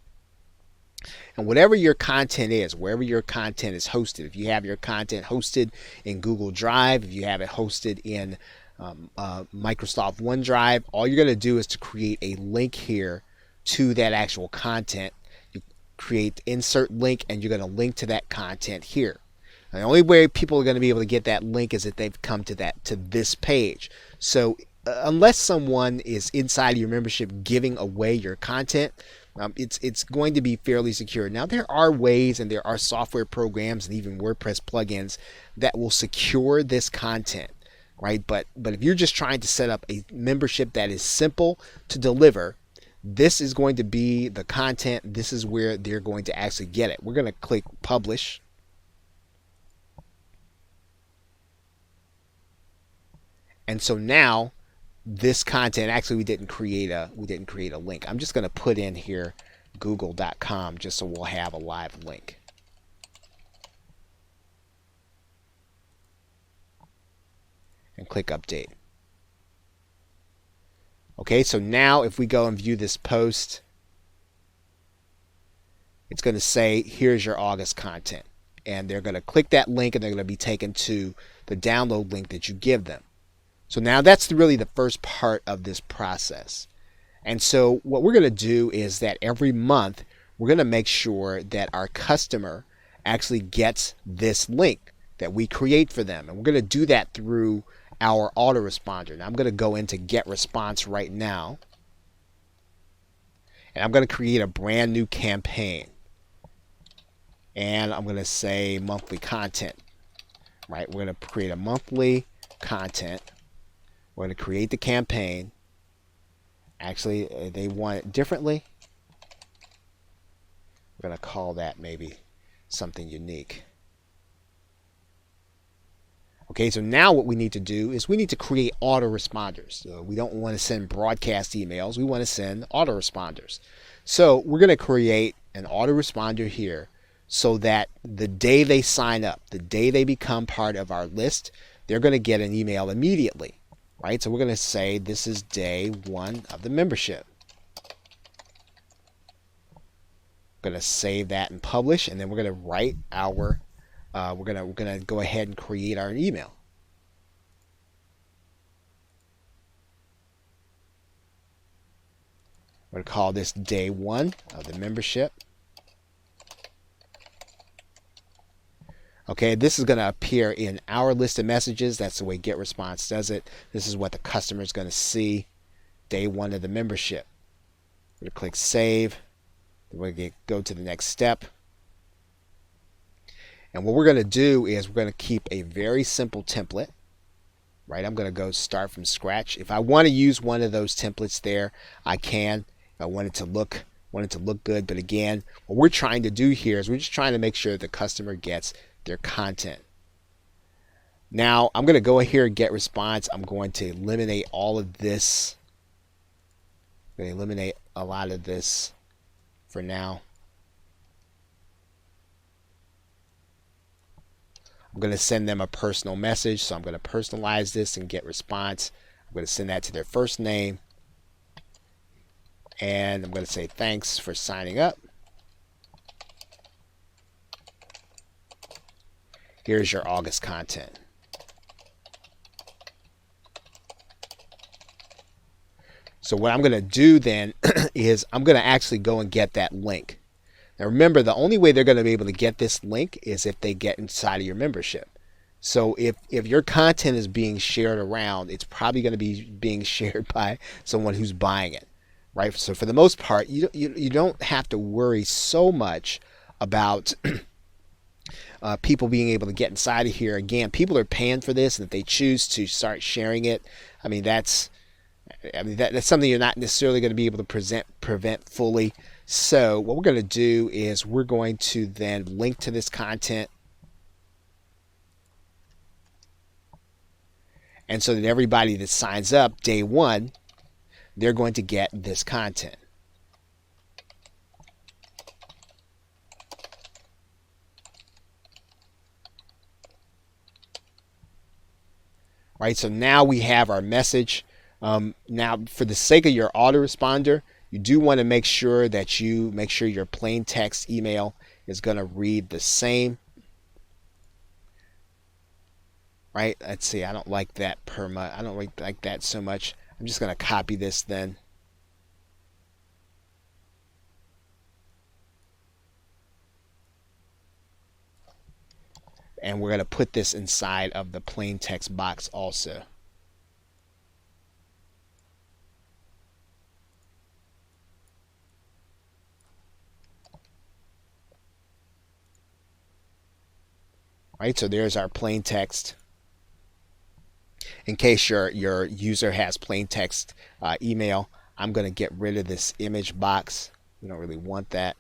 And whatever your content is, wherever your content is hosted, if you have your content hosted in Google Drive, if you have it hosted in Microsoft OneDrive, all you're going to do is to create a link here to that actual content. You create insert link and you're going to link to that content here. The only way people are going to be able to get that link is if they've come to this page. So unless someone is inside your membership giving away your content, it's going to be fairly secure. Now there are ways and there are software programs and even WordPress plugins that will secure this content, right? But if you're just trying to set up a membership that is simple to deliver, this is going to be the content. This is where they're going to actually get it. We're going to click publish. And so now this content, actually we didn't create a link. I'm just going to put in here google.com just so we'll have a live link. And click update. Okay, so now if we go and view this post, it's going to say here's your August content. And they're going to click that link and they're going to be taken to the download link that you give them. So now that's really the first part of this process. And so what we're going to do is that every month we're going to make sure that our customer actually gets this link that we create for them. And we're going to do that through our autoresponder. Now I'm going to go into Get Response right now. And I'm going to create a brand new campaign. And I'm going to say monthly content. Right? We're going to create a monthly content. We're going to create the campaign. Actually, they want it differently. We're going to call that maybe something unique. Okay, so now what we need to do is we need to create autoresponders. So we don't want to send broadcast emails. We want to send autoresponders. So we're going to create an autoresponder here so that the day they sign up, the day they become part of our list, they're going to get an email immediately. Right, so we're going to say this is day 1 of the membership. We're going to save that and publish, and then we're going to write our. We're going to go ahead and create our email. I'm going to call this day 1 of the membership. Okay, this is going to appear in our list of messages. That's the way GetResponse does it. This is what the customer is going to see, day 1 of the membership. We're going to click Save. We're going to go to the next step. And what we're going to do is we're going to keep a very simple template. Right, I'm going to go start from scratch. If I want to use one of those templates there, I can. If I want it to look good, but again, what we're trying to do here is we're just trying to make sure the customer gets their content. Now, I'm going to go here and GetResponse. I'm going to eliminate all of this. I'm going to eliminate a lot of this for now. I'm going to send them a personal message, so I'm going to personalize this and GetResponse. I'm going to send that to their first name, and I'm going to say thanks for signing up. Here's your August content. So what I'm going to do then is I'm going to actually go and get that link. Now remember, the only way they're going to be able to get this link is if they get inside of your membership. So if your content is being shared around, it's probably going to be being shared by someone who's buying it, right? So for the most part, you don't have to worry so much about people being able to get inside of here. Again, people are paying for this, and if they choose to start sharing it, that's something you're not necessarily going to be able to prevent fully. So what we're going to do is we're going to then link to this content, and so that everybody that signs up day 1, they're going to get this content. Right, so now we have our message. Now, for the sake of your autoresponder, you do want to make sure your plain text email is going to read the same. Right? Let's see. I don't like that I don't like that so much. I'm just going to copy this then. And we're going to put this inside of the plain text box also. Right, so there's our plain text. In case your user has plain text email, I'm going to get rid of this image box. We don't really want that.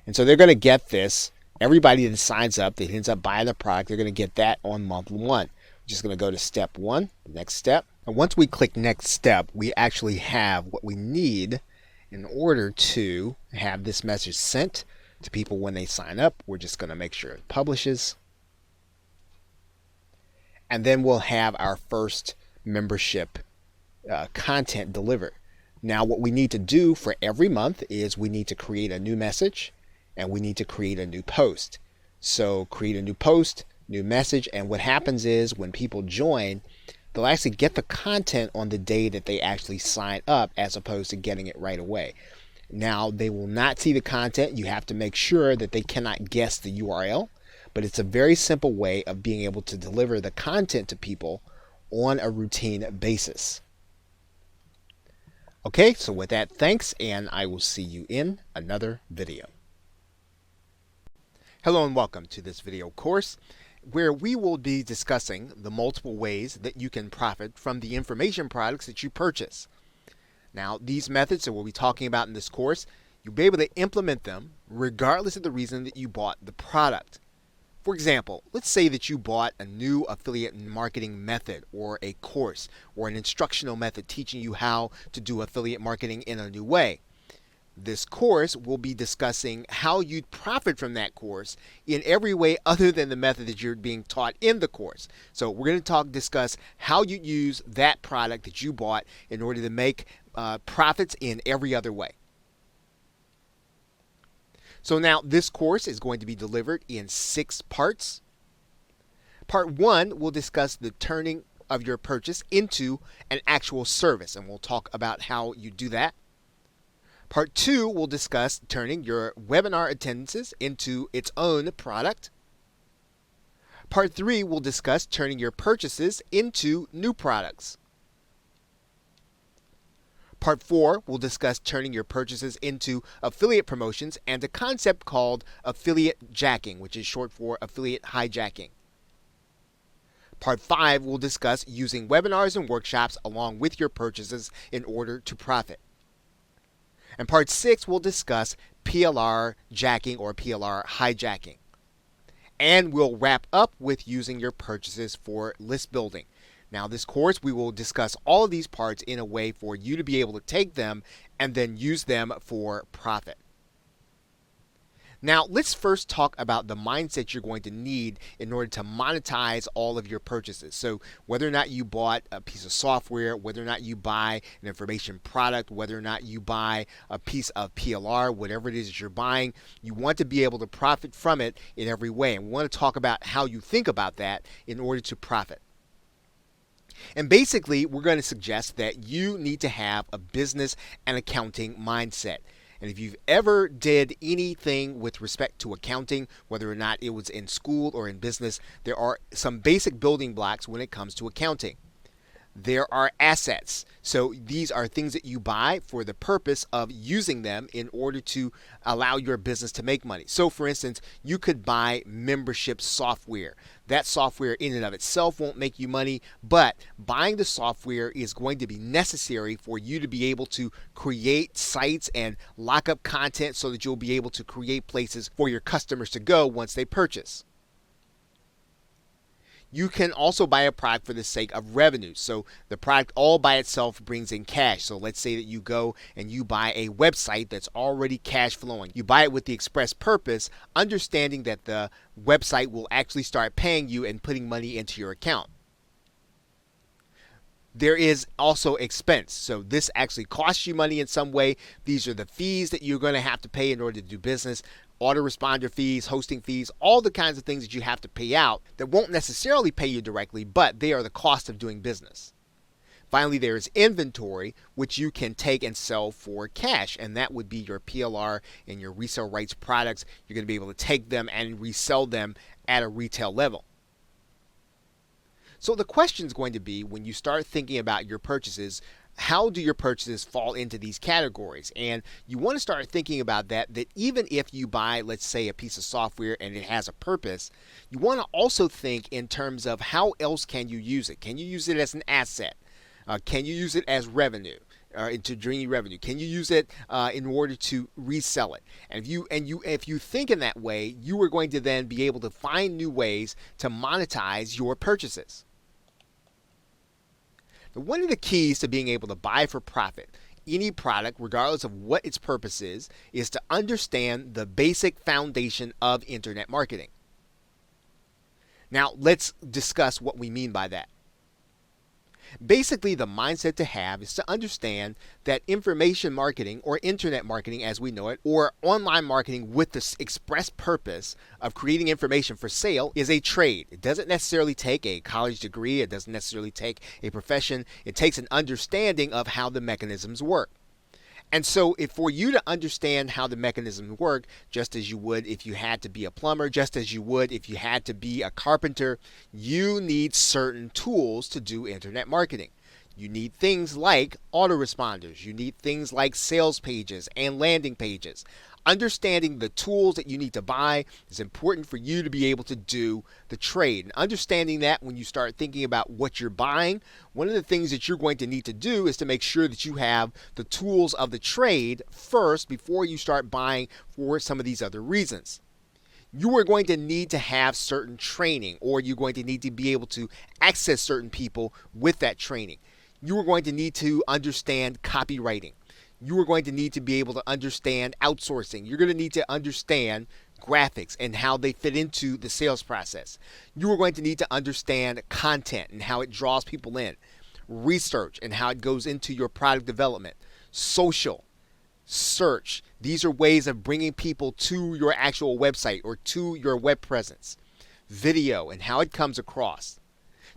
And so they're going to get this. Everybody that signs up, that ends up buying the product, they're going to get that on month 1. We're just going to go to step 1, the next step. And once we click next step, we actually have what we need in order to have this message sent to people when they sign up. We're just going to make sure it publishes. And then we'll have our first membership content delivered. Now, what we need to do for every month is we need to create a new message, and we need to create a new post. So create a new post, new message, and what happens is when people join, they'll actually get the content on the day that they actually sign up, as opposed to getting it right away. Now, they will not see the content. You have to make sure that they cannot guess the URL. But it's a very simple way of being able to deliver the content to people on a routine basis. Okay, so with that, thanks, and I will see you in another video. Hello and welcome to this video course where we will be discussing the multiple ways that you can profit from the information products that you purchase. Now, these methods that we'll be talking about in this course, you'll be able to implement them regardless of the reason that you bought the product. For example, let's say that you bought a new affiliate marketing method or a course or an instructional method teaching you how to do affiliate marketing in a new way. This course will be discussing how you'd profit from that course in every way other than the method that you're being taught in the course. So we're going to discuss how you use that product that you bought in order to make profits in every other way. So now this course is going to be delivered in 6 parts. Part 1 will discuss the turning of your purchase into an actual service, and we'll talk about how you do that. Part 2 will discuss turning your webinar attendances into its own product. Part 3 will discuss turning your purchases into new products. Part 4 will discuss turning your purchases into affiliate promotions and a concept called affiliate jacking, which is short for affiliate hijacking. Part 5 will discuss using webinars and workshops along with your purchases in order to profit. And Part 6 will discuss PLR jacking or PLR hijacking. And we'll wrap up with using your purchases for list building. Now, this course, we will discuss all of these parts in a way for you to be able to take them and then use them for profit. Now, let's first talk about the mindset you're going to need in order to monetize all of your purchases. So whether or not you bought a piece of software, whether or not you buy an information product, whether or not you buy a piece of PLR, whatever it is that you're buying, you want to be able to profit from it in every way. And we want to talk about how you think about that in order to profit. And basically, we're going to suggest that you need to have a business and accounting mindset. And if you've ever did anything with respect to accounting, whether or not it was in school or in business, there are some basic building blocks when it comes to accounting. There are assets. So these are things that you buy for the purpose of using them in order to allow your business to make money. So for instance, you could buy membership software. That software in and of itself won't make you money, but buying the software is going to be necessary for you to be able to create sites and lock up content so that you'll be able to create places for your customers to go once they purchase. You can also buy a product for the sake of revenue. So the product all by itself brings in cash. So let's say that you go and you buy a website that's already cash flowing. You buy it with the express purpose, understanding that the website will actually start paying you and putting money into your account. There is also expense. So this actually costs you money in some way. These are the fees that you're going to have to pay in order to do business. Autoresponder fees, hosting fees, all the kinds of things that you have to pay out that won't necessarily pay you directly, but they are the cost of doing business. Finally, there is inventory, which you can take and sell for cash, and that would be your PLR and your resale rights products. You're going to be able to take them and resell them at a retail level. So the question is going to be, when you start thinking about your purchases, how do your purchases fall into these categories? And you want to start thinking about that even if you buy, let's say, a piece of software and it has a purpose, you want to also think in terms of how else can you use it? Can you use it as an asset? Can you use it as revenue? To bring you revenue? Can you use it in order to resell it? And if you think in that way, you are going to then be able to find new ways to monetize your purchases. Now, one of the keys to being able to buy for profit any product, regardless of what its purpose is to understand the basic foundation of internet marketing. Now, let's discuss what we mean by that. Basically, the mindset to have is to understand that information marketing, or internet marketing as we know it, or online marketing with the express purpose of creating information for sale is a trade. It doesn't necessarily take a college degree. It doesn't necessarily take a profession. It takes an understanding of how the mechanisms work. And so for you to understand how the mechanisms work, just as you would if you had to be a plumber, just as you would if you had to be a carpenter, you need certain tools to do internet marketing. You need things like autoresponders. You need things like sales pages and landing pages. Understanding the tools that you need to buy is important for you to be able to do the trade. And understanding that when you start thinking about what you're buying, one of the things that you're going to need to do is to make sure that you have the tools of the trade first before you start buying for some of these other reasons. You are going to need to have certain training, or you're going to need to be able to access certain people with that training. You are going to need to understand copywriting. You are going to need to be able to understand outsourcing. You're going to need to understand graphics and how they fit into the sales process. You are going to need to understand content and how it draws people in, research and how it goes into your product development, social, search. These are ways of bringing people to your actual website or to your web presence, video and how it comes across.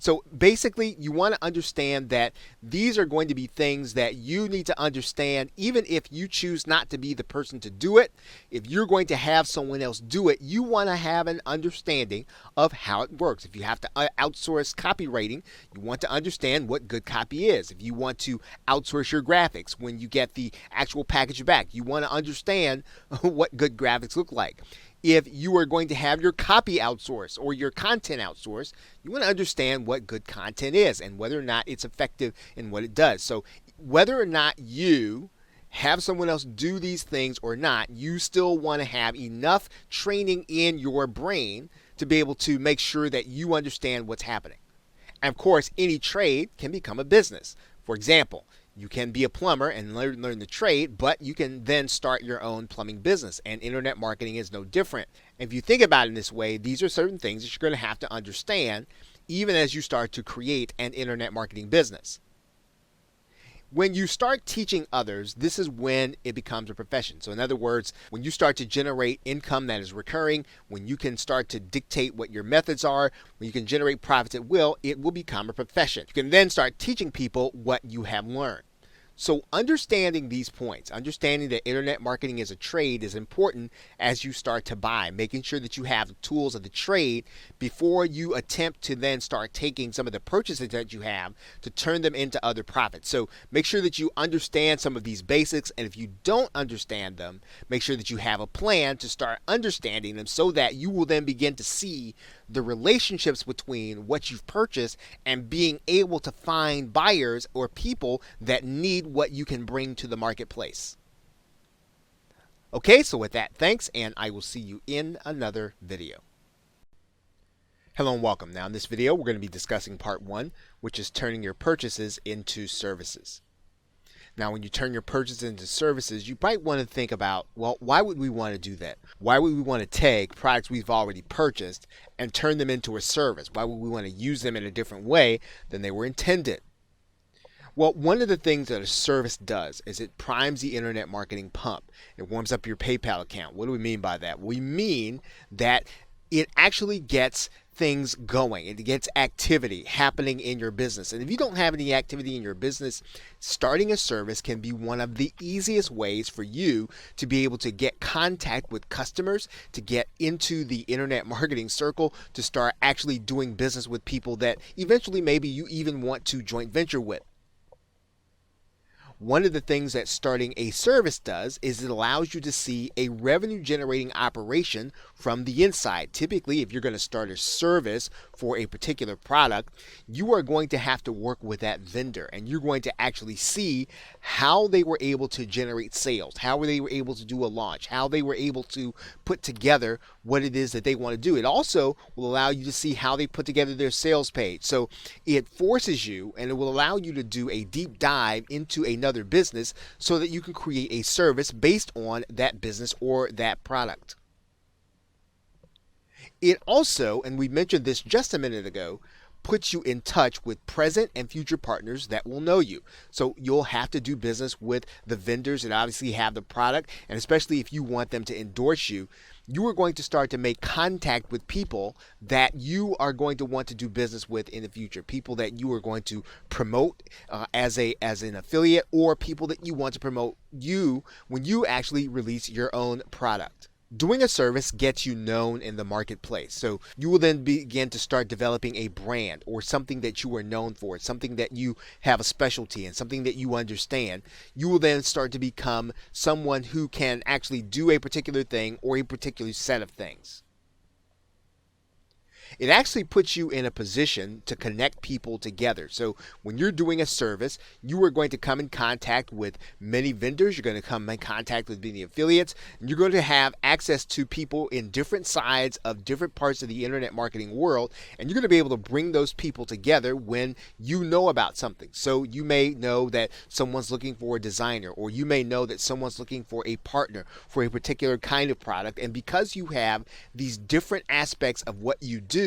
So basically, you want to understand that these are going to be things that you need to understand, even if you choose not to be the person to do it. If you're going to have someone else do it, you want to have an understanding of how it works. If you have to outsource copywriting, you want to understand what good copy is. If you want to outsource your graphics when you get the actual package back, you want to understand what good graphics look like. If you are going to have your copy outsourced or your content outsourced, you want to understand what good content is and whether or not it's effective in what it does. So whether or not you have someone else do these things or not, you still want to have enough training in your brain to be able to make sure that you understand what's happening. And of course, any trade can become a business. For example, you can be a plumber and learn the trade, but you can then start your own plumbing business, and internet marketing is no different. And if you think about it in this way, these are certain things that you're going to have to understand even as you start to create an internet marketing business. When you start teaching others, this is when it becomes a profession. So in other words, when you start to generate income that is recurring, when you can start to dictate what your methods are, when you can generate profits at will, it will become a profession. You can then start teaching people what you have learned. So understanding these points, understanding that internet marketing as a trade is important as you start to buy, making sure that you have the tools of the trade before you attempt to then start taking some of the purchases that you have to turn them into other profits. So make sure that you understand some of these basics, and if you don't understand them, make sure that you have a plan to start understanding them so that you will then begin to see the relationships between what you've purchased and being able to find buyers or people that need what you can bring to the marketplace. Okay, so with that, thanks, and I will see you in another video. Hello and welcome. Now in this video, we're going to be discussing part 1, which is turning your purchases into services. Now, when you turn your purchases into services, you might want to think about, well, why would we want to do that? Why would we want to take products we've already purchased and turn them into a service? Why would we want to use them in a different way than they were intended? Well, one of the things that a service does is it primes the internet marketing pump. It warms up your PayPal account. What do we mean by that? We mean that it actually gets things going. It gets activity happening in your business. And if you don't have any activity in your business, starting a service can be one of the easiest ways for you to be able to get contact with customers, to get into the internet marketing circle, to start actually doing business with people that eventually maybe you even want to joint venture with. One of the things that starting a service does is it allows you to see a revenue generating operation from the inside. Typically, if you're going to start a service for a particular product, you are going to have to work with that vendor, and you're going to actually see how they were able to generate sales, how they were able to do a launch, how they were able to put together what it is that they want to do. It also will allow you to see how they put together their sales page. So it forces you, and it will allow you to do a deep dive into another business so that you can create a service based on that business or that product. It also, and we mentioned this just a minute ago, puts you in touch with present and future partners that will know you. So you'll have to do business with the vendors that obviously have the product, and especially if you want them to endorse you, you are going to start to make contact with people that you are going to want to do business with in the future, people that you are going to promote as an affiliate, or people that you want to promote you when you actually release your own product. Doing a service gets you known in the marketplace. So you will then begin to start developing a brand or something that you are known for, something that you have a specialty in, something that you understand. You will then start to become someone who can actually do a particular thing or a particular set of things. It actually puts you in a position to connect people together. So when you're doing a service, you are going to come in contact with many vendors, you're going to come in contact with many affiliates, and you're going to have access to people in different sides of different parts of the internet marketing world, and you're going to be able to bring those people together when you know about something. So you may know that someone's looking for a designer, or you may know that someone's looking for a partner for a particular kind of product, and because you have these different aspects of what you do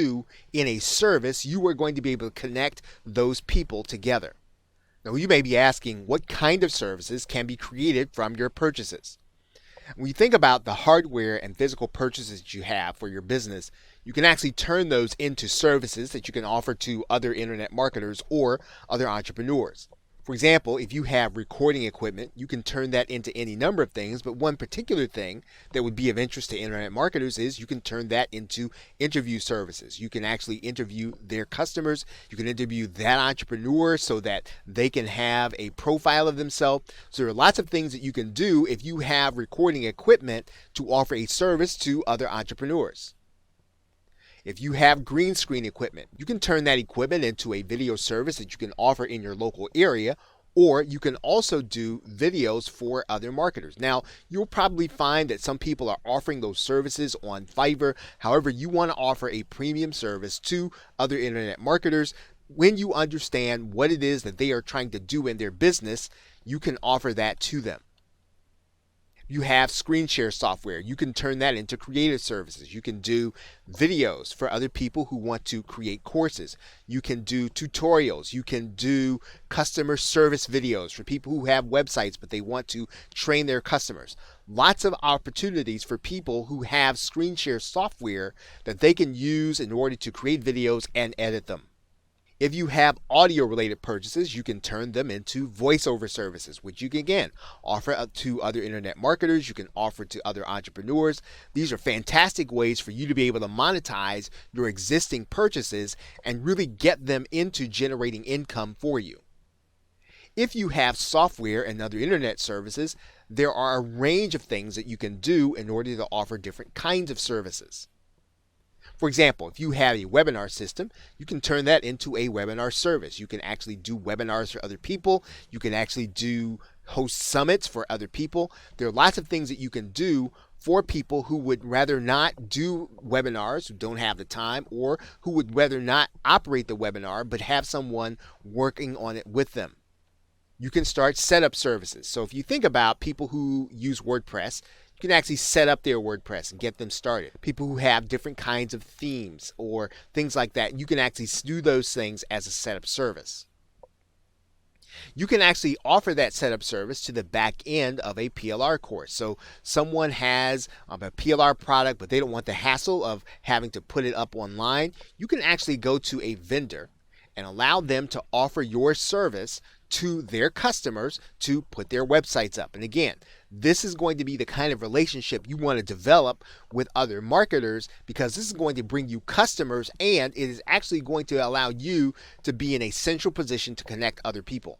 in a service, you are going to be able to connect those people together. Now, you may be asking, what kind of services can be created from your purchases? When you think about the hardware and physical purchases that you have for your business, You can actually turn those into services that you can offer to other internet marketers or other entrepreneurs. For example, if you have recording equipment, you can turn that into any number of things, but one particular thing that would be of interest to internet marketers is you can turn that into interview services. You can actually interview their customers, you can interview that entrepreneur so that they can have a profile of themselves. So there are lots of things that you can do if you have recording equipment to offer a service to other entrepreneurs. If you have green screen equipment, you can turn that equipment into a video service that you can offer in your local area, or you can also do videos for other marketers. Now, you'll probably find that some people are offering those services on Fiverr. However, you want to offer a premium service to other internet marketers. When you understand what it is that they are trying to do in their business, you can offer that to them. You have screen share software. You can turn that into creative services. You can do videos for other people who want to create courses. You can do tutorials. You can do customer service videos for people who have websites but they want to train their customers. Lots of opportunities for people who have screen share software that they can use in order to create videos and edit them. If you have audio related purchases, you can turn them into voiceover services, which you can again offer to other internet marketers. You can offer to other entrepreneurs. These are fantastic ways for you to be able to monetize your existing purchases and really get them into generating income for you. If you have software and other internet services, there are a range of things that you can do in order to offer different kinds of services. For example, if you have a webinar system, you can turn that into a webinar service. You can actually do webinars for other people. You can actually host summits for other people. There are lots of things that you can do for people who would rather not do webinars, who don't have the time, or who would rather not operate the webinar but have someone working on it with them. You can start setup services. So if you think about people who use WordPress, you can actually set up their WordPress and get them started. People who have different kinds of themes or things like that, you can actually do those things as a setup service. You can actually offer that setup service to the back end of a PLR course. So someone has a PLR product, but they don't want the hassle of having to put it up online. You can actually go to a vendor and allow them to offer your service to their customers to put their websites up. And again, this is going to be the kind of relationship you want to develop with other marketers, because this is going to bring you customers and it is actually going to allow you to be in a central position to connect other people.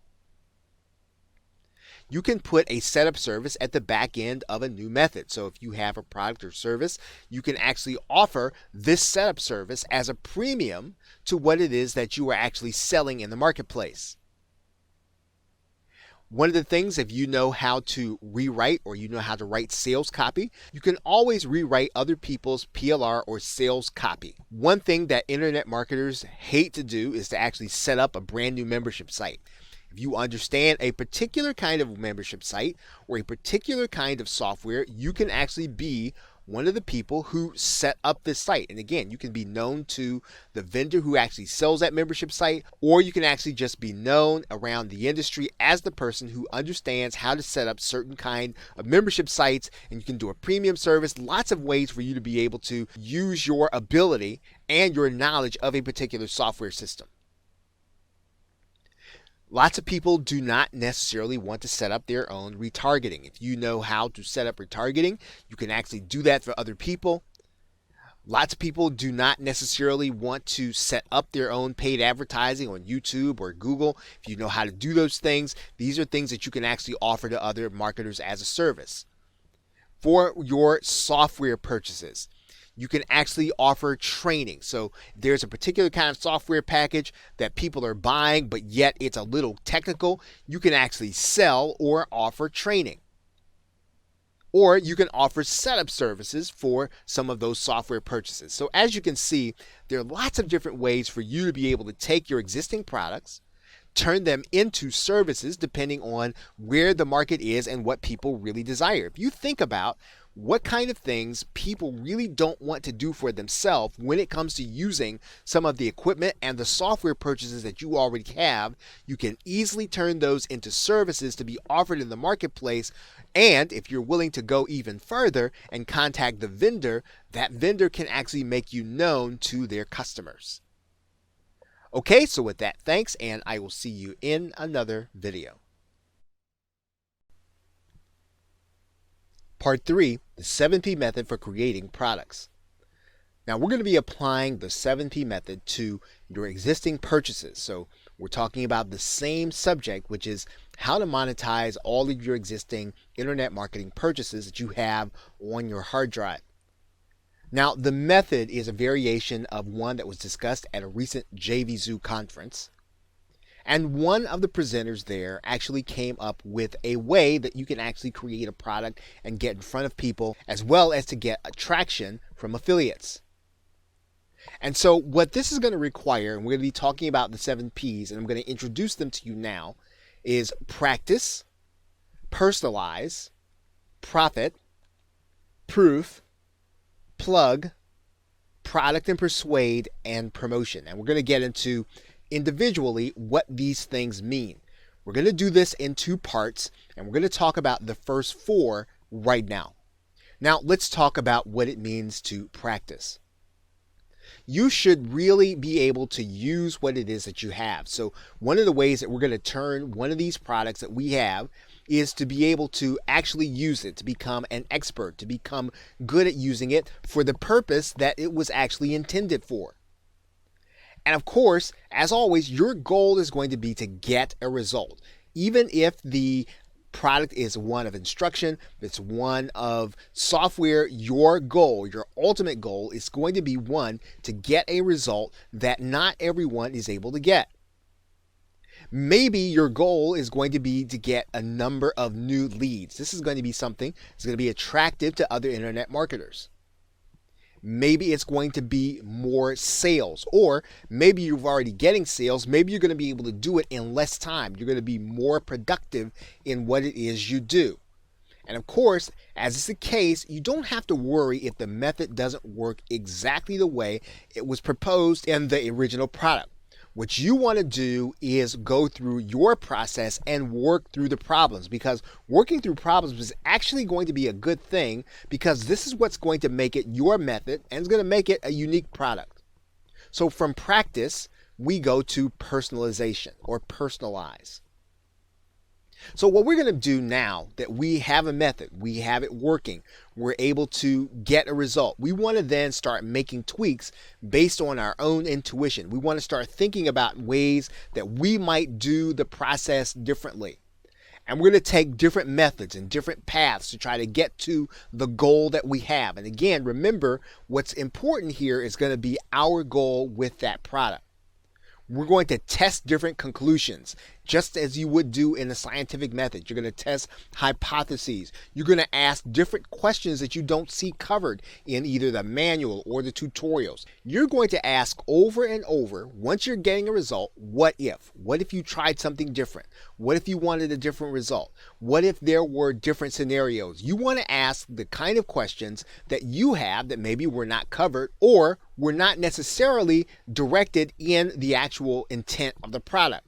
You can put a setup service at the back end of a new method. So if you have a product or service, you can actually offer this setup service as a premium to what it is that you are actually selling in the marketplace. One of the things, if you know how to rewrite or you know how to write sales copy, you can always rewrite other people's PLR or sales copy. One thing that internet marketers hate to do is to actually set up a brand new membership site. If you understand a particular kind of membership site or a particular kind of software, you can actually be one of the people who set up this site. And again, you can be known to the vendor who actually sells that membership site, or you can actually just be known around the industry as the person who understands how to set up certain kind of membership sites, and you can do a premium service. Lots of ways for you to be able to use your ability and your knowledge of a particular software system. Lots of people do not necessarily want to set up their own retargeting. If you know how to set up retargeting, you can actually do that for other people. Lots of people do not necessarily want to set up their own paid advertising on YouTube or Google. If you know how to do those things, these are things that you can actually offer to other marketers as a service. For your software purchases, you can actually offer training. So there's a particular kind of software package that people are buying, but yet it's a little technical. You can actually sell or offer training. Or you can offer setup services for some of those software purchases. So as you can see, there are lots of different ways for you to be able to take your existing products, turn them into services depending on where the market is and what people really desire. If you think about what kind of things people really don't want to do for themselves when it comes to using some of the equipment and the software purchases that you already have. You can easily turn those into services to be offered in the marketplace. And if you're willing to go even further and contact the vendor, that vendor can actually make you known to their customers. Okay, so with that, thanks, and I will see you in another video. Part 3, the 7P method for creating products. Now we're going to be applying the 7P method to your existing purchases. So we're talking about the same subject, which is how to monetize all of your existing internet marketing purchases that you have on your hard drive. Now, the method is a variation of one that was discussed at a recent JVZoo conference. And one of the presenters there actually came up with a way that you can actually create a product and get in front of people, as well as to get attraction from affiliates. And so what this is going to require, and we're going to be talking about the 7 Ps, and I'm going to introduce them to you now, is practice, personalize, profit, proof, plug, product and persuade, and promotion. And we're going to get into individually what these things mean. We're going to do this in 2 parts, and we're going to talk about the first 4 right now. Now, let's talk about what it means to practice. You should really be able to use what it is that you have. So one of the ways that we're going to turn one of these products that we have is to be able to actually use it, to become an expert, to become good at using it for the purpose that it was actually intended for. And of course, as always, your goal is going to be to get a result. Even if the product is one of instruction, it's one of software, your goal, your ultimate goal is going to be one to get a result that not everyone is able to get. Maybe your goal is going to be to get a number of new leads. This is going to be something that's going to be attractive to other internet marketers. Maybe it's going to be more sales, or maybe you're already getting sales. Maybe you're going to be able to do it in less time. You're going to be more productive in what it is you do. And of course, as is the case, you don't have to worry if the method doesn't work exactly the way it was proposed in the original product. What you want to do is go through your process and work through the problems, because working through problems is actually going to be a good thing, because this is what's going to make it your method and it's going to make it a unique product. So from practice, we go to personalization or personalize. So what we're going to do now that we have a method, we have it working, we're able to get a result, we want to then start making tweaks based on our own intuition. We want to start thinking about ways that we might do the process differently. And we're going to take different methods and different paths to try to get to the goal that we have. And again, remember, what's important here is going to be our goal with that product. We're going to test different conclusions, just as you would do in a scientific method. You're going to test hypotheses. You're going to ask different questions that you don't see covered in either the manual or the tutorials. You're going to ask over and over, once you're getting a result, what if? What if you tried something different? What if you wanted a different result? What if there were different scenarios? You want to ask the kind of questions that you have that maybe were not covered or were not necessarily directed in the actual intent of the product.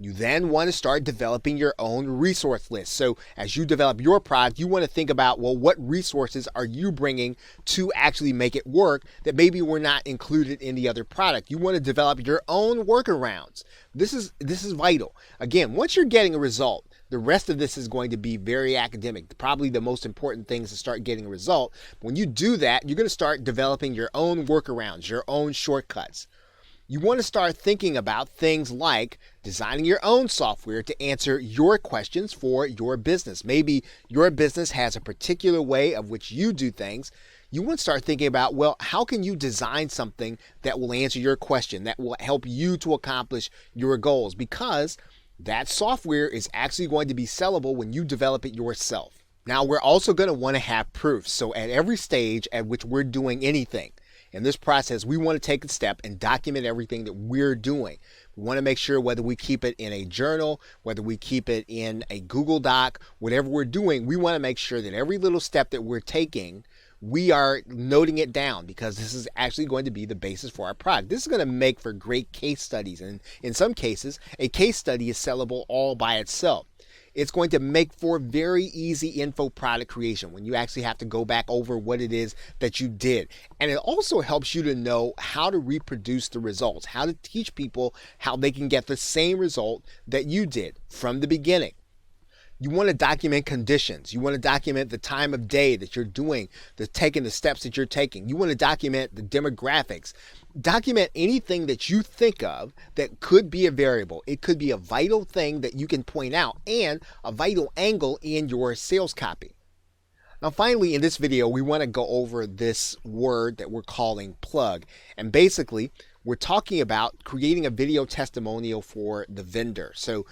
You then want to start developing your own resource list. So as you develop your product, you want to think about, well, what resources are you bringing to actually make it work that maybe were not included in the other product? You want to develop your own workarounds. This is vital. Again, once you're getting a result, the rest of this is going to be very academic. Probably the most important thing is to start getting a result. When you do that, you're going to start developing your own workarounds, your own shortcuts. You want to start thinking about things like designing your own software to answer your questions for your business. Maybe your business has a particular way of which you do things. You want to start thinking about, well, how can you design something that will answer your question, that will help you to accomplish your goals? Because that software is actually going to be sellable when you develop it yourself. Now, we're also going to want to have proof. So at every stage at which we're doing anything, In this process, we want to take a step and document everything that we're doing. We want to make sure whether we keep it in a journal, whether we keep it in a Google Doc, whatever we're doing, we want to make sure that every little step that we're taking, we are noting it down, because this is actually going to be the basis for our product. This is going to make for great case studies. And in some cases, a case study is sellable all by itself. It's going to make for very easy info product creation when you actually have to go back over what it is that you did. And it also helps you to know how to reproduce the results, how to teach people how they can get the same result that you did from the beginning. You want to document conditions. You want to document the time of day that you're doing, taking the steps that you're taking. You want to document the demographics. Document anything that you think of that could be a variable. It could be a vital thing that you can point out and a vital angle in your sales copy. Now, finally, in this video, we want to go over this word that we're calling plug. And basically, we're talking about creating a video testimonial for the vendor. So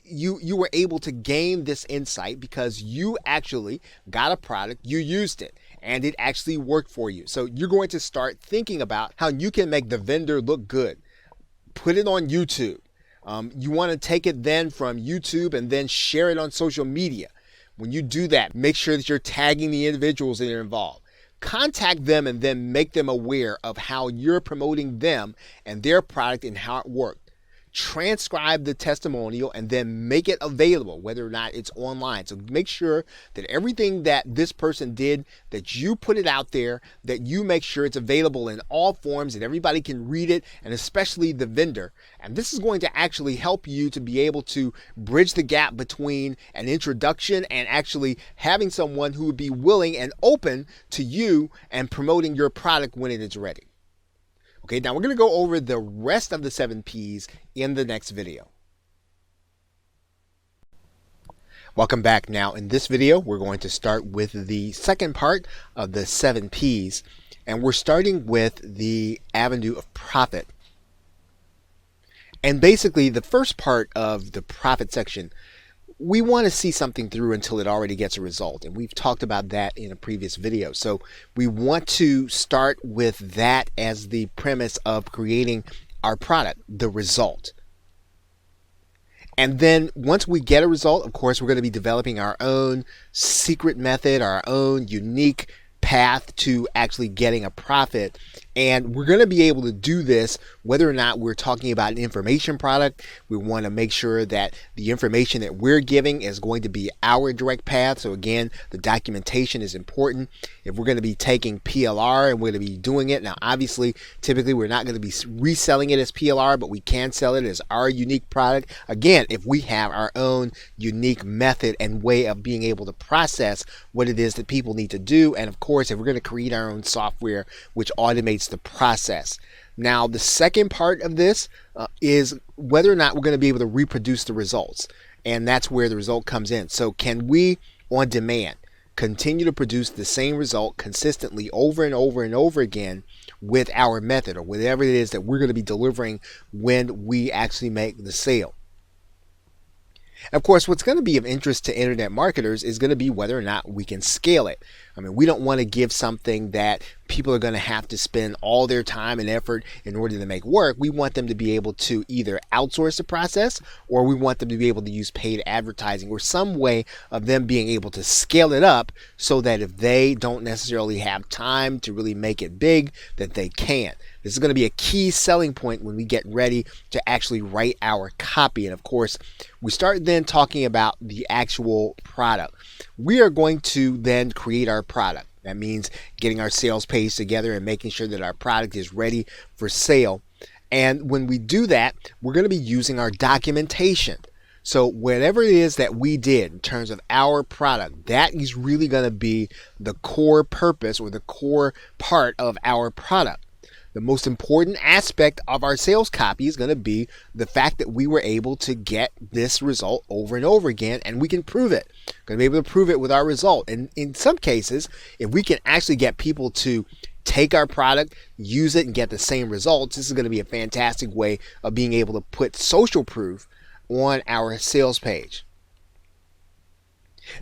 you were able to gain this insight because you actually got a product, you used it, and it actually worked for you. So you're going to start thinking about how you can make the vendor look good. Put it on YouTube. You want to take it then from YouTube and then share it on social media. When you do that, make sure that you're tagging the individuals that are involved. Contact them and then make them aware of how you're promoting them and their product and how it worked. Transcribe the testimonial and then make it available, whether or not it's online. So make sure that everything that this person did, that you put it out there, that you make sure it's available in all forms, that everybody can read it, and especially the vendor. And this is going to actually help you to be able to bridge the gap between an introduction and actually having someone who would be willing and open to you and promoting your product when it is ready. Okay, now we're going to go over the rest of the 7 P's in the next video. Welcome back. Now in this video, we're going to start with the second part of the 7 P's, and we're starting with the avenue of profit. And basically the first part of the profit section, we want to see something through until it already gets a result. And we've talked about that in a previous video. So we want to start with that as the premise of creating our product, the result. And then once we get a result, of course, we're going to be developing our own secret method, our own unique path to actually getting a profit. And we're going to be able to do this whether or not we're talking about an information product. We want to make sure that the information that we're giving is going to be our direct path. So again, the documentation is important. If we're going to be taking PLR and we're going to be doing it, now obviously, typically we're not going to be reselling it as PLR, but we can sell it as our unique product. Again, if we have our own unique method and way of being able to process what it is that people need to do. And of course, if we're going to create our own software, which automates the process. Now, the second part of this is whether or not we're going to be able to reproduce the results. And that's where the result comes in. So can we, on demand, continue to produce the same result consistently over and over and over again with our method or whatever it is that we're going to be delivering when we actually make the sale? And of course, what's going to be of interest to internet marketers is going to be whether or not we can scale it. I mean, we don't want to give something that people are going to have to spend all their time and effort in order to make work. We want them to be able to either outsource the process, or we want them to be able to use paid advertising or some way of them being able to scale it up so that if they don't necessarily have time to really make it big, that they can. This is going to be a key selling point when we get ready to actually write our copy. And of course, we start then talking about the actual product. We are going to then create our product. That means getting our sales page together and making sure that our product is ready for sale. And when we do that, we're going to be using our documentation. So whatever it is that we did in terms of our product, that is really going to be the core purpose or the core part of our product. The most important aspect of our sales copy is going to be the fact that we were able to get this result over and over again, and we can prove it. We're going to be able to prove it with our result. And in some cases, if we can actually get people to take our product, use it, and get the same results, this is going to be a fantastic way of being able to put social proof on our sales page.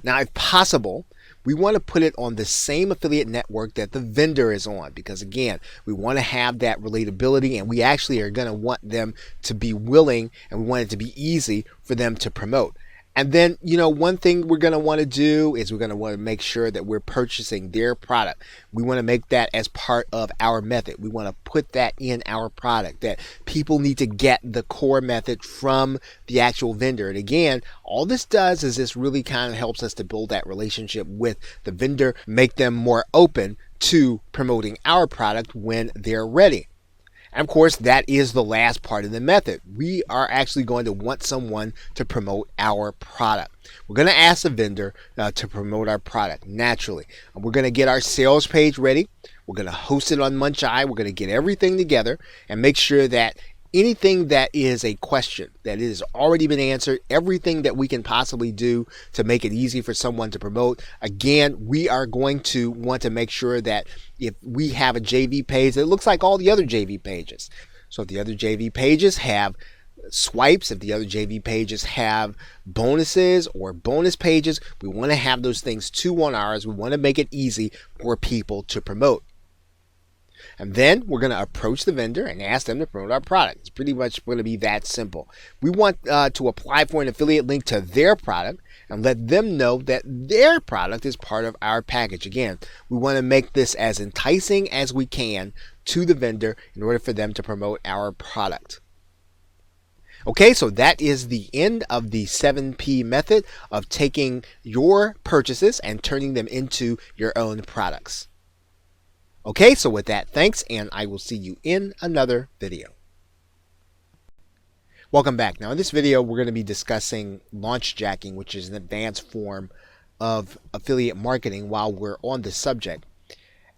Now, if possible, We want to put it on the same affiliate network that the vendor is on, because again, we want to have that relatability, and we actually are going to want them to be willing, and we want it to be easy for them to promote. And then, one thing we're going to want to do is we're going to want to make sure that we're purchasing their product. We want to make that as part of our method. We want to put that in our product, that people need to get the core method from the actual vendor. And again, all this does is this really kind of helps us to build that relationship with the vendor, make them more open to promoting our product when they're ready. And of course, that is the last part of the method. We are actually going to want someone to promote our product. We're going to ask the vendor to promote our product naturally. And we're going to get our sales page ready. We're going to host it on Muncheye. We're going to get everything together and make sure that anything that is a question that has already been answered, everything that we can possibly do to make it easy for someone to promote. Again, we are going to want to make sure that if we have a JV page, it looks like all the other JV pages. So if the other JV pages have swipes, if the other JV pages have bonuses or bonus pages, we want to have those things too on ours. We want to make it easy for people to promote. And then we're going to approach the vendor and ask them to promote our product. It's pretty much going to be that simple. We want to apply for an affiliate link to their product and let them know that their product is part of our package. Again, we want to make this as enticing as we can to the vendor in order for them to promote our product. Okay, so that is the end of the 7P method of taking your purchases and turning them into your own products. Okay, so with that, thanks, and I will see you in another video. Welcome back. Now in this video, we're going to be discussing launch jacking, which is an advanced form of affiliate marketing while we're on the subject.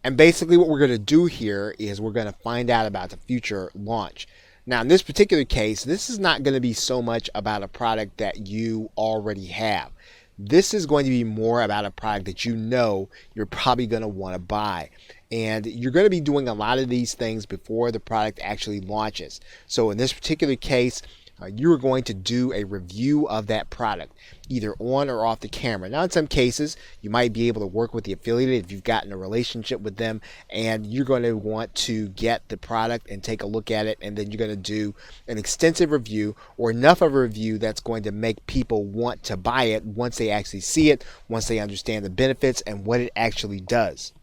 And basically what we're going to do here is we're going to find out about the future launch. Now in this particular case, this is not going to be so much about a product that you already have. This is going to be more about a product that you know you're probably going to want to buy. And you're going to be doing a lot of these things before the product actually launches. So in this particular case, you are going to do a review of that product, either on or off the camera. Now, in some cases, you might be able to work with the affiliate if you've gotten a relationship with them, and you're going to want to get the product and take a look at it, and then you're going to do an extensive review or enough of a review that's going to make people want to buy it once they actually see it, once they understand the benefits and what it actually does.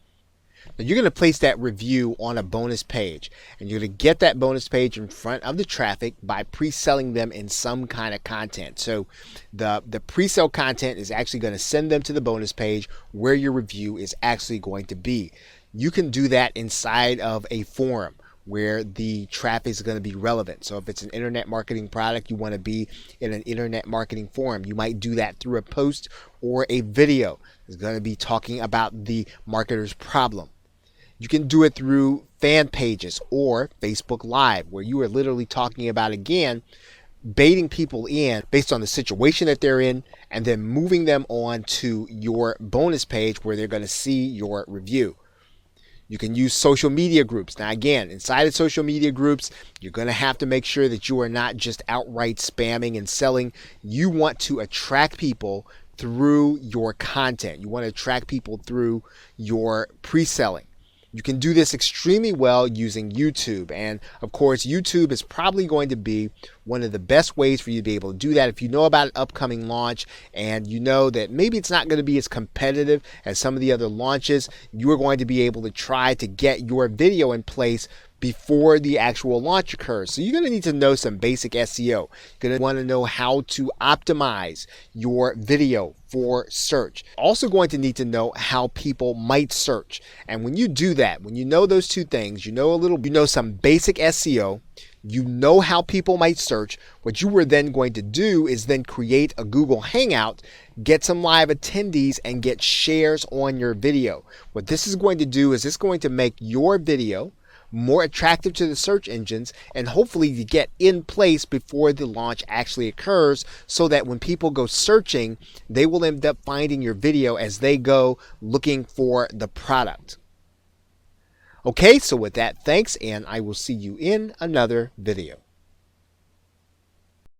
Now you're going to place that review on a bonus page, and you're going to get that bonus page in front of the traffic by pre-selling them in some kind of content. So the pre-sale content is actually going to send them to the bonus page where your review is actually going to be. You can do that inside of a forum where the traffic is going to be relevant. So if it's an internet marketing product, you want to be in an internet marketing forum. You might do that through a post or a video. It's going to be talking about the marketer's problem. You can do it through fan pages or Facebook Live, where you are literally talking about, again, baiting people in based on the situation that they're in and then moving them on to your bonus page where they're going to see your review. You can use social media groups. Now, again, inside of social media groups, you're going to have to make sure that you are not just outright spamming and selling. You want to attract people through your content. You want to attract people through your pre-selling. You can do this extremely well using YouTube. And of course, YouTube is probably going to be one of the best ways for you to be able to do that. If you know about an upcoming launch and you know that maybe it's not going to be as competitive as some of the other launches, you are going to be able to try to get your video in place before the actual launch occurs. So you're going to need to know some basic SEO. You're going to want to know how to optimize your video for search. Also going to need to know how people might search. And when you do that, when you know those two things, you know some basic SEO, you know how people might search, what you are then going to do is then create a Google Hangout, get some live attendees, and get shares on your video. What this is going to do is it's going to make your video more attractive to the search engines, and hopefully to get in place before the launch actually occurs, so that when people go searching, they will end up finding your video as they go looking for the product. Okay, so with that, thanks, and I will see you in another video.